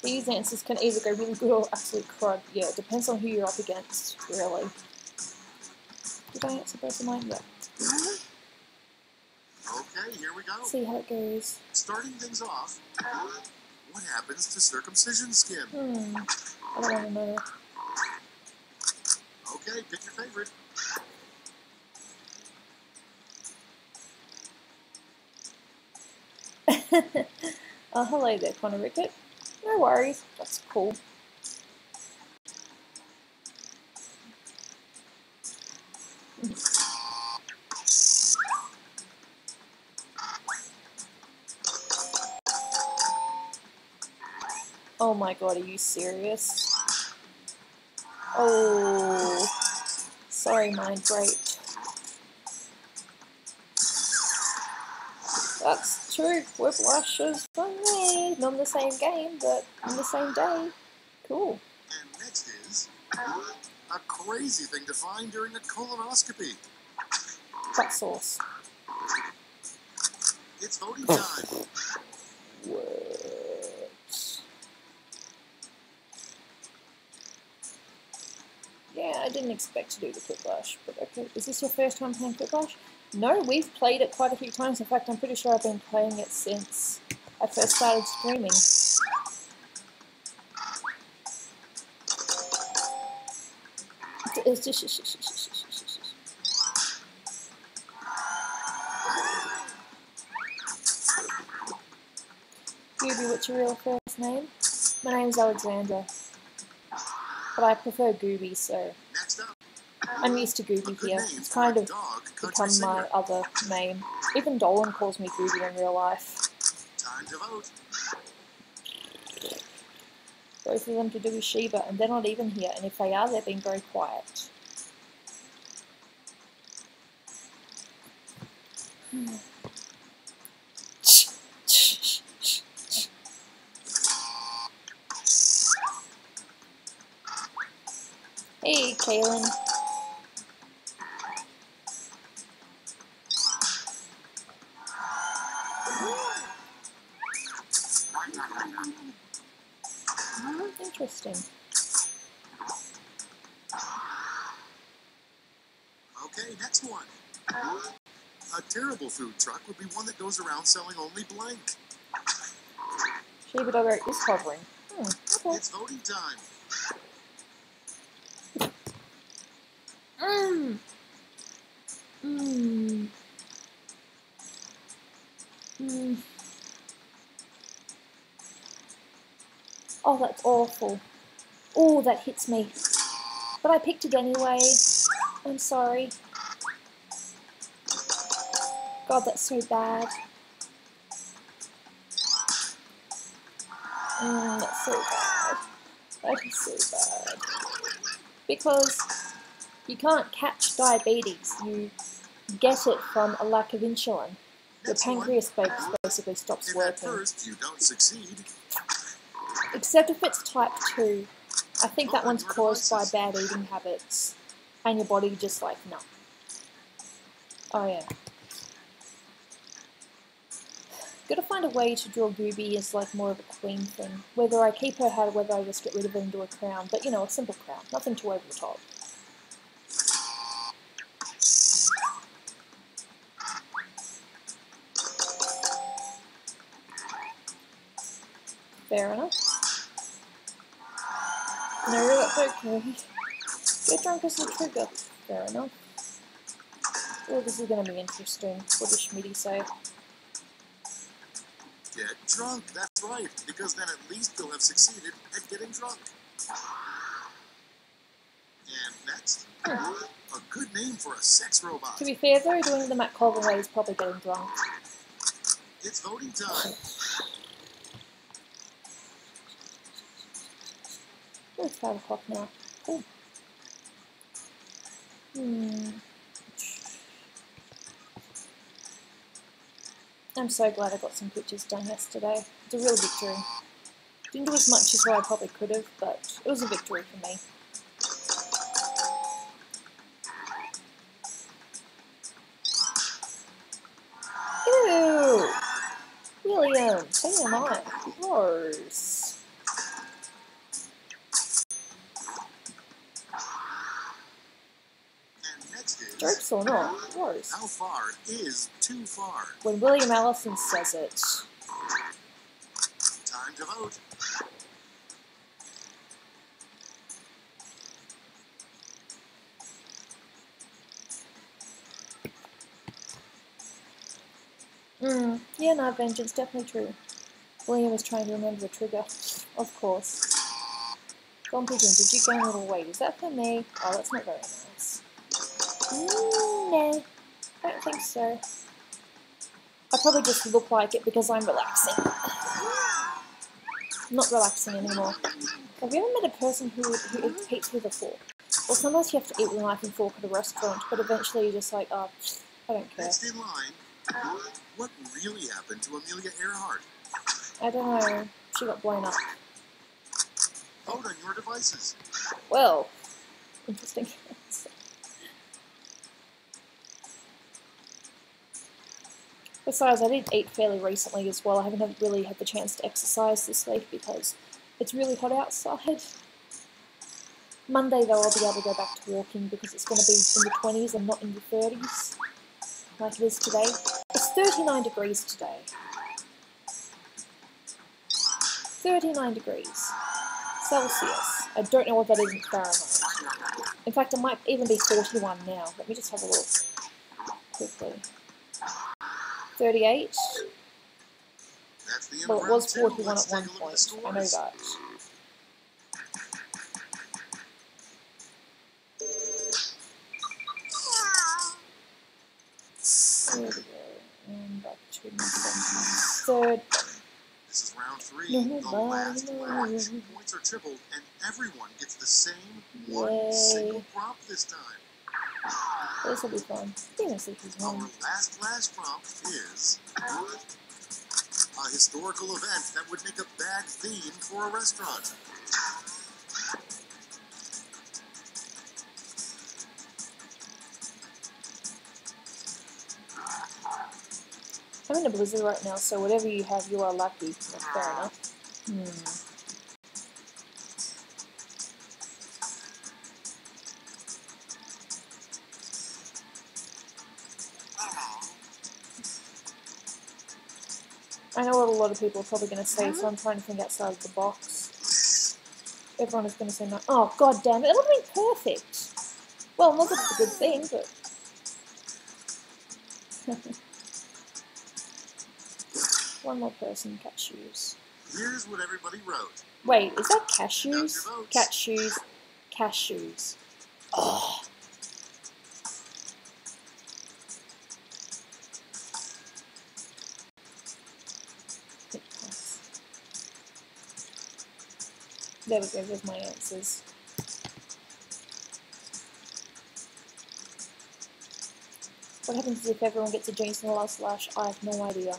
These answers can either go really good or absolute crud. Yeah, it depends on who you're up against, really. Did I answer both of mine? Yeah. Okay, here we go. See how it goes. Starting things off, what happens to circumcision skin? I don't want to know. Okay, pick your favorite. Oh, hello there, Connor Rickett. No worries, that's cool. Oh my god, are you serious? Oh, sorry, mind break. That's true. Quiplash is funny. Not in the same game, but in the same day. Cool. And next is a crazy thing to find during a colonoscopy. Butt sauce. It's voting time. What? Yeah, I didn't expect to do the Quiplash, but okay. Is this your first time playing Quiplash? No, we've played it quite a few times. In fact, I'm pretty sure I've been playing it since I first started streaming. It's just... Gooby, what's your real first name? My name's Alexandra. But I prefer Gooby, so... Next up, I'm used to Gooby here. It's kind of become my other name. Even Dolan calls me Gooby in real life. Time to vote. Both of them to do with Sheba, and they're not even here, and if they are, they're being very quiet. Hey, Kaylin. Interesting. Okay, next one. A terrible food truck would be one that goes around selling only blank. Sheba Doggo is hovering. Okay. It's voting time. Oh, that's awful. Oh, that hits me. But I picked it anyway. I'm sorry. God, that's so bad. That's so bad. That is so bad. Because you can't catch diabetes. You get it from a lack of insulin. Your pancreas basically stops working. At first, you don't succeed. Except if it's type 2. I think that one's caused by bad eating habits. And your body just like, no. Oh yeah. Gotta find a way to draw Gooby as like more of a queen thing. Whether I keep her head, whether I just get rid of her and do a crown. But you know, a simple crown. Nothing too over the top. Fair enough. No, that's okay. Get drunk as a trigger. Fair enough. Oh, this is going to be interesting. What does Schmitty say? Get drunk, that's right, because then at least you'll have succeeded at getting drunk. And next, a good name for a sex robot. To be fair though, doing the Matt Colvin way is probably getting drunk. It's voting time. Oh, it's 5 o'clock now. Cool. I'm so glad I got some pictures done yesterday. It's a real victory. Didn't do as much as what I probably could have, but it was a victory for me. Damn, on. Gross. And next is, Jokes or not, gross. how far is too far? When William Allison says it. Time to vote. Yeah, no, vengeance, definitely true. William is trying to remember the trigger. Of course. Gone Pigeon, did you gain a little weight? Is that for me? Oh, that's not very nice. No, I don't think so. I probably just look like it because I'm relaxing. Not relaxing anymore. Have you ever met a person who eats pizza with a fork? Well, sometimes you have to eat with a knife and fork at a restaurant, but eventually you're just like, oh, I don't care. Next in line, what really happened to Amelia Earhart? I don't know. She got blown up. Vote on your devices. Well, interesting. Besides, I did eat fairly recently as well. I haven't really had the chance to exercise this week because it's really hot outside. Monday, though, I'll be able to go back to walking because it's going to be in the 20s and not in the 30s, like it is today. It's 39 degrees today. 39 degrees Celsius. I don't know what that is in Fahrenheit. In fact, it might even be 41 now. Let me just have a look quickly. 38. That's the Well, it was 41 Let's at one take a look point. the I know scores. that. There we go. And back to the third. This is round 3, the last round. Points are tripled, and everyone gets the same one Yay. single prompt this time. This will be fun. Yes, this is Our fun. last prompt is a historical event that would make a bad theme for a restaurant. I'm in a blizzard right now, so whatever you have, you are lucky. That's fair enough. I know what a lot of people are probably going to say, so I'm trying to think outside of the box. Everyone is going to say no. Oh, god damn it. It would have been perfect. Well, not that it's a good thing, but... One more person, cashews. Here's what everybody wrote. Wait, is that Count cashews? your votes. Cashews. Cashews. Oh. There we go, there's my answers. What happens if everyone gets a genius in the last slash? I have no idea.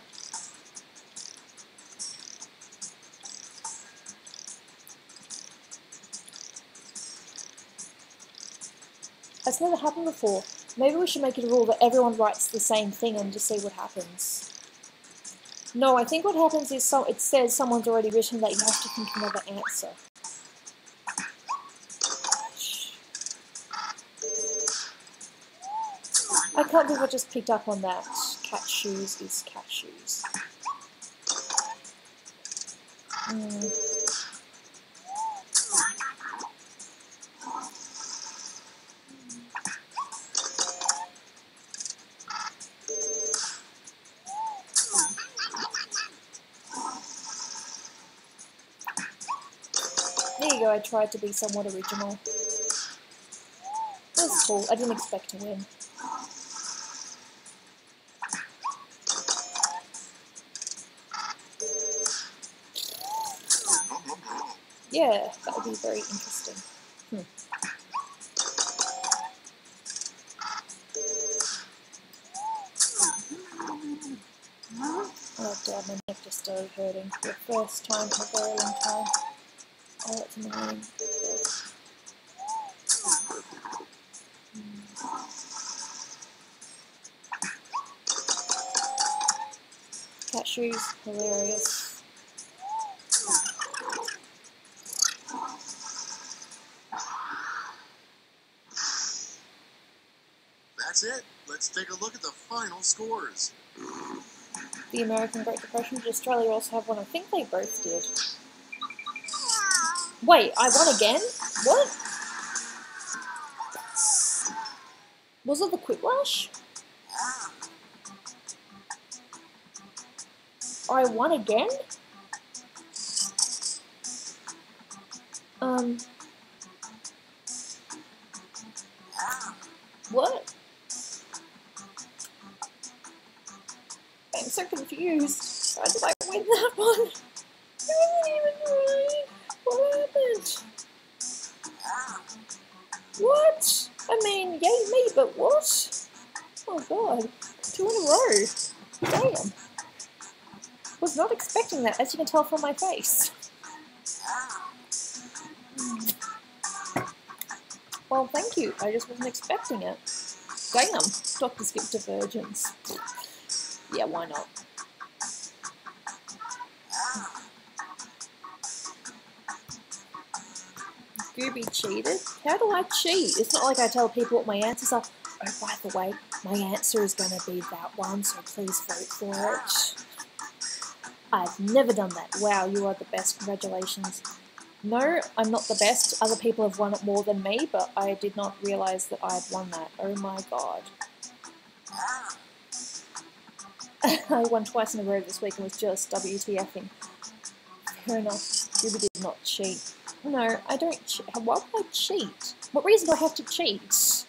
That's never happened before. Maybe we should make it a rule that everyone writes the same thing and just see what happens. No, I think what happens is it says someone's already written that you have to think of another answer. I can't believe I just picked up on that. Cat shoes is cat shoes. There you go, I tried to be somewhat original. That was cool, I didn't expect to win. Yeah, that would be very interesting. Oh damn, my neck just started hurting for the first time in a very long time. Oh, that's annoying. Cat shoes, hilarious. That's it. Let's take a look at the final scores. The American Great Depression. Did Australia also have one? I think they both did. Wait, I won again? What? Was it the Quiplash? I won again? What? I'm so confused. How did I win that one? It wasn't even right. What happened? What? I mean, yay me, but what? Oh god. 2 in a row. Damn. Was not expecting that, as you can tell from my face. Well, thank you. I just wasn't expecting it. Damn. Dr. Skip Divergence. Yeah, why not? Gooby cheated? How do I cheat? It's not like I tell people what my answers are. Oh, by the way, my answer is going to be that one, so please vote for it. I've never done that. Wow, you are the best. Congratulations. No, I'm not the best. Other people have won it more than me, but I did not realise that I'd won that. Oh my god. I won twice in a row this week and was just WTFing. Fair enough. Gooby did not cheat. No, I don't cheat. Why would I cheat? What reason do I have to cheat?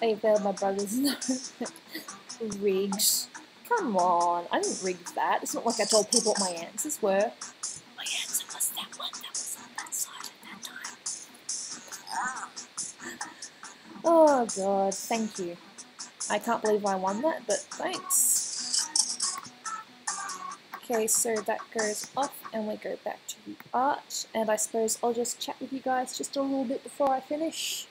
I failed my brothers. No. Rigged. Come on. I didn't rig that. It's not like I told people what my answers were. My answer was that one that was on that side at that time. Oh god, thank you. I can't believe I won that, but thanks. Okay, so that goes off and we go back to the art, and I suppose I'll just chat with you guys just a little bit before I finish.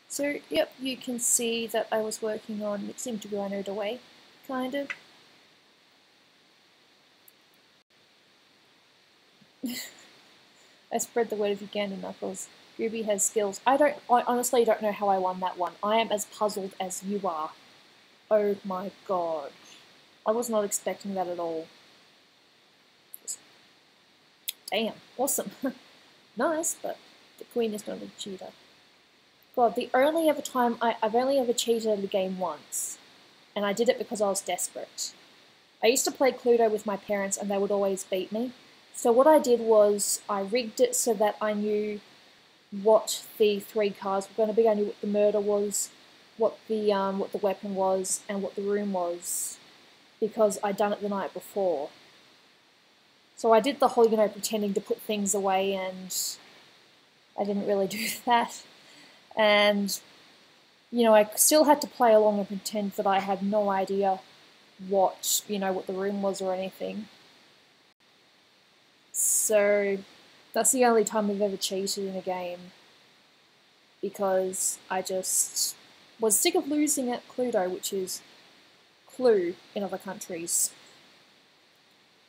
So, yep, you can see that I was working on It Seemed to Go Anode Away, kind of. I spread the word of Uganda Knuckles. Gooby has skills. I honestly don't know how I won that one. I am as puzzled as you are. Oh my god. I was not expecting that at all. Damn, awesome. Nice, but the queen is not a cheater. God, the only other time I've only ever cheated at a game once, and I did it because I was desperate. I used to play Cluedo with my parents and they would always beat me. So what I did was I rigged it so that I knew what the 3 cards were going to be. I knew what the murder was, what the weapon was, and what the room was, because I'd done it the night before. So I did the whole, pretending to put things away, and I didn't really do that. And, I still had to play along and pretend that I had no idea what the room was or anything. So that's the only time I've ever cheated in a game, because I just was sick of losing at Cluedo, which is Clue in other countries.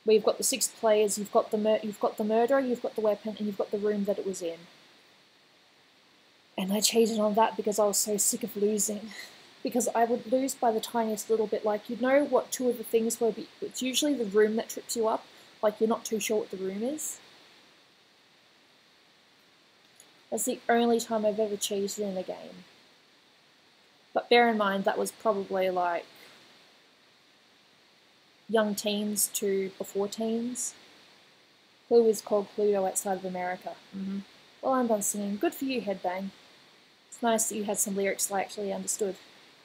Where you've got the 6 players, you've got the murderer, you've got the weapon, and you've got the room that it was in. And I cheated on that because I was so sick of losing. Because I would lose by the tiniest little bit. Like, you'd know what 2 of the things were, but it's usually the room that trips you up. Like, you're not too sure what the room is. That's the only time I've ever cheated in a game. But bear in mind, that was probably like young teens to before teens. Clue is called Cluedo outside of America. Well, I'm done singing. Good for you, Headbang. It's nice that you had some lyrics that I actually understood.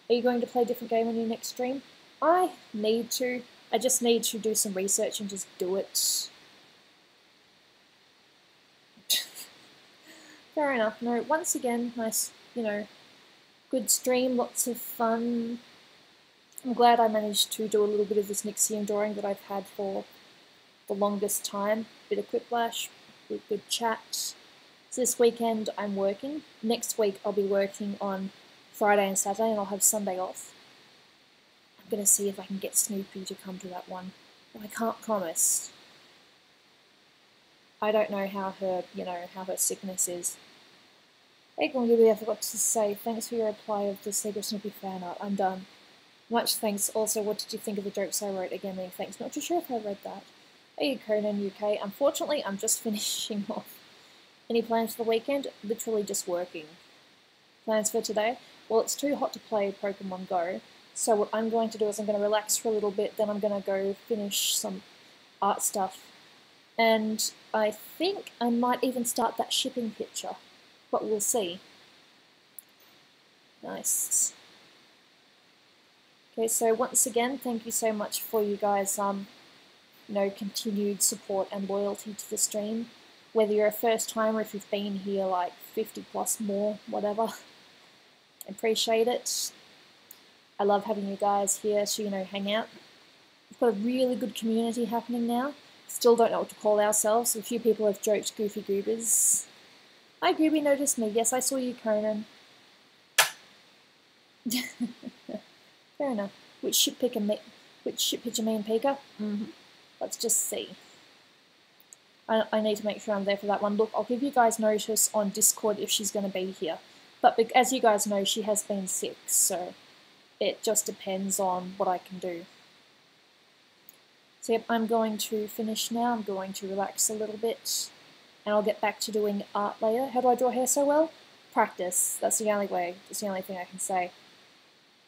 Are you going to play a different game on your next stream? I need to. I just need to do some research and just do it. Fair enough. No, once again, nice, good stream, lots of fun. I'm glad I managed to do a little bit of this Nixium drawing that I've had for the longest time. Bit of Quiplash, good chat. So this weekend I'm working. Next week I'll be working on Friday and Saturday, and I'll have Sunday off. I'm going to see if I can get Snoopy to come to that one. But I can't promise. I don't know how her, how her sickness is. Hey Gooby, I forgot to say, thanks for your reply of the Sega Snoopy fan art. I'm done. Much thanks. Also, what did you think of the jokes I wrote? Again, many thanks. Not too sure if I read that. Hey Conan UK, unfortunately I'm just finishing off. Any plans for the weekend? Literally just working. Plans for today? Well, it's too hot to play Pokemon Go, so what I'm going to do is I'm going to relax for a little bit, then I'm going to go finish some art stuff. And I think I might even start that shipping picture, but we'll see. Nice. Okay, so once again, thank you so much for you guys, continued support and loyalty to the stream. Whether you're a first timer, if you've been here like 50 plus more, whatever. Appreciate it. I love having you guys here to, hang out. We've got a really good community happening now. Still don't know what to call ourselves. A few people have joked Goofy Goobers. Hi Gooby, noticed me. Yes, I saw you, Conan. Fair enough. Which ship picture me and Pika? Let's just see. I need to make sure I'm there for that one. Look, I'll give you guys notice on Discord if she's going to be here. But as you guys know, she has been sick, so it just depends on what I can do. So yep, I'm going to finish now. I'm going to relax a little bit, and I'll get back to doing art later. How do I draw hair so well? Practice. That's the only way. That's the only thing I can say.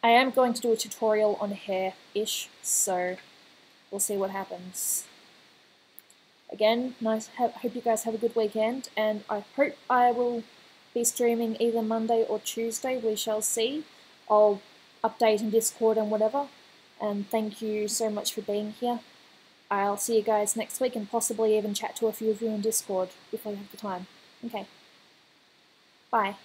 I am going to do a tutorial on hair-ish, so we'll see what happens. Again, nice. Hope you guys have a good weekend, and I hope I will be streaming either Monday or Tuesday. We shall see. I'll update in Discord and whatever. And thank you so much for being here. I'll see you guys next week and possibly even chat to a few of you in Discord if I have the time. Okay. Bye.